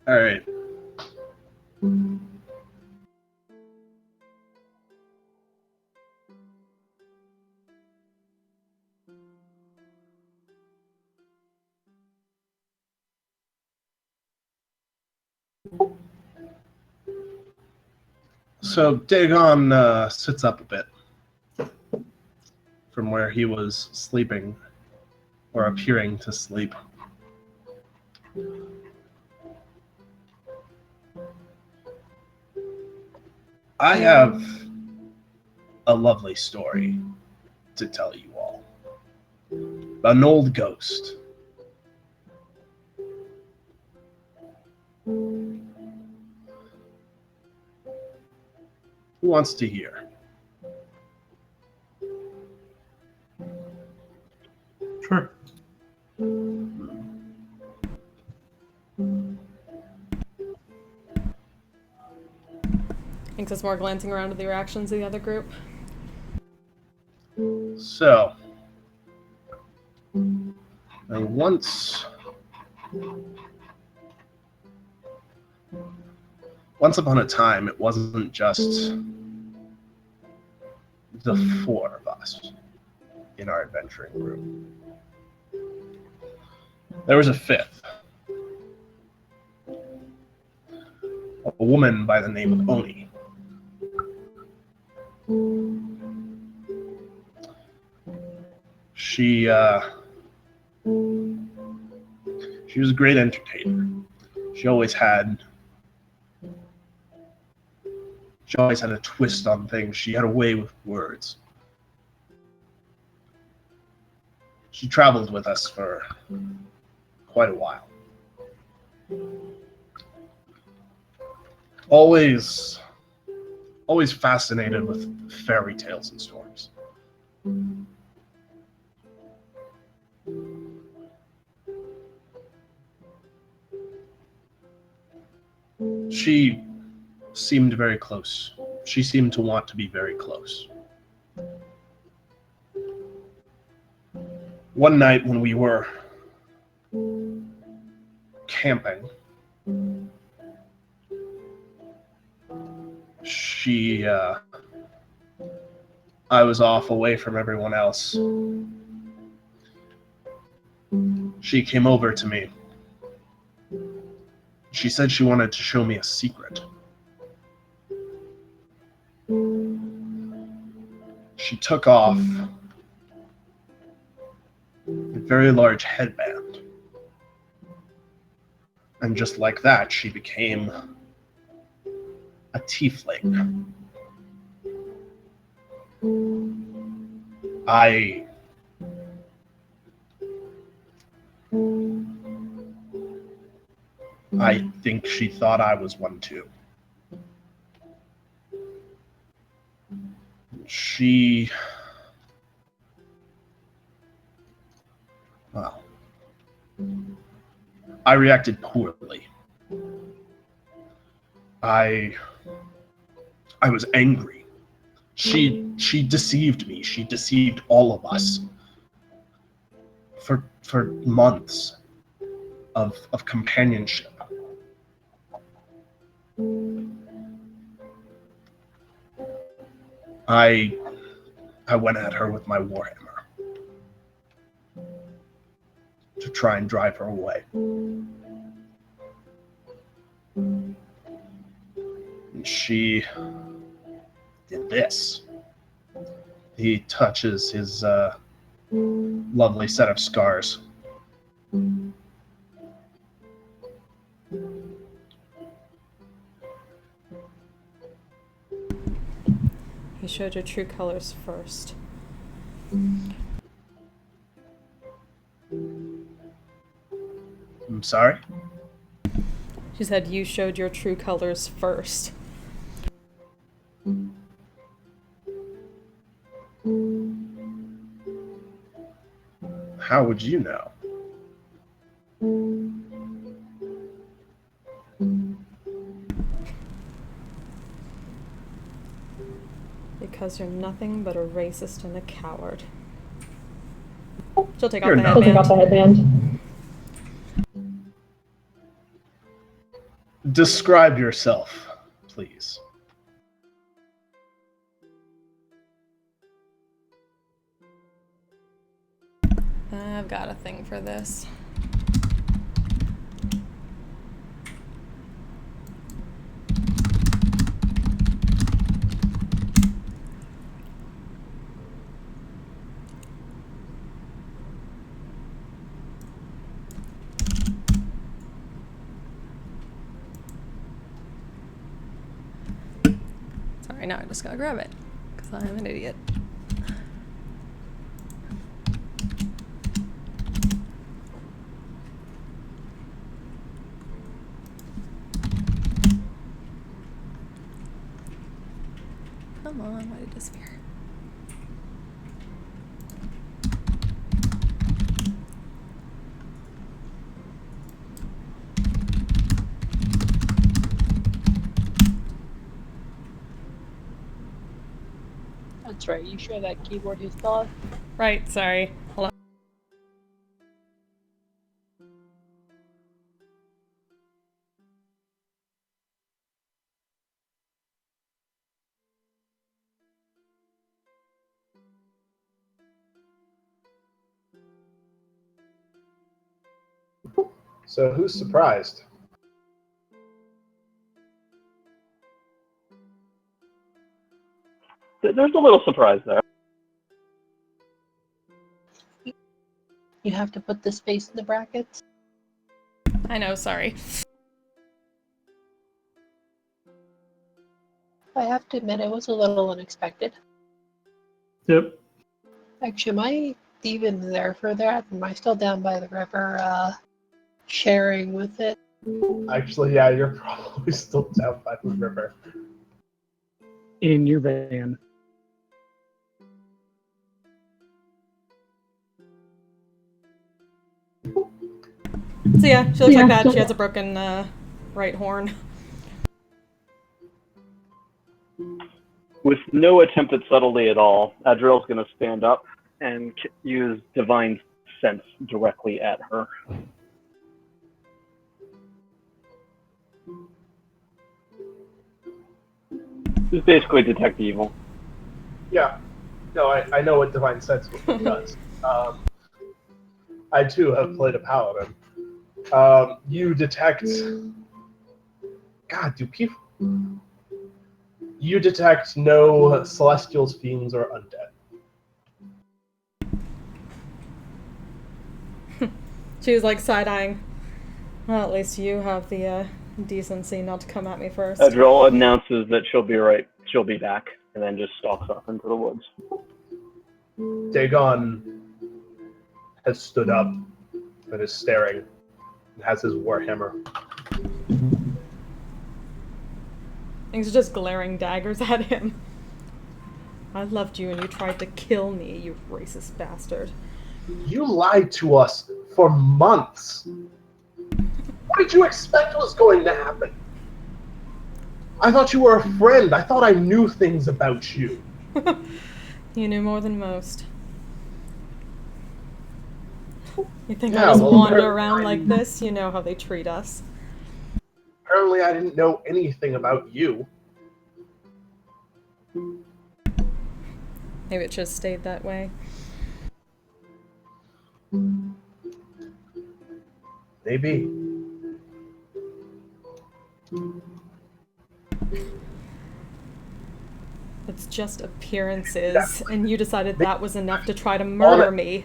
All right. So Dagon sits up a bit from where he was sleeping, or appearing to sleep. I have a lovely story to tell you all. About an old ghost. Who wants to hear? Sure. Thinks it's more glancing around at the reactions of the other group. So, once upon a time, it wasn't just the four of us in our adventuring group. There was a fifth. A woman by the name of Oni. She was a great entertainer. She always had a twist on things. She had a way with words. She traveled with us for quite a while. Always fascinated with fairy tales and stories. She seemed very close. She seemed to want to be very close. One night when we were camping, I was off away from everyone else. She came over to me. She said she wanted to show me a secret. She took off a very large headband. And just like that, she became a tiefling. I think she thought I was one too. Well, I reacted poorly. I was angry. She deceived me. She deceived all of us for months of companionship. I went at her with my warhammer to try and drive her away. She did this. He touches his lovely set of scars. He showed your true colors first. I'm sorry? She said you showed your true colors first. How would you know? Because you're nothing but a racist and a coward. She'll take off You're the not. headband. Describe yourself, please. I've got a thing for this. Sorry, now I just gotta grab it, because I'm an idiot. Come on, why did it disappear? That's right. You sure that keyboard is still on? Right, sorry. Hold on. So who's surprised? There's a little surprise there. You have to put the space in the brackets. I know, sorry. I have to admit, it was a little unexpected. Yep. Actually, am I even there for that? Am I still down by the river, sharing with it? Actually, yeah, you're probably still down by the river. In your van. So yeah, she looks like that. She has a broken right horn. With no attempt at subtlety at all, Adriel's going to stand up and use Divine Sense directly at her. Just basically detect evil. Yeah. No, I know what Divine Sense does. I too have played a paladin. You detect... God, do people... You detect no celestials, fiends, or undead. She was like side-eyeing. Well, at least you have the decency not to come at me first. Adriel announces that she'll be right. She'll be back, and then just stalks off into the woods. Dagon has stood up and is staring and has his warhammer. Things are just glaring daggers at him. I loved you and you tried to kill me, you racist bastard. You lied to us for months. What did you expect was going to happen? I thought you were a friend. I thought I knew things about you. You knew more than most. You think Yeah, I just well, wander apparently around I- like this? You know how they treat us. Apparently, I didn't know anything about you. Maybe it just stayed that way. Maybe. It's just appearances, and you decided that was enough to try to murder me.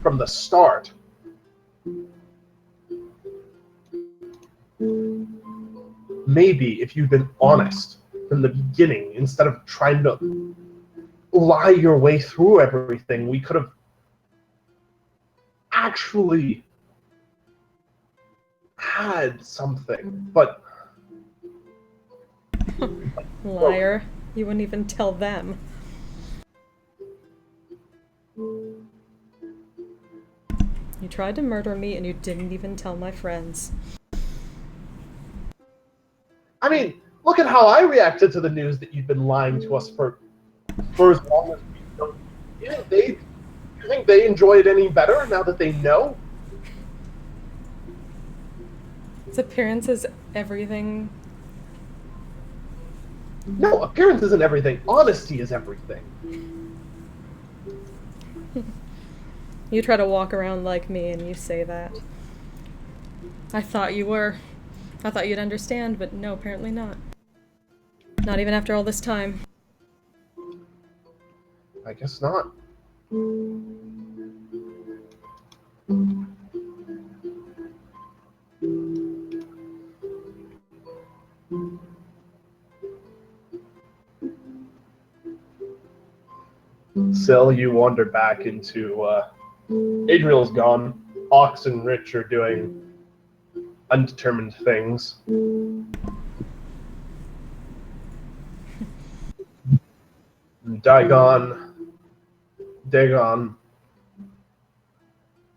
From the start. Maybe if you'd been honest from the beginning, instead of trying to lie your way through everything, we could have actually had something. But Liar. You wouldn't even tell them. You tried to murder me and you didn't even tell my friends. I mean, look at how I reacted to the news that you've been lying to us for as long as we've known. You think they enjoy it any better now that they know? Its appearance is everything. No, appearance isn't everything. Honesty is everything. You try to walk around like me and you say that. I thought you were. I thought you'd understand, but no, apparently not. Not even after all this time. I guess not. Syl, you wander back into Adriel's gone. Ox and Rich are doing undetermined things. Dagon,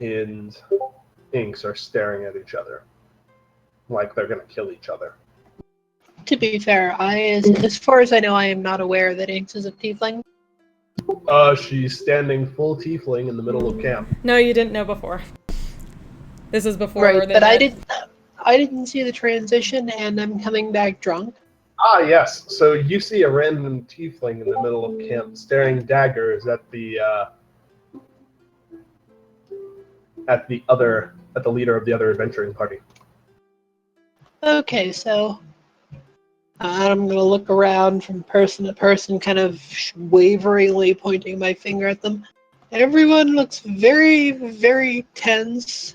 and Inks are staring at each other like they're gonna kill each other. To be fair, as far as I know, I am not aware that Inks is a tiefling. She's standing full tiefling in the middle of camp. No, you didn't know before. This is before Right, they but met. I didn't see the transition, and I'm coming back drunk. Ah, yes. So you see a random tiefling in the middle of camp staring daggers at the leader of the other adventuring party. Okay, so I'm gonna look around from person to person, kind of waveringly pointing my finger at them. Everyone looks very, very tense.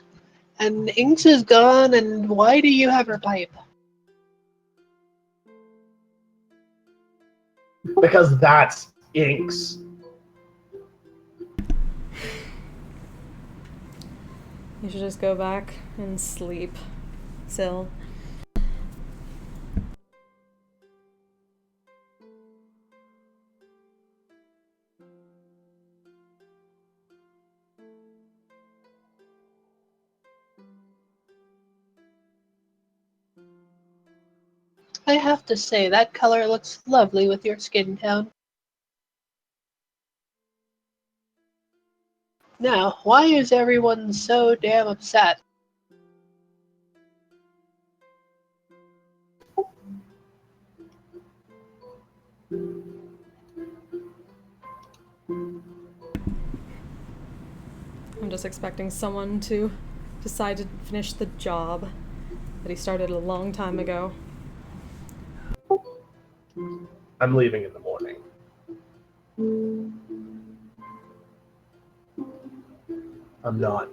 And Inks is gone, and why do you have her pipe? Because that's Inks. You should just go back and sleep, Syl. I have to say, that color looks lovely with your skin tone. Now, why is everyone so damn upset? I'm just expecting someone to decide to finish the job that he started a long time ago. I'm leaving in the morning. I'm not.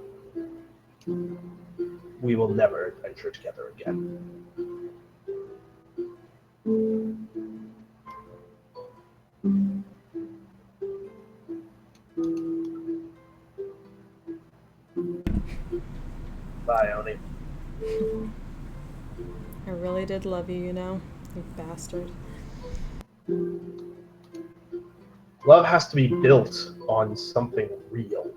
We will never adventure together again. Bye, Oni. I really did love you, you know? You bastard. Love has to be built on something real.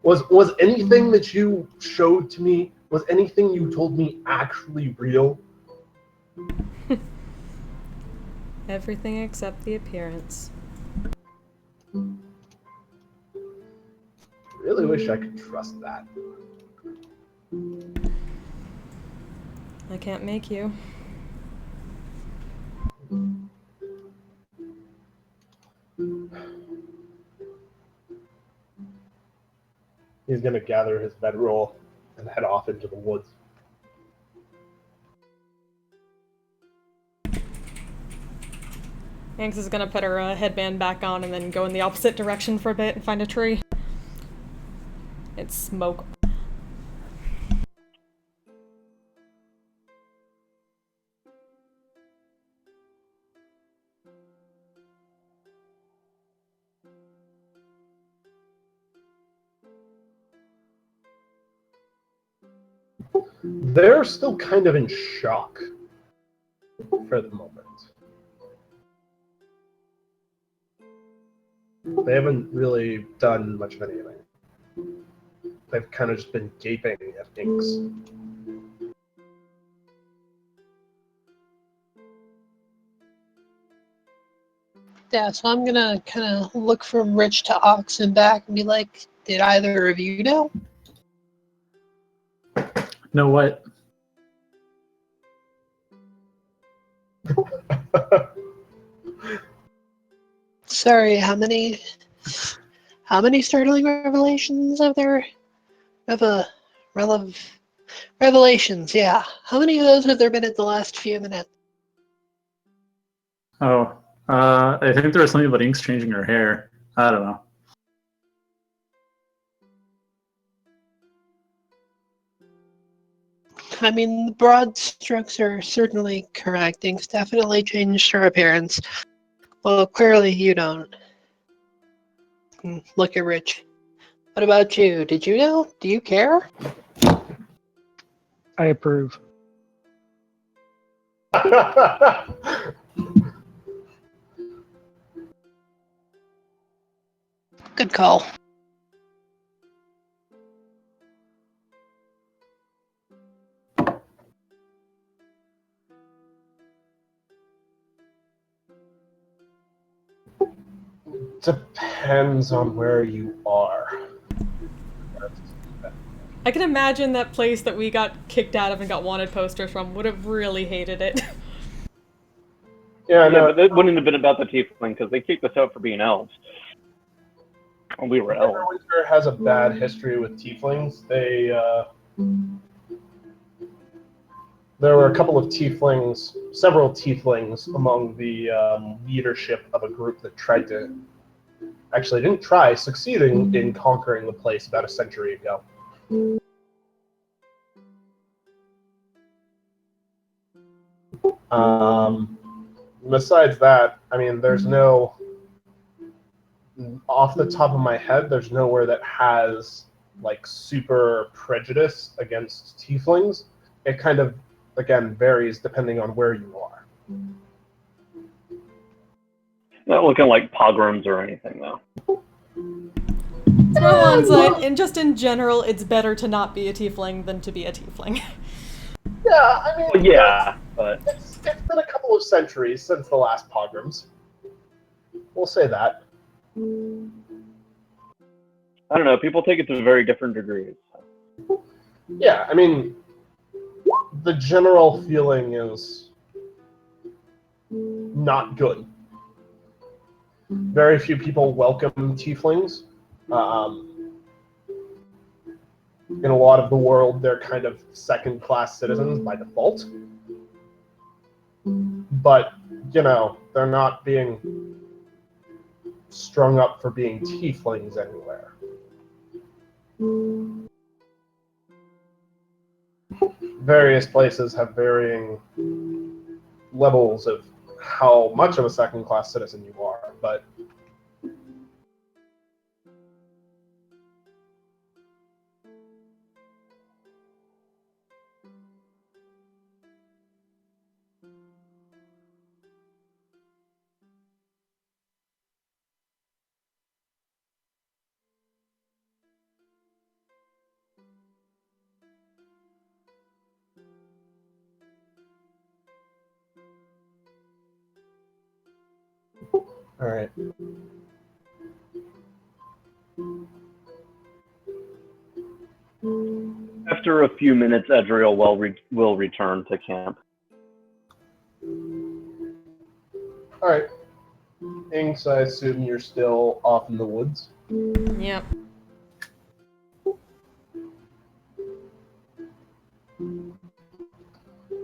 Was anything that you showed to me, was anything you told me actually real? Everything except the appearance. Really wish I could trust that. I can't make you. He's gonna gather his bedroll and head off into the woods. Yanks is gonna put her headband back on and then go in the opposite direction for a bit and find a tree. It's smoke. They're still kind of in shock for the moment. They haven't really done much of anything. They've kind of just been gaping at Inks. Yeah, so I'm gonna kind of look from Rich to Ox and back and be like, did either of you know? Know what? Sorry, how many startling revelations of revelations? Yeah, how many of those have there been in the last few minutes? Oh, I think there was something about Inks changing her hair. I don't know. I mean, the broad strokes are certainly correct. Things definitely changed her appearance. Well, clearly you don't. Look at Rich. What about you? Did you know? Do you care? I approve. Good call. Depends on where you are. I can imagine that place that we got kicked out of and got wanted posters from would have really hated it. Yeah, no, but it wouldn't have been about the tiefling because they kicked us out for being elves. And we were elves. Neverwinter has a bad history with tieflings. There were a couple of tieflings, several tieflings among the leadership of a group that tried to, actually didn't try, succeeding in conquering the place about a century ago. Besides that, I mean, there's no, off the top of my head, there's nowhere that has like super prejudice against tieflings. It kind of, again, varies depending on where you are. Not looking like pogroms or anything, though. It's more along the line, and just in general, it's better to not be a tiefling than to be a tiefling. Yeah, I mean, Well, yeah, but it's been a couple of centuries since the last pogroms. We'll say that. I don't know. People take it to very different degrees. Yeah, I mean, the general feeling is not good. Very few people welcome tieflings. In a lot of the world, they're kind of second-class citizens by default. But, you know, they're not being strung up for being tieflings anywhere. Various places have varying levels of how much of a second-class citizen you are, but all right. After a few minutes, Edriel will return to camp. All right. Inks, I assume you're still off in the woods. Yep.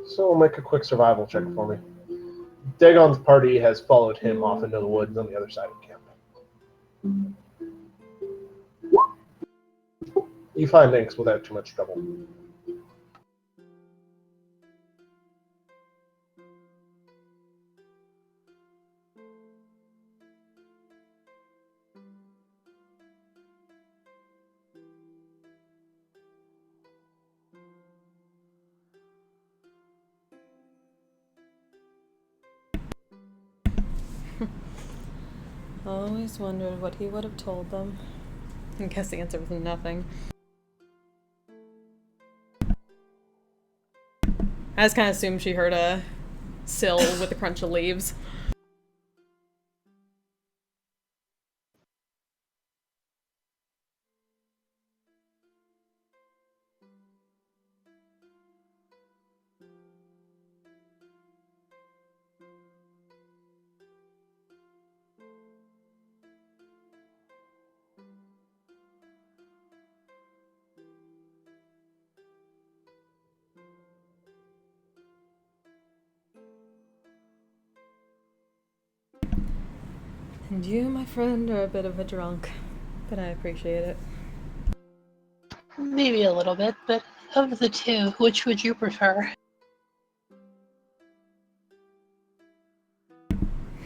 So make a quick survival check for me. Dagon's party has followed him off into the woods on the other side of camp. You find Inks without too much trouble. Always wondered what he would have told them. I guess the answer was nothing. I just kind of assumed she heard a sill with a crunch of leaves. And you, my friend, are a bit of a drunk, but I appreciate it. Maybe a little bit, but of the two, which would you prefer?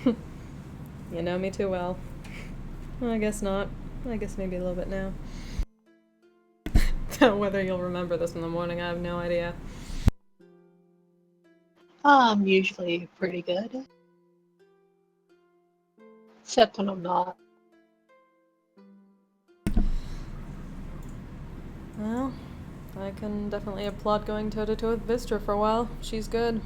You know me too well. Well, I guess not. I guess maybe a little bit now. Whether you'll remember this in the morning, I have no idea. I'm usually pretty good. Except when I'm not. Well, I can definitely applaud going toe-to-toe with Vistra for a while. She's good.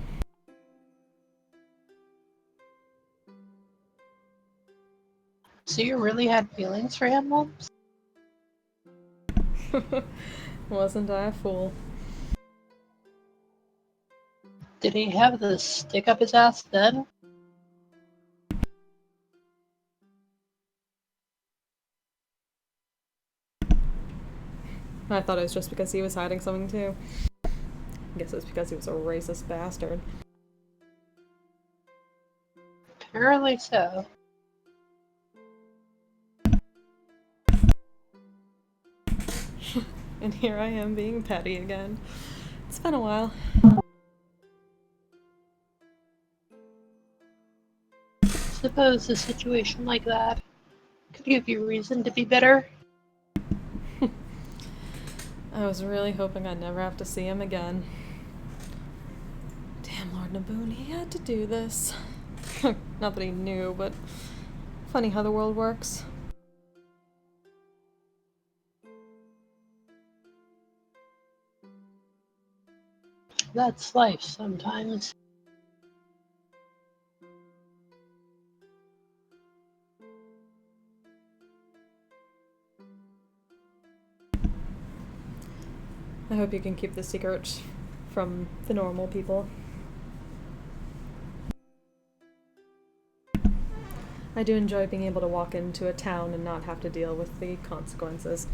So you really had feelings for him once? Wasn't I a fool? Did he have the stick up his ass then? I thought it was just because he was hiding something too. I guess it's because he was a racist bastard. Apparently so. And here I am being petty again. It's been a while. Suppose a situation like that could give you reason to be bitter. I was really hoping I'd never have to see him again. Damn, Lord Naboon, he had to do this. Not that he knew, but funny how the world works. That's life sometimes. I hope you can keep the secret from the normal people. I do enjoy being able to walk into a town and not have to deal with the consequences.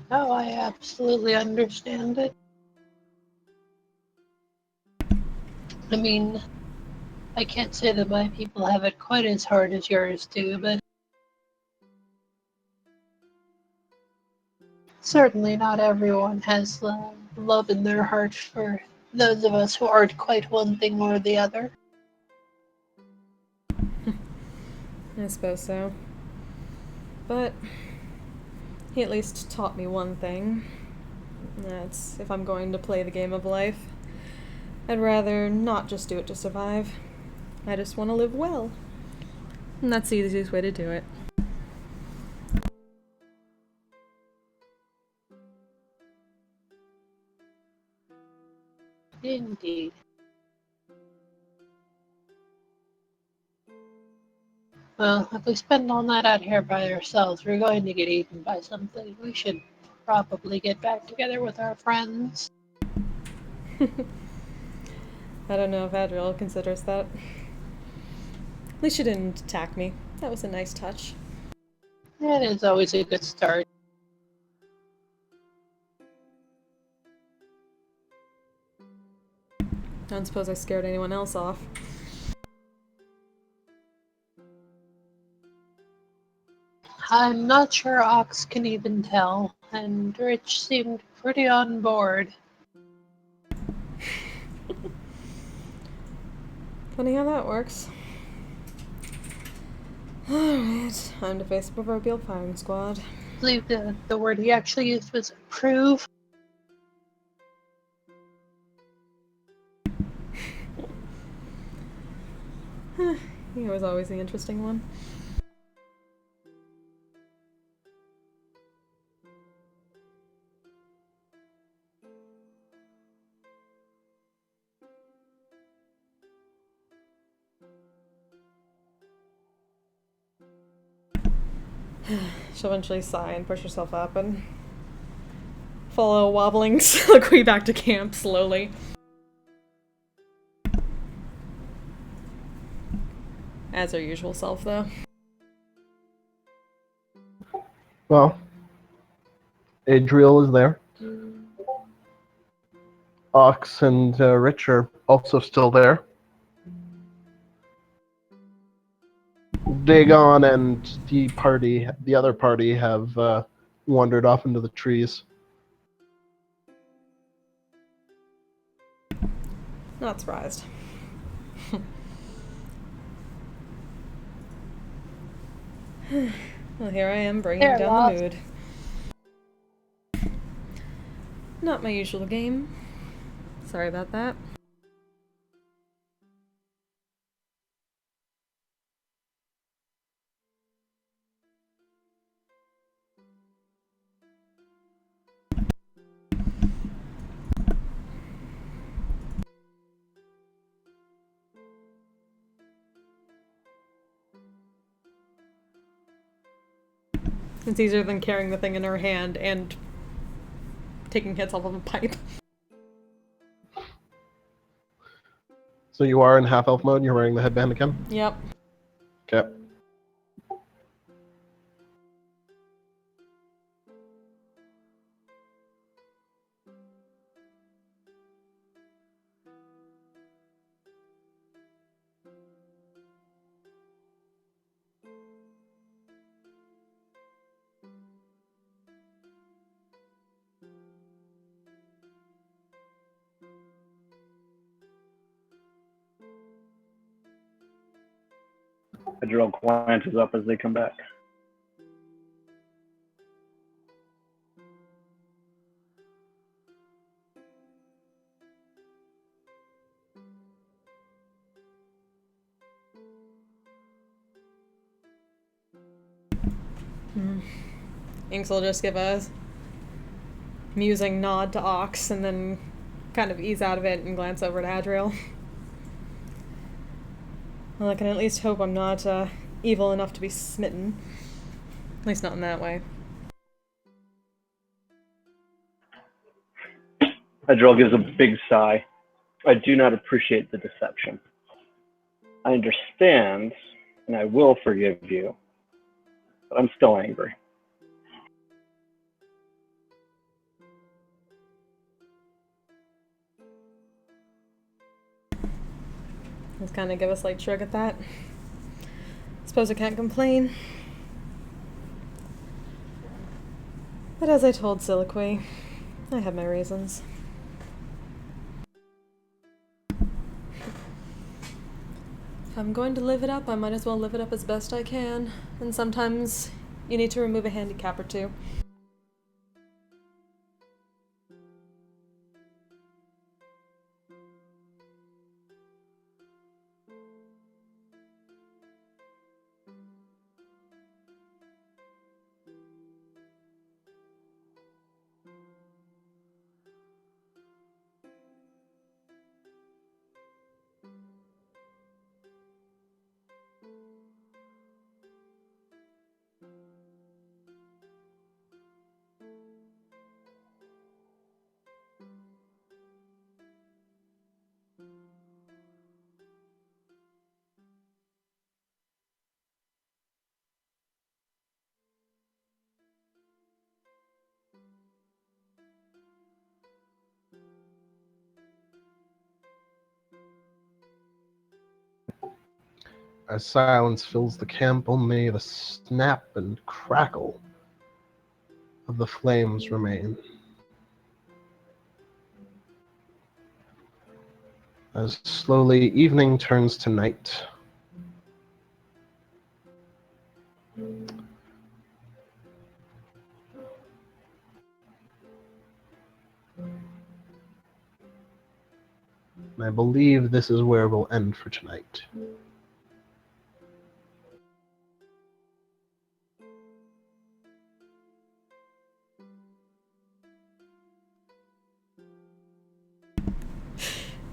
Oh, I absolutely understand it. I mean, I can't say that my people have it quite as hard as yours do, but certainly not everyone has love in their heart for those of us who aren't quite one thing or the other. I suppose so. But he at least taught me one thing. That's if I'm going to play the game of life, I'd rather not just do it to survive. I just want to live well. And that's the easiest way to do it. Indeed. Well, if we spend all night out here by ourselves, we're going to get eaten by something. We should probably get back together with our friends. I don't know if Adriel considers that. At least she didn't attack me. That was a nice touch. It is always a good start. Don't suppose I scared anyone else off. I'm not sure Ox can even tell, and Rich seemed pretty on board. Funny how that works. Alright, time to face the proverbial firing squad. I believe the word he actually used was approve. He was always the interesting one. She'll eventually sigh and push herself up and follow wobbling Soliloquy back to camp slowly. As her usual self, though. Well, Adriel is there. Ox and Rich are also still there. Dagon and the other party, have wandered off into the trees. Not surprised. Well, here I am bringing They're down lost. the mood. Not my usual game. Sorry about that. It's easier than carrying the thing in her hand and taking hits off of a pipe. So you are in half-elf mode, and you're wearing the headband again? Yep. Okay. Adriel glances up as they come back. Inks will just give a musing nod to Ox and then kind of ease out of it and glance over to Adriel. Well, I can at least hope I'm not evil enough to be smitten. At least not in that way. Adriel gives a big sigh. I do not appreciate the deception. I understand, and I will forgive you, but I'm still angry. Just kind of give a slight shrug at that. Suppose I can't complain. But as I told Soliloquy, I have my reasons. If I'm going to live it up, I might as well live it up as best I can. And sometimes you need to remove a handicap or two. As silence fills the camp, only the snap and crackle of the flames remain. As slowly evening turns to night. And I believe this is where we'll end for tonight.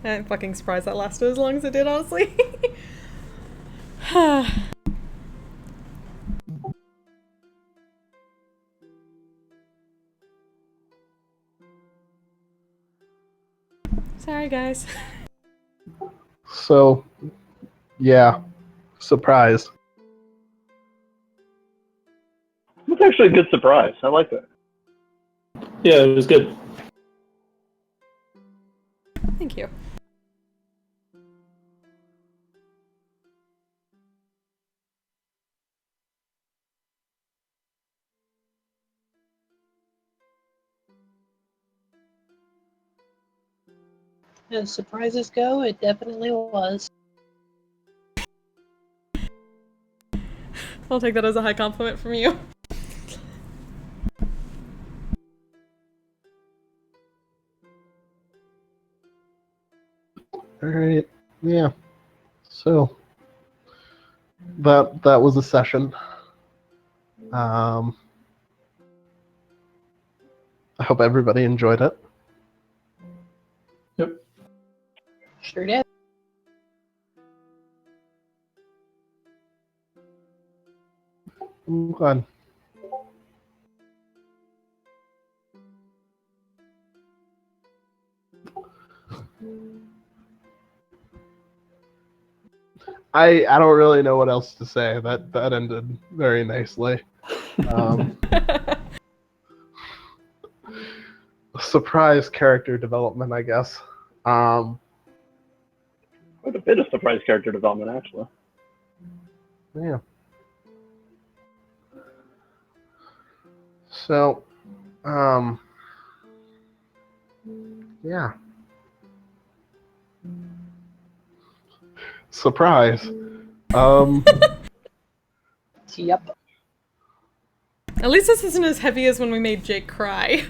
I'm fucking surprised that lasted as long as it did, honestly. Sorry, guys. So, yeah, surprise. It's actually a good surprise. I like that. Yeah, it was good. Thank you. As surprises go, it definitely was. I'll take that as a high compliment from you. Alright, yeah. So, that was a session. I hope everybody enjoyed it. Yep. Sure did. I'm glad. I don't really know what else to say. That ended very nicely. Surprise character development, I guess. Quite a bit of surprise character development, actually. Yeah. So, yeah. Surprise. Yep. At least this isn't as heavy as when we made Jake cry.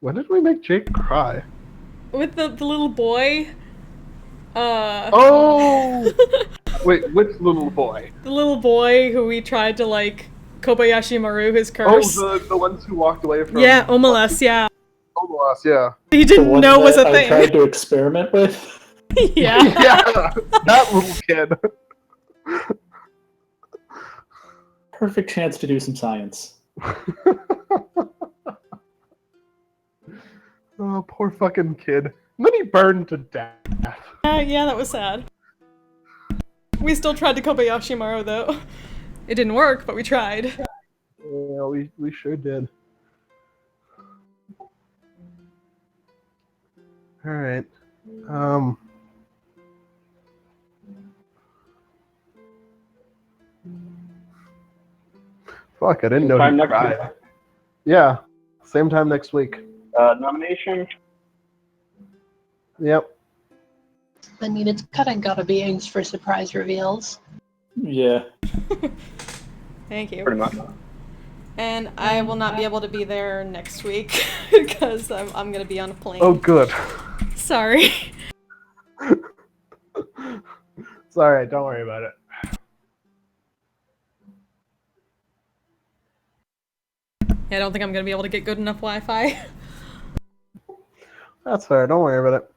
When did we make Jake cry? With the little boy. Oh! Wait, which little boy? The little boy who we tried to, like, Kobayashi Maru his curse. Oh, the ones who walked away from... Yeah, Omelas, yeah. Omelas, yeah. He The didn't one know was a that I thing. tried to experiment with. Yeah. Yeah, that little kid. Perfect chance to do some science. Oh, poor fucking kid. And then he burned to death. Yeah, that was sad. We still tried to Kobayashi Maru, though. It didn't work, but we tried. Yeah, we sure did. Alright. Fuck, I didn't know Time he next cried. week. Yeah, same time next week. Nomination? Yep. I mean, it's kind of gotta be aims for surprise reveals. Yeah. Thank you. Pretty much. And I will not be able to be there next week because I'm gonna be on a plane. Oh, good. Sorry. It's alright, don't worry about it. Yeah, I don't think I'm gonna be able to get good enough Wi-Fi. That's fair, don't worry about it.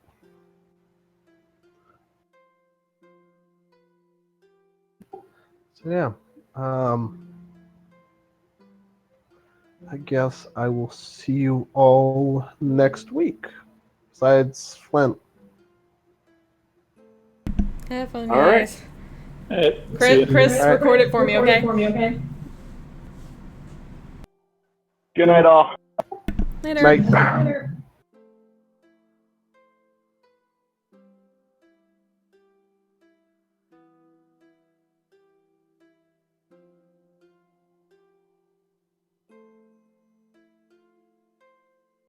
So yeah, I guess I will see you all next week. Besides Flint. Have fun, All right. guys. Alright, see Chris, ya. Chris, All right. record it for me, okay? Good night, all. Later. Night.